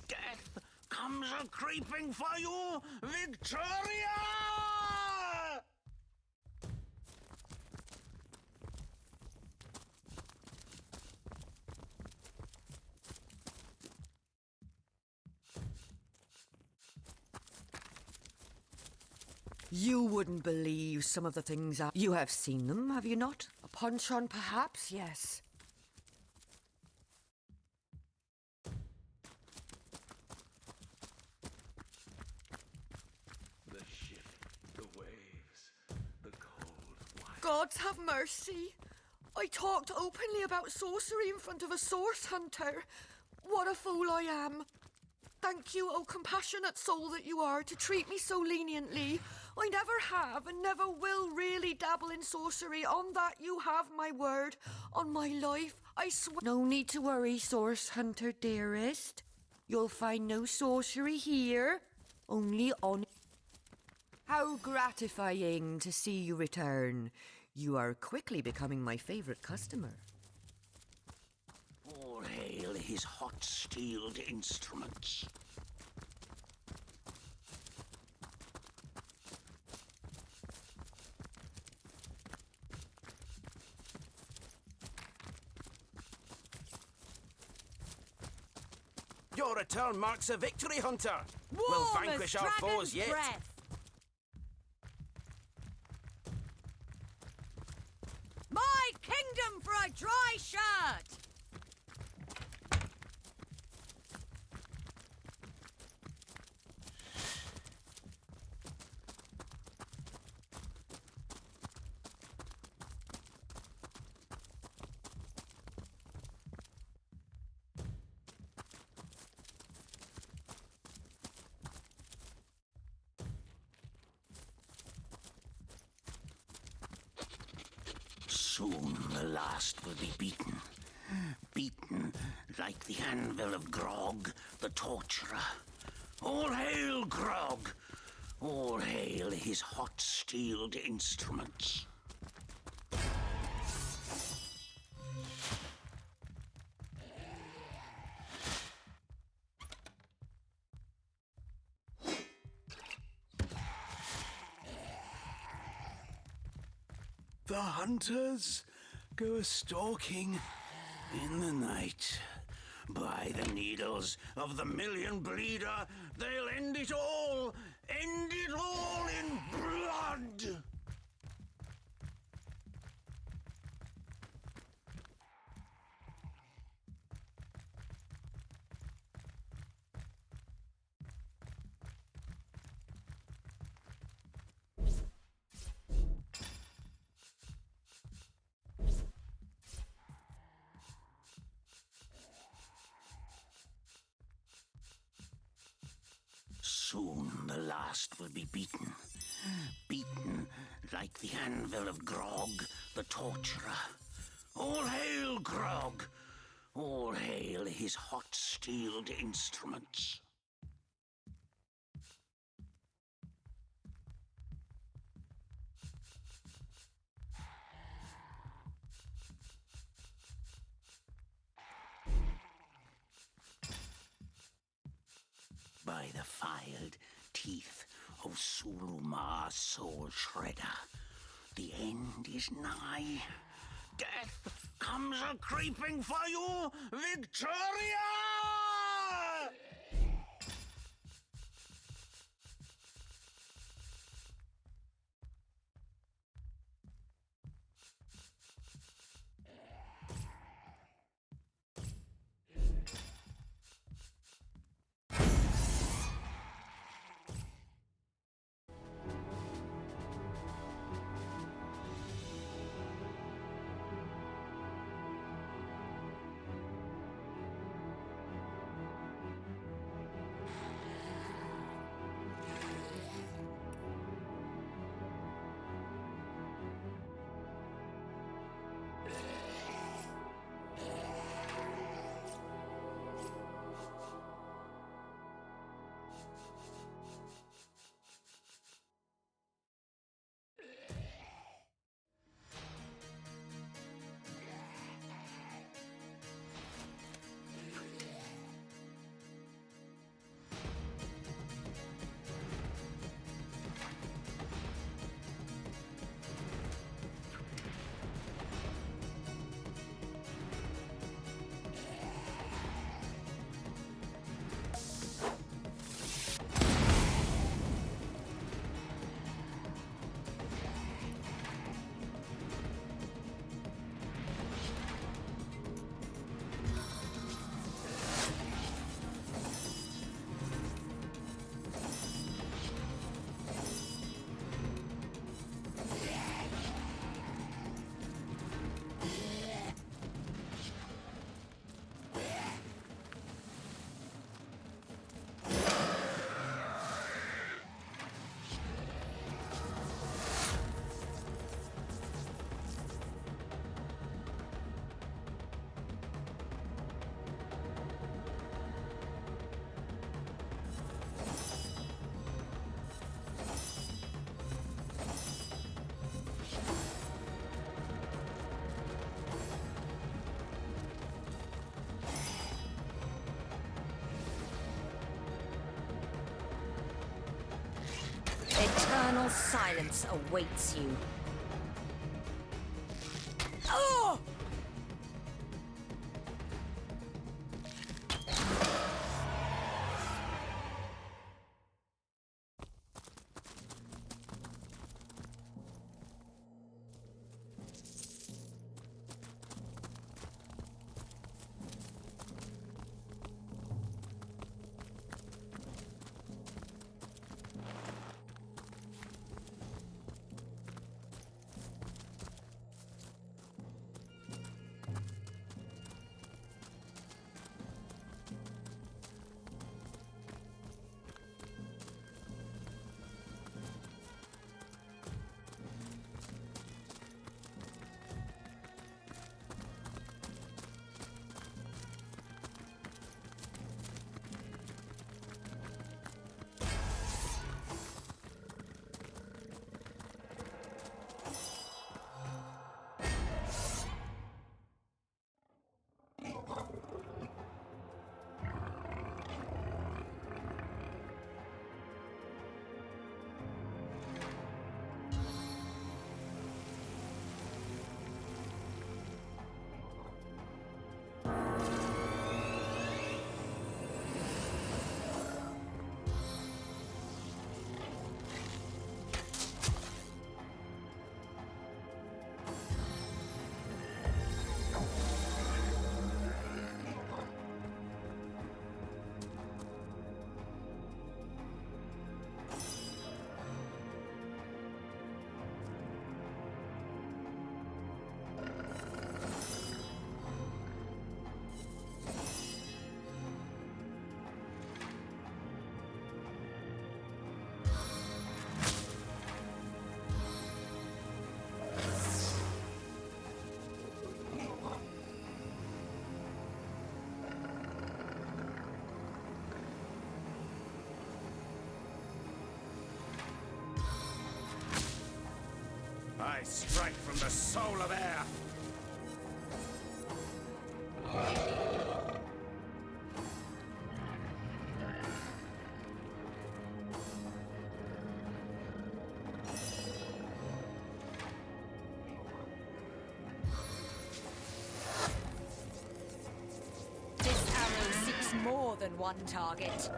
Death comes a-creeping for you, Victoria! You wouldn't believe some of the things you have seen them, have you not? A punch-on, perhaps? Yes. The shift, the waves, the cold wild... Gods have mercy. I talked openly about sorcery in front of a source hunter. What a fool I am. Thank you, oh compassionate soul that you are, to treat me so leniently. I never have and never will really dabble in sorcery. On that you have my word. On my life, I swear. No need to worry, Source Hunter dearest. You'll find no sorcery here, only on... How gratifying to see you return. You are quickly becoming my favorite customer. All hail his hot-steeled instruments. Your return marks a victory, Hunter. We'll Warm as vanquish our dragon's foes yet. breath. My kingdom for a dry shirt! Soon the last will be beaten. Beaten like the anvil of Grog, the torturer. All hail Grog! All hail his hot-steeled instruments. The hunters go a-stalking in the night. By the needles of the Million Bleeder, they'll end it all in blood! Soon the last will be beaten. Beaten like the anvil of Grog, the torturer. All hail Grog! All hail his hot-steeled instruments. By the filed teeth of Suluma Soul Shredder, the end is nigh. Death comes a-creeping for you, Victoria! Eternal silence awaits you. Oh! I strike from the soul of air. This arrow seeks more than one target.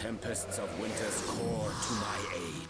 tempests of winter's core to my aid.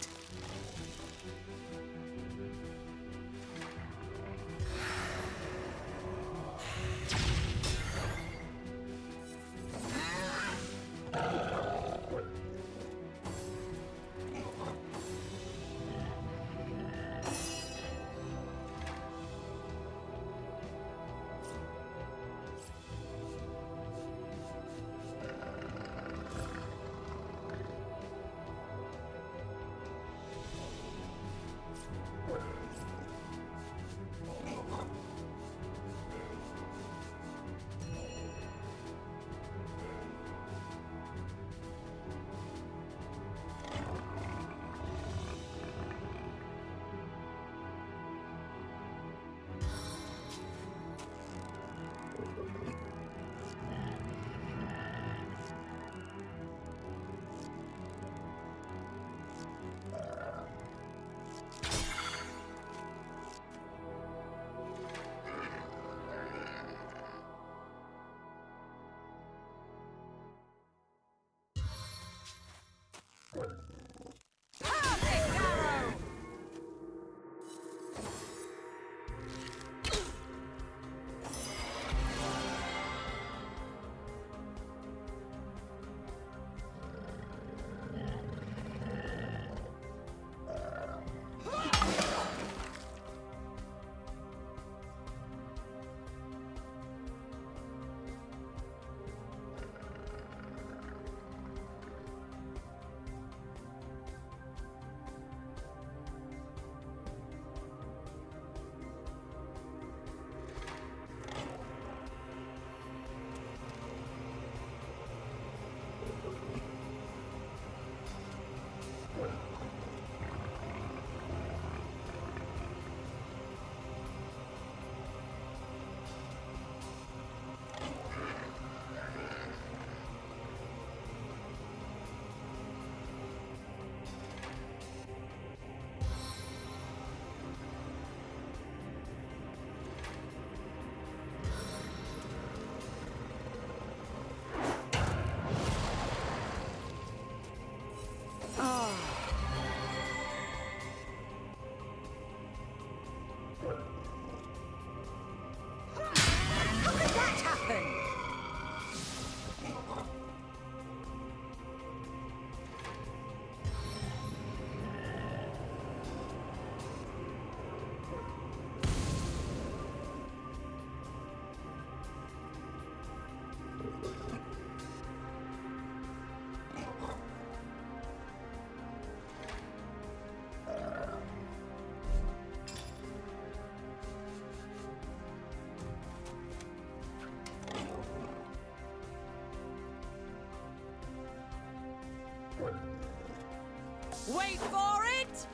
Wait for it!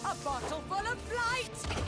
A bottle full of flight!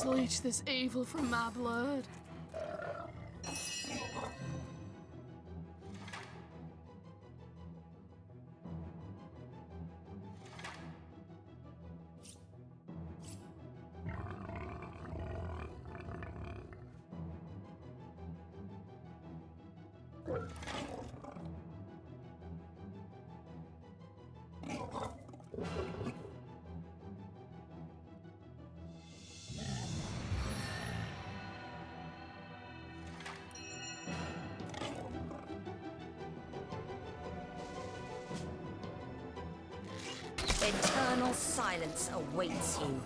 Please leech this evil from my blood. Eternal silence awaits you.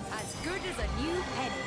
As good as a new penny.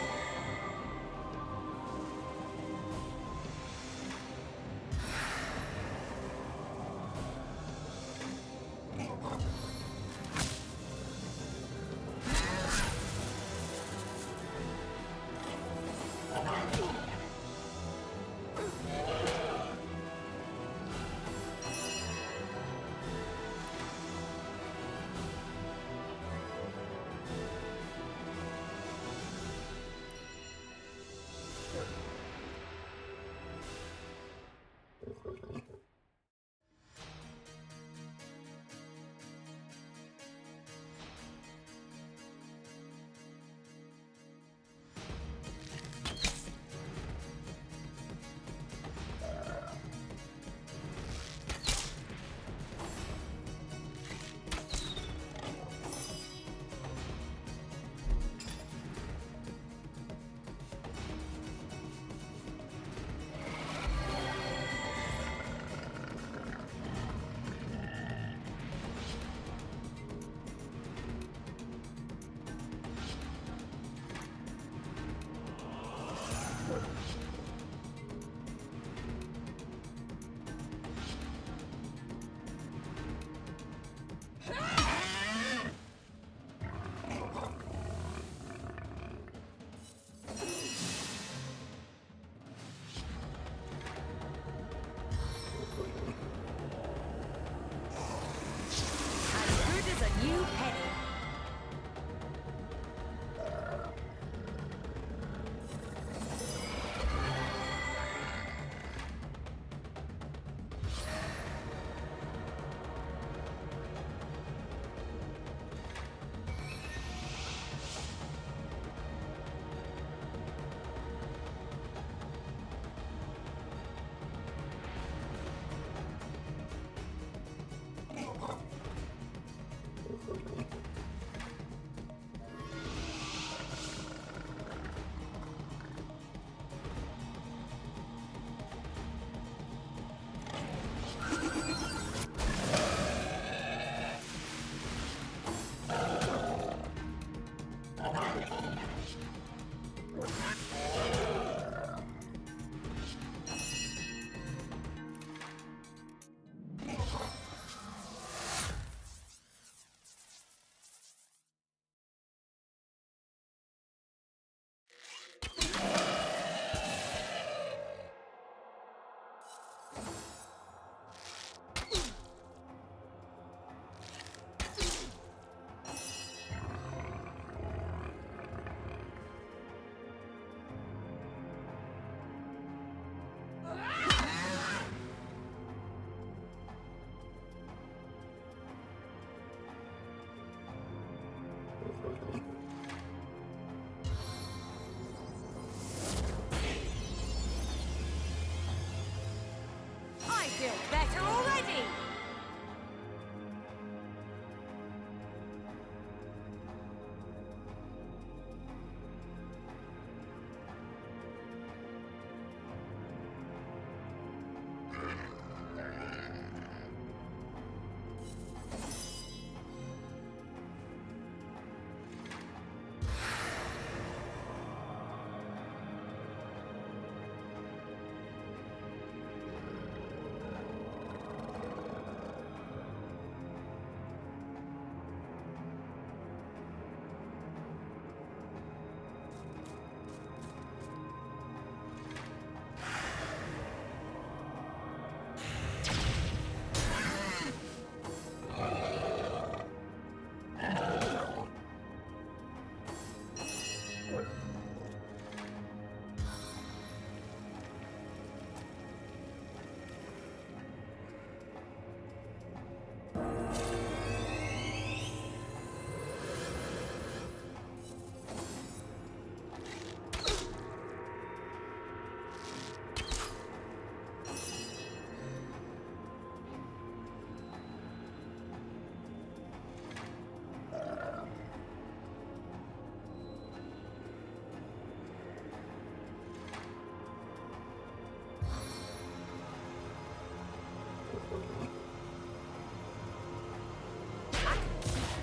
I feel better already!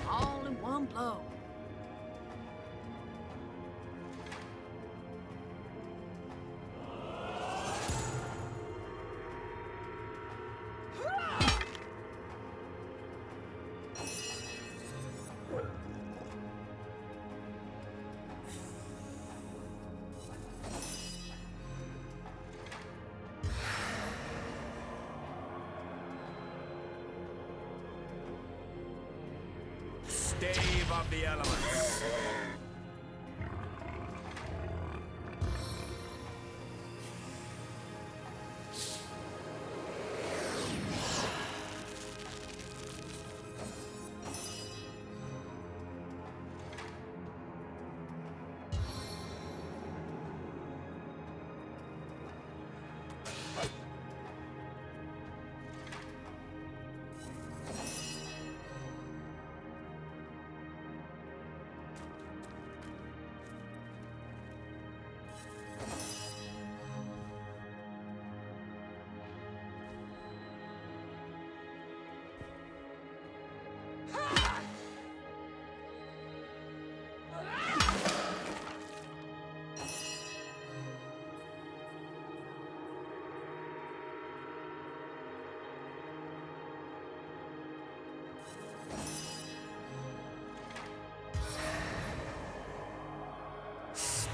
All in one blow. Stave of the elements.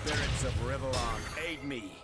Spirits of Rivellon, aid me.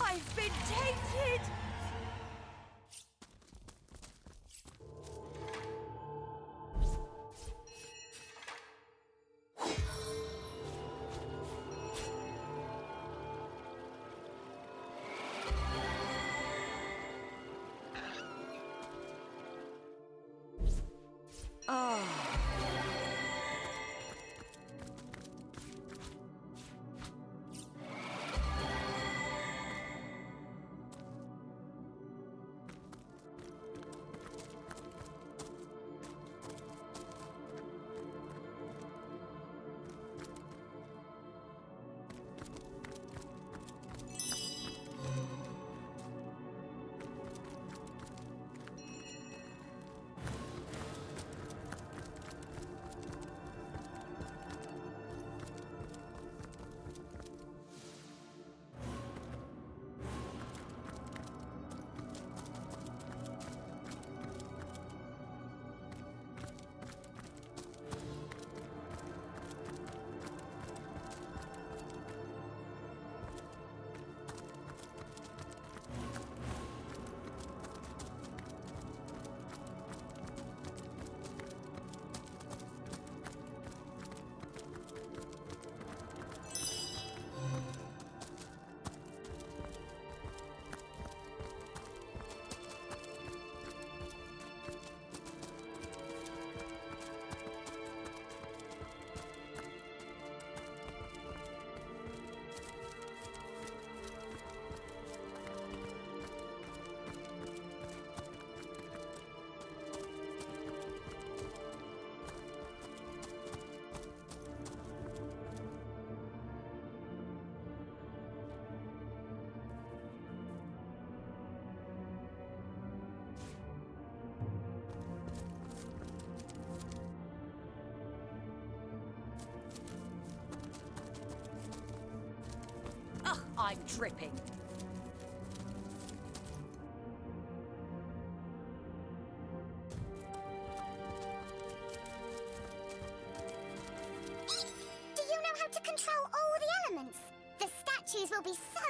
I've been tainted! Ah. I'm dripping. Do you know how to control all the elements? The statues will be so...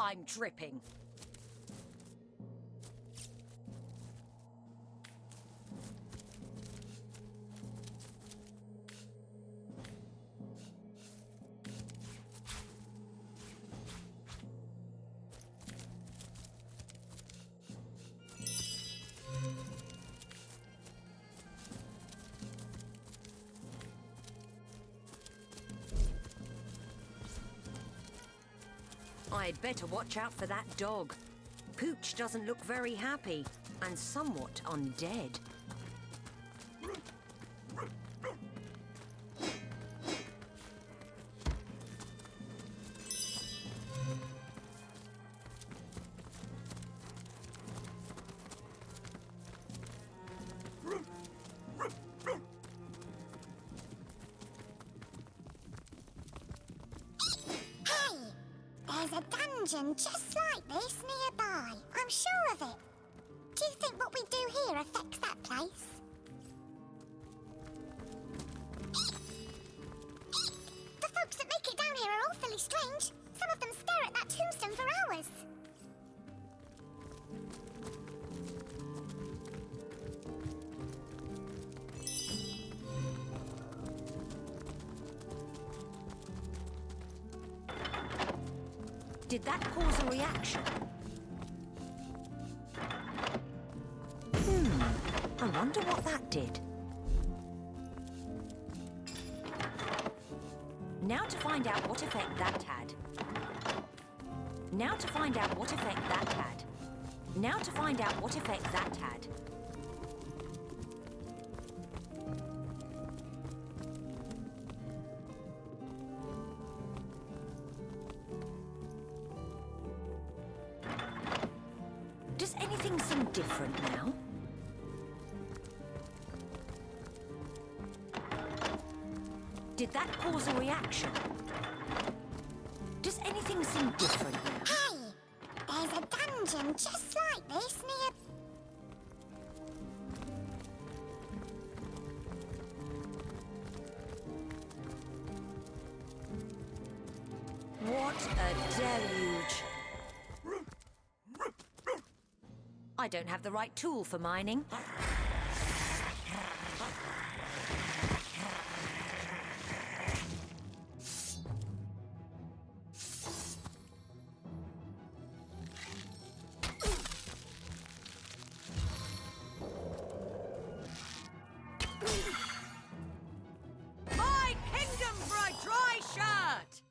I'm dripping. I'd better watch out for that dog. Pooch doesn't look very happy and somewhat undead. There's a dungeon just like this nearby. I'm sure of it. Do you think what we do here affects that place? The folks that make it down here are awfully strange. Some of them stare at that tombstone for hours. Did that cause a reaction? I wonder what that did. Now to find out what effect that had. Now to find out what effect that had. Now to find out what effect that had. Does anything seem different now? Did that cause a reaction? Does anything seem different now? Hey! There's a dungeon just like this near... What a deluge! I don't have the right tool for mining. My kingdom for a dry shot!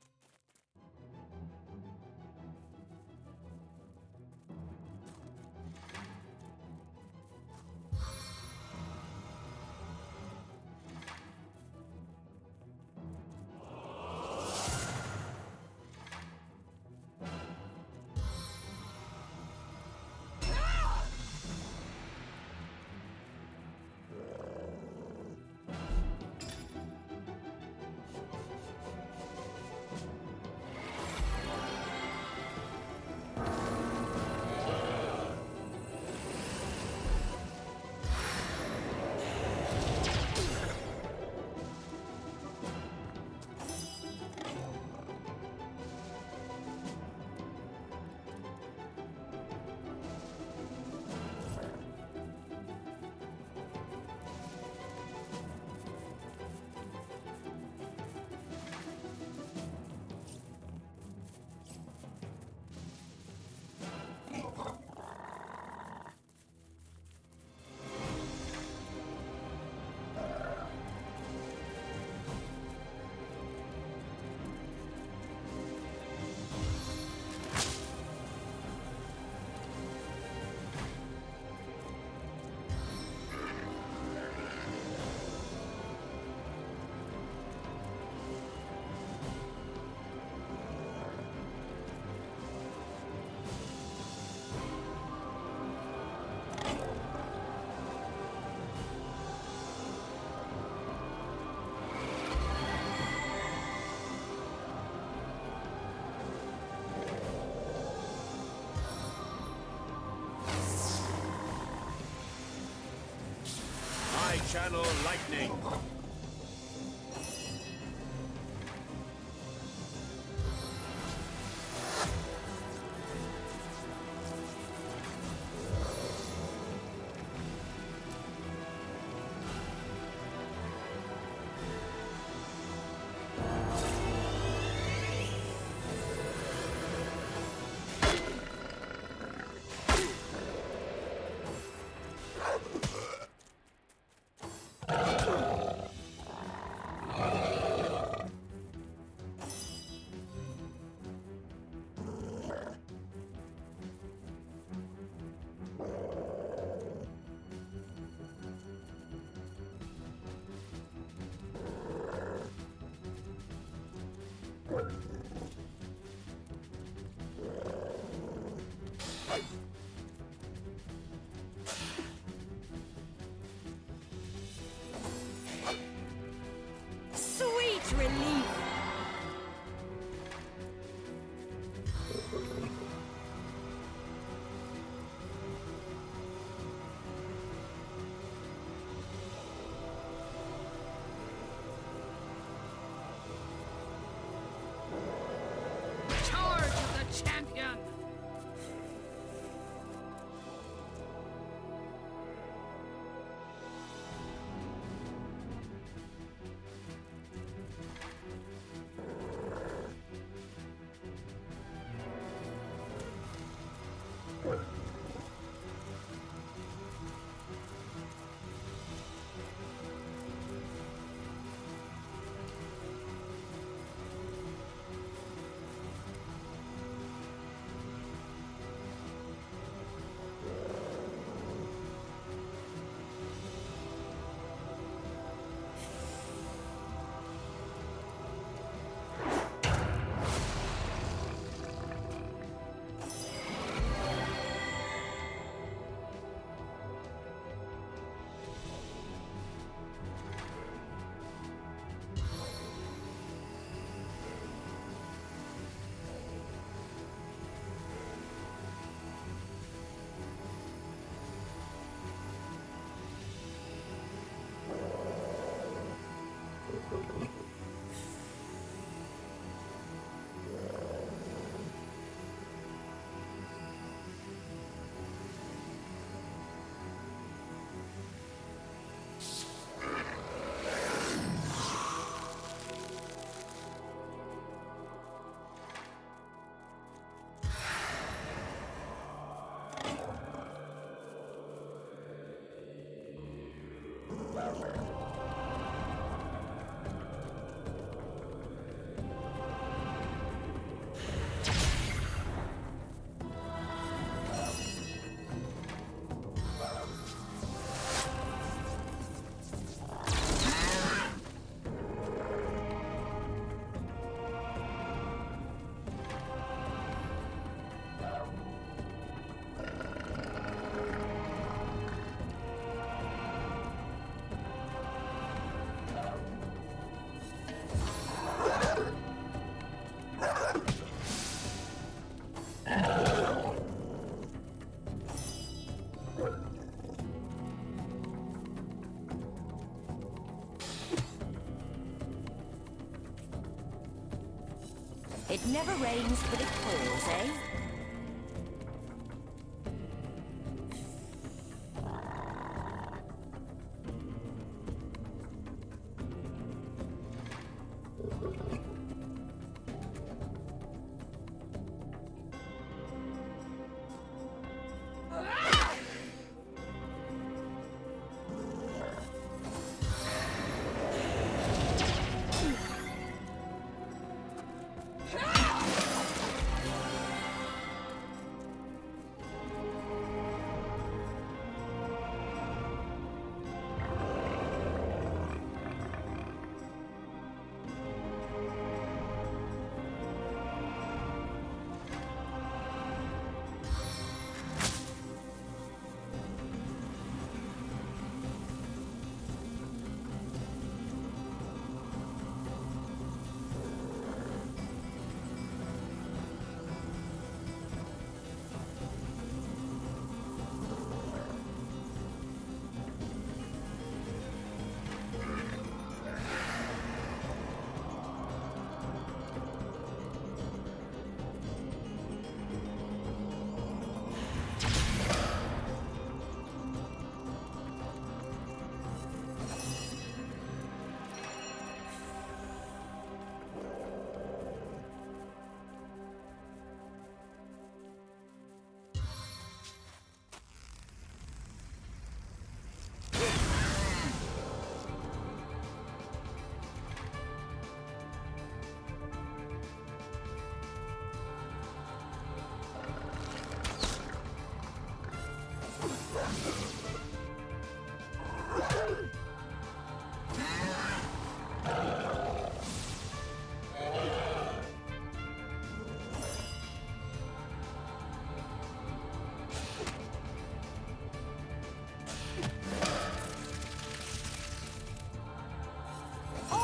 I channel lightning. It never rains, but it pours, eh?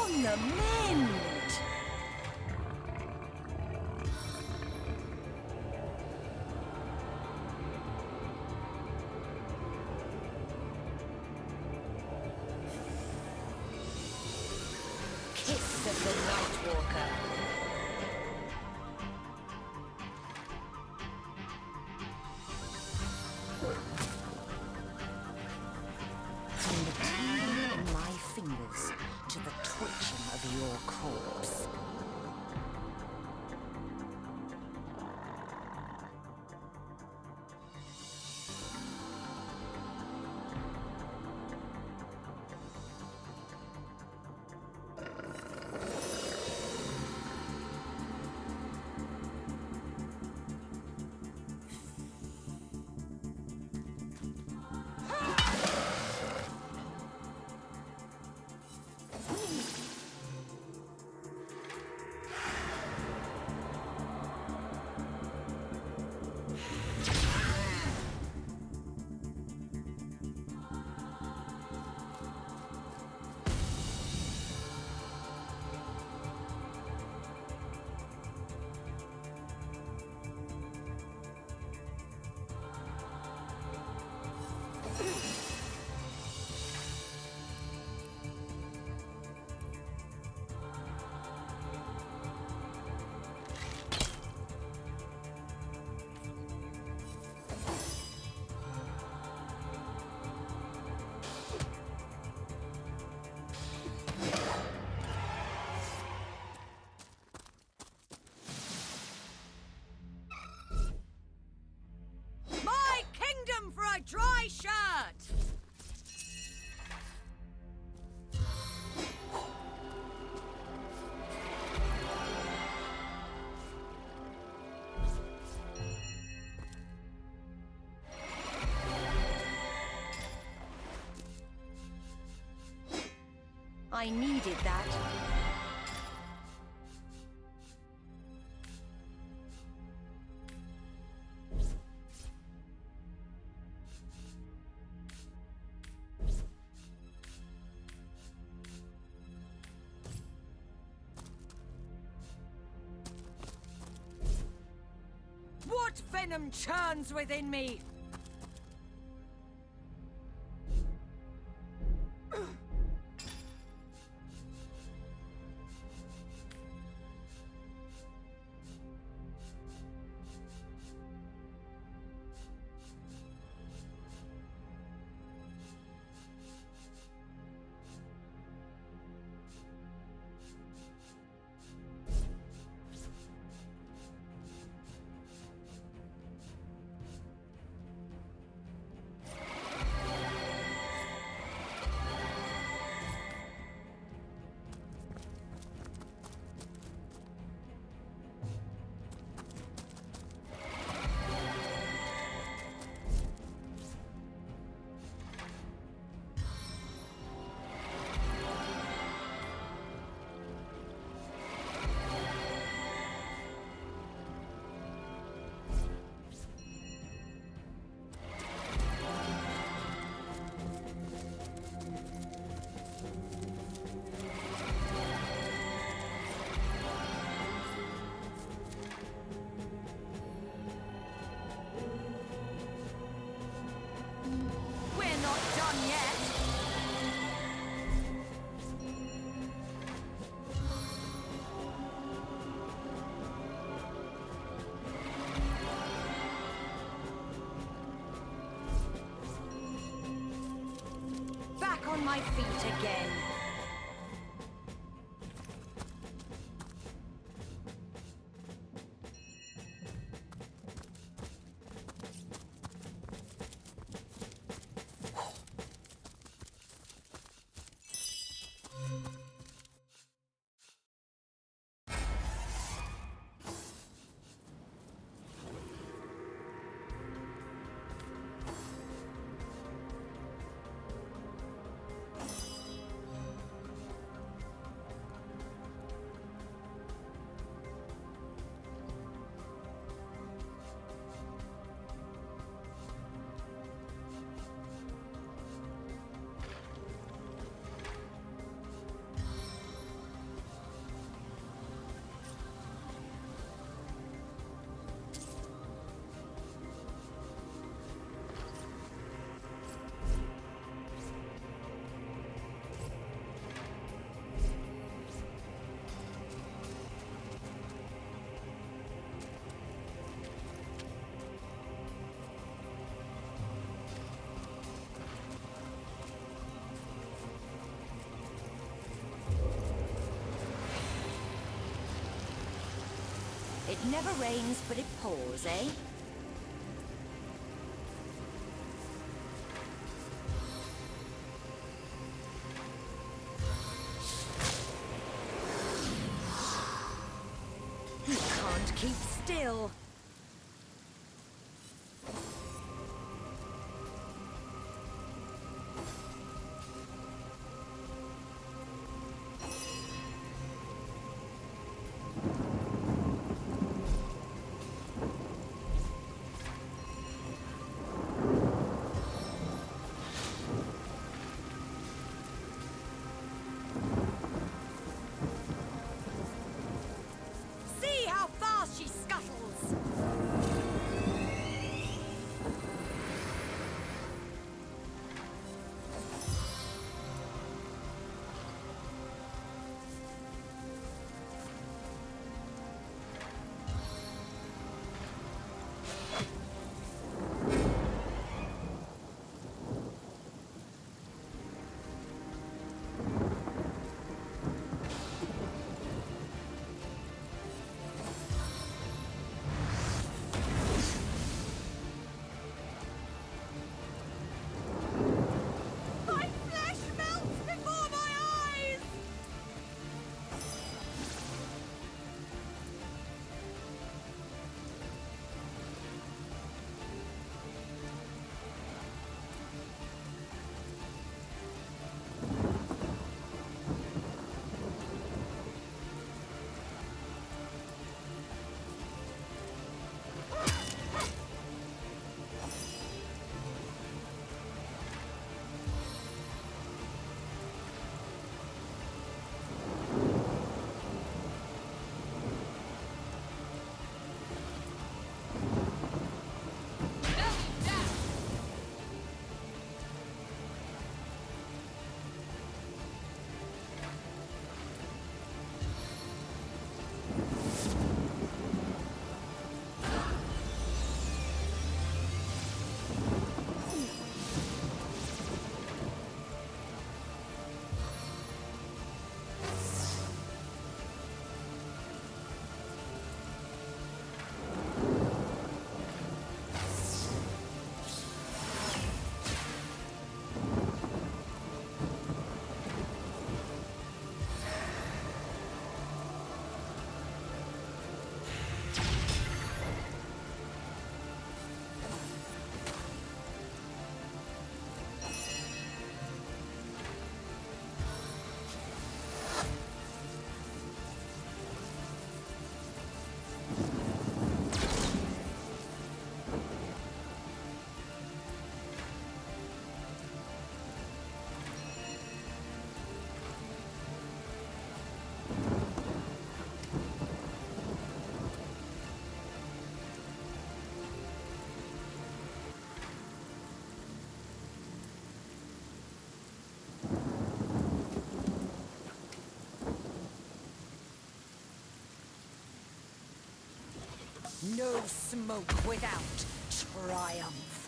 On the mend! Kiss of the Nightwalker. From the tingling in my fingers to the twitching of your corpse. My kingdom for a dry shirt! I needed that. What venom churns within me? my feet again. It never rains, but it pours, eh? You can't keep still. See how fast she scuttles! My flesh melts before my eyes! No smoke without triumph.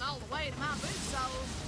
all the way to my boot soles.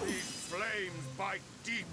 These flames bite deep.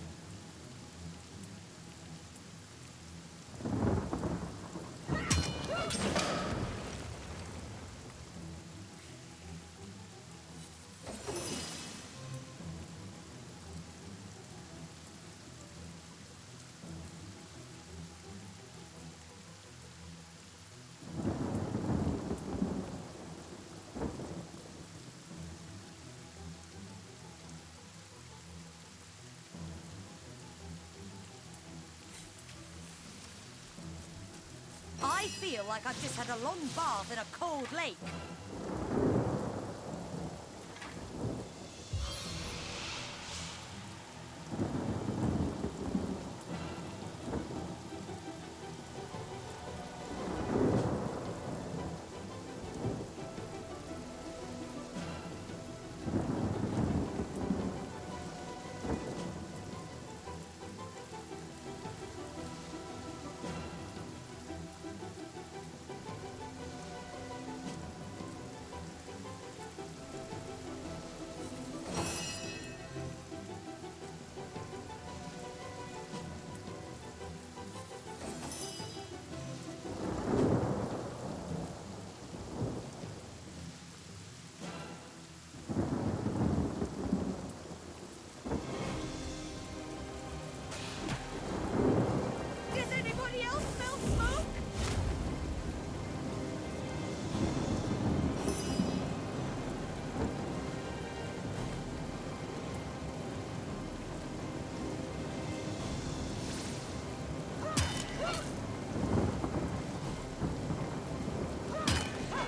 I feel like I've just had a long bath in a cold lake. Does anybody else smell smoke?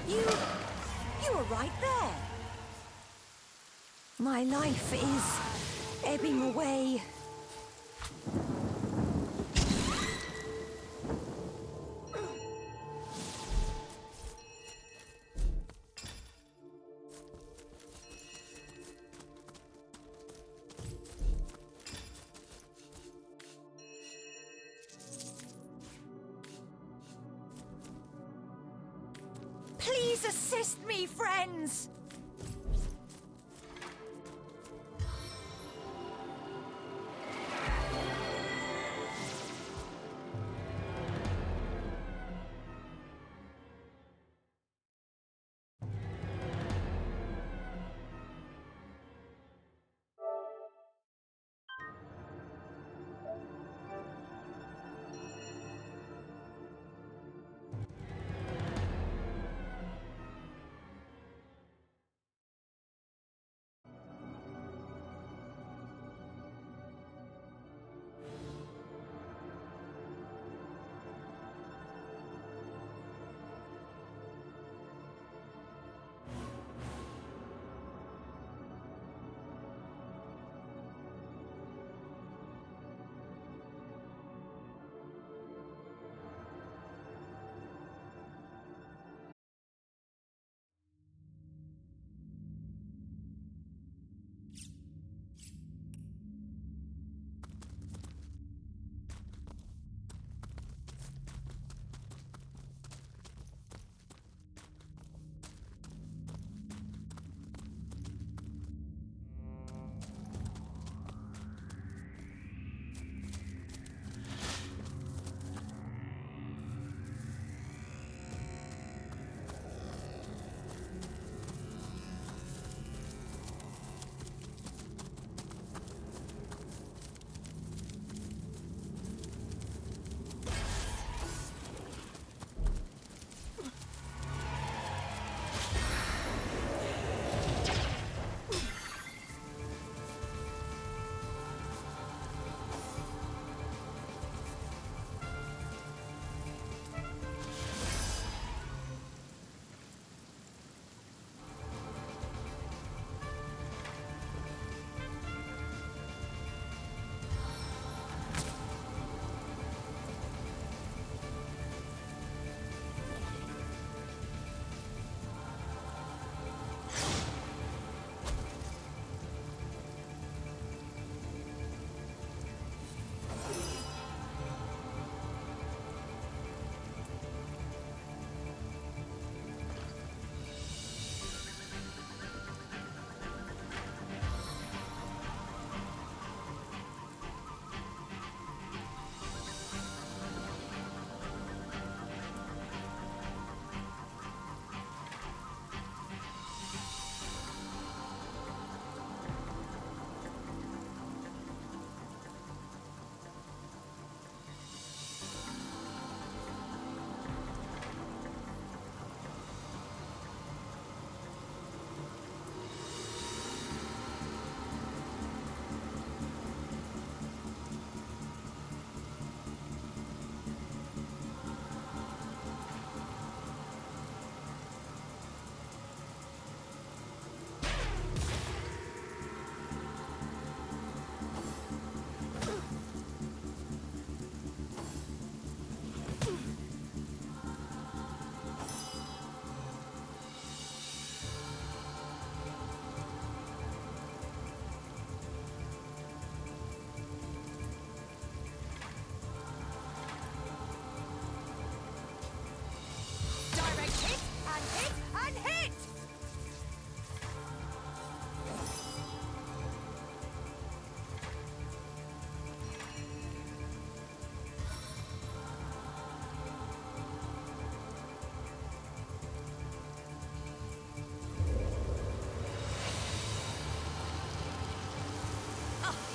You were right there. My life is ebbing away. Please assist me, friends!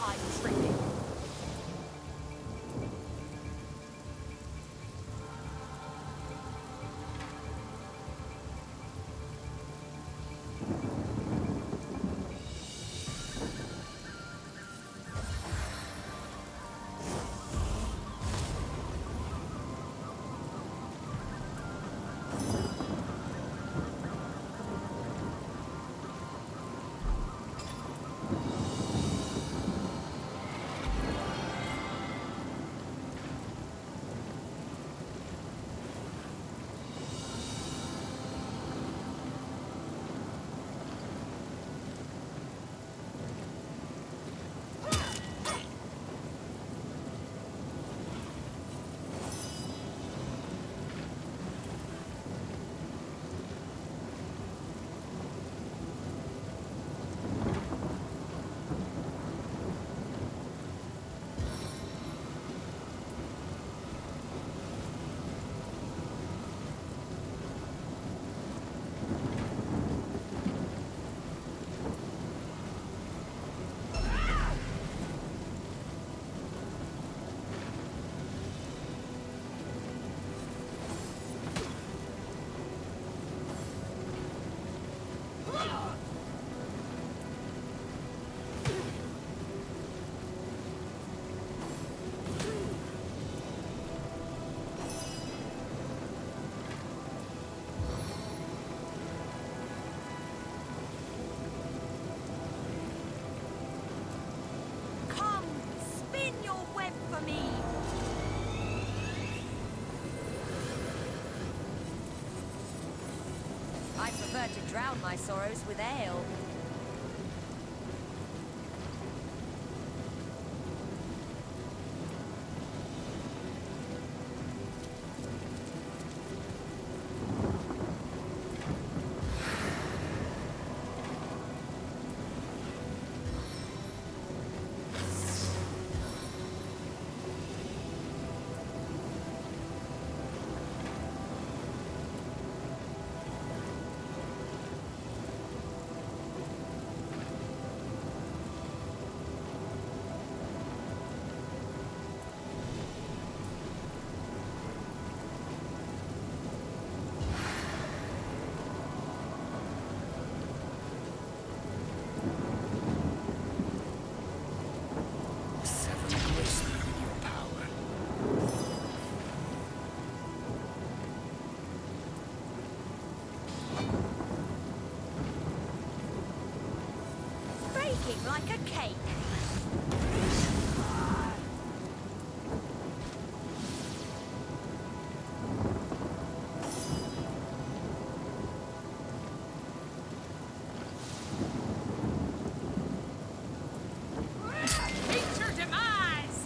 I'm tripping. Come, spin your web for me. I prefer to drown my sorrows with ale. Baking like a cake. Meet your demise!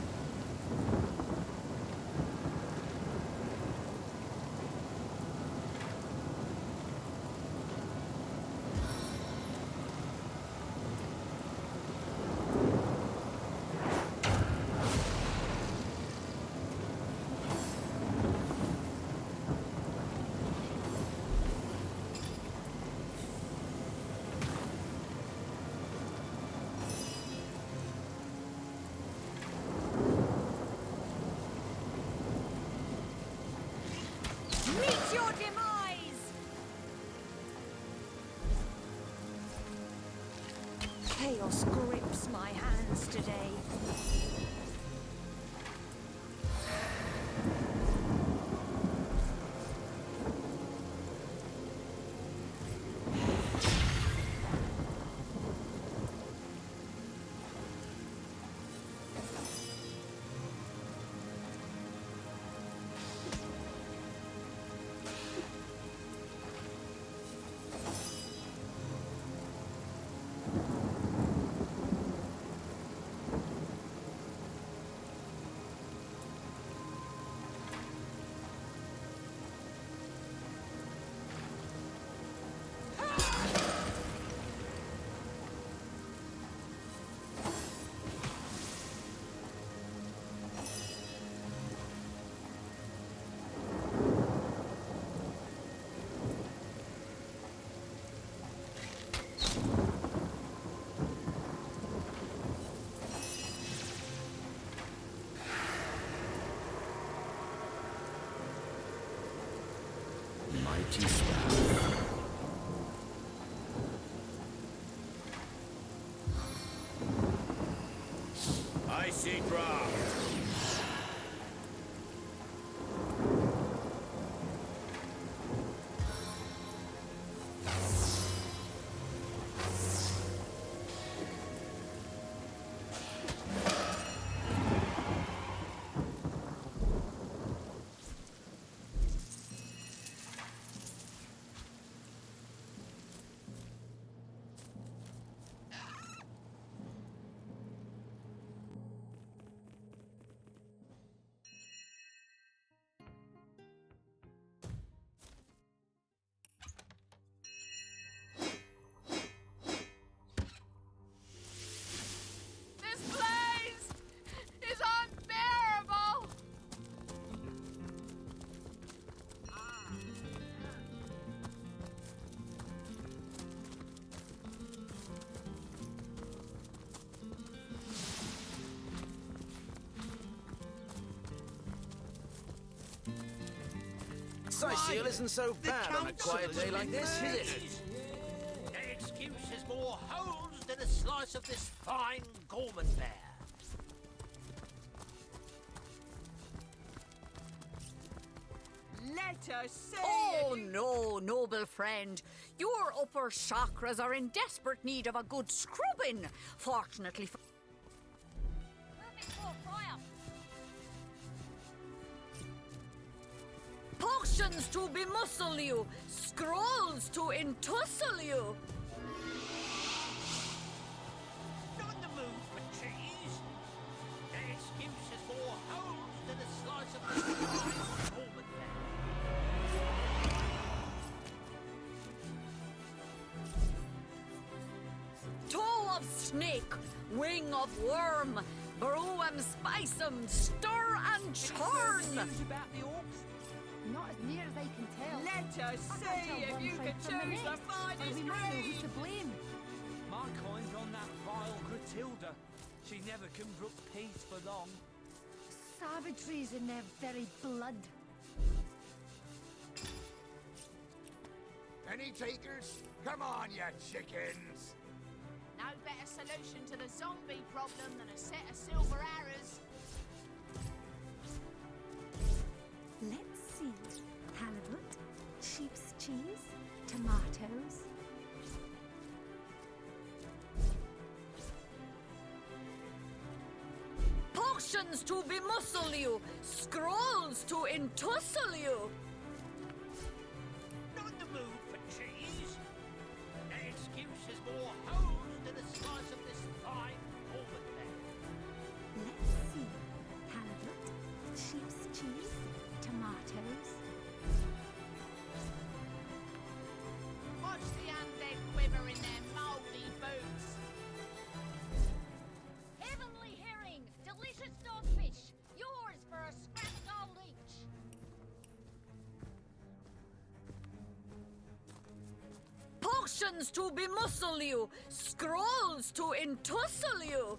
Meet your demise! Chaos grips my hands today. empty spout. Icy draft. This place is unbearable! Seal isn't so bad on a quiet day like this, is it? That excuse is more holes than a slice of this fine Gorman bear. Let us see. Oh no, noble friend. Your upper chakras are in desperate need of a good scrubbing. Fortunately for... Potions to bemuscle you, scrolls to entussle you. Not in the mood for cheese. That excuse is more holes than a slice of this fine Gorman bear. Toe of snake, wing of worm, brew 'em, spice 'em, stir and churn. News about the orcs? Not as near as I can tell. Let us I can't see tell if one you side can from the choose the next, finest or we might know breed. who to blame. My kind's on that vile Gratilda. She never can brook peace for long. Savagery's in their very blood. Any takers? Come on, you chickens! No better solution to the zombie problem than a set of silver arrows. Let's see. Halibut, sheep's cheese, tomatoes. Potions to bemuscle you, scrolls to entussle you. Not in the mood for cheese. That excuse is more holes than a slice of this fine Gorman bear. Let's see. Halibut, sheep's cheese, tomatoes. Watch the undead quiver in their mouldy boots. Heavenly herring, delicious dogfish. Yours for a scrap of gold each. Potions to bemuscle you, scrolls to entussle you.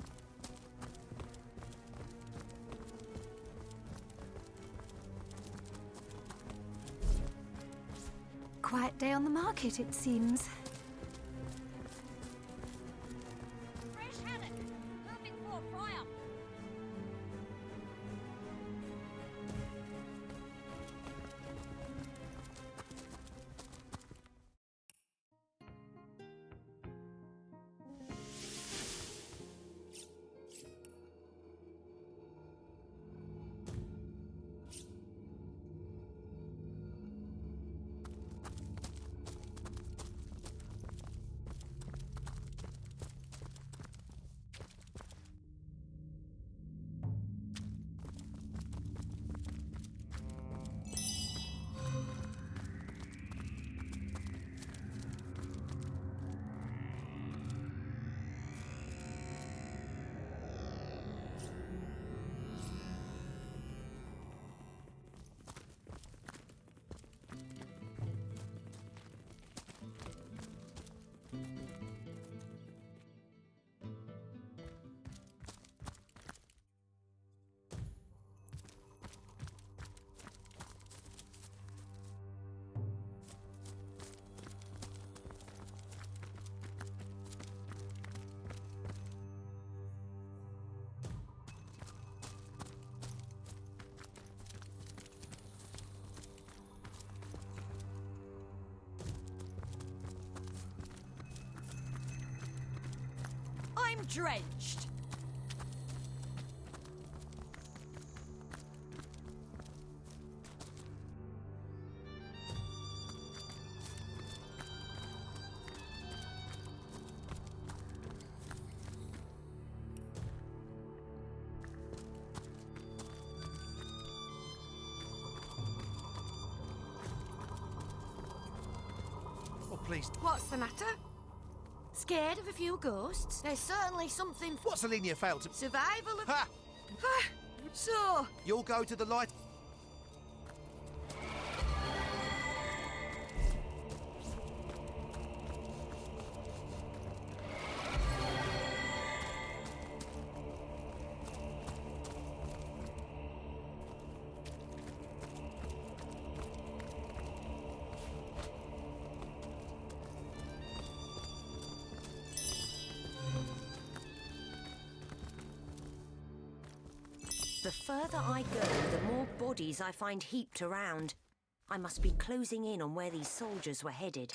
Quiet day on the market, it seems. Fresh haddock, perfect for a fry-up. drenched. Oh, please. What's the matter? Scared of a few ghosts? There's certainly something. What's Selenia failed to... Survival of. Ha! So. You'll go to the light... The further I go, the more bodies I find heaped around. I must be closing in on where these soldiers were headed.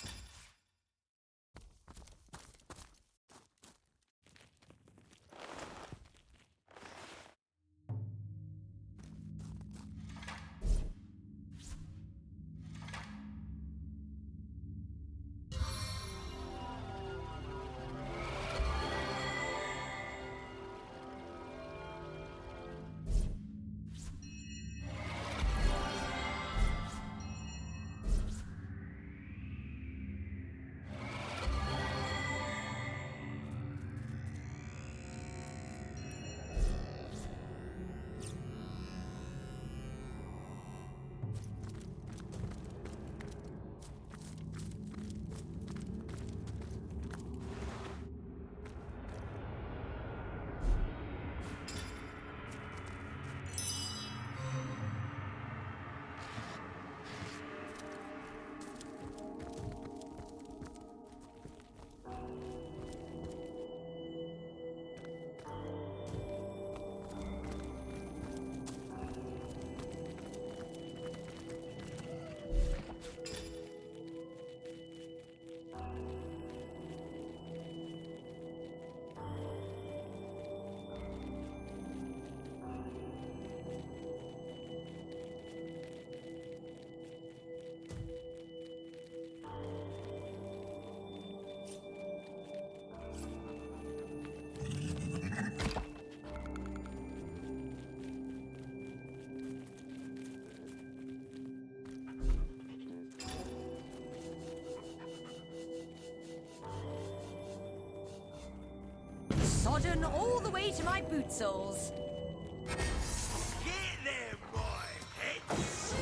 Sodden all the way to my boot soles. Get there, boy! Heads!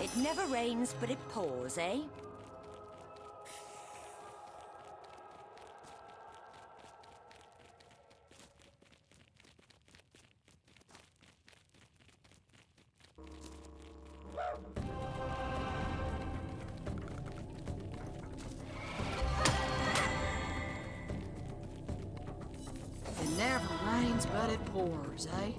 It never rains, but it pours, eh? It never rains, but it pours, eh?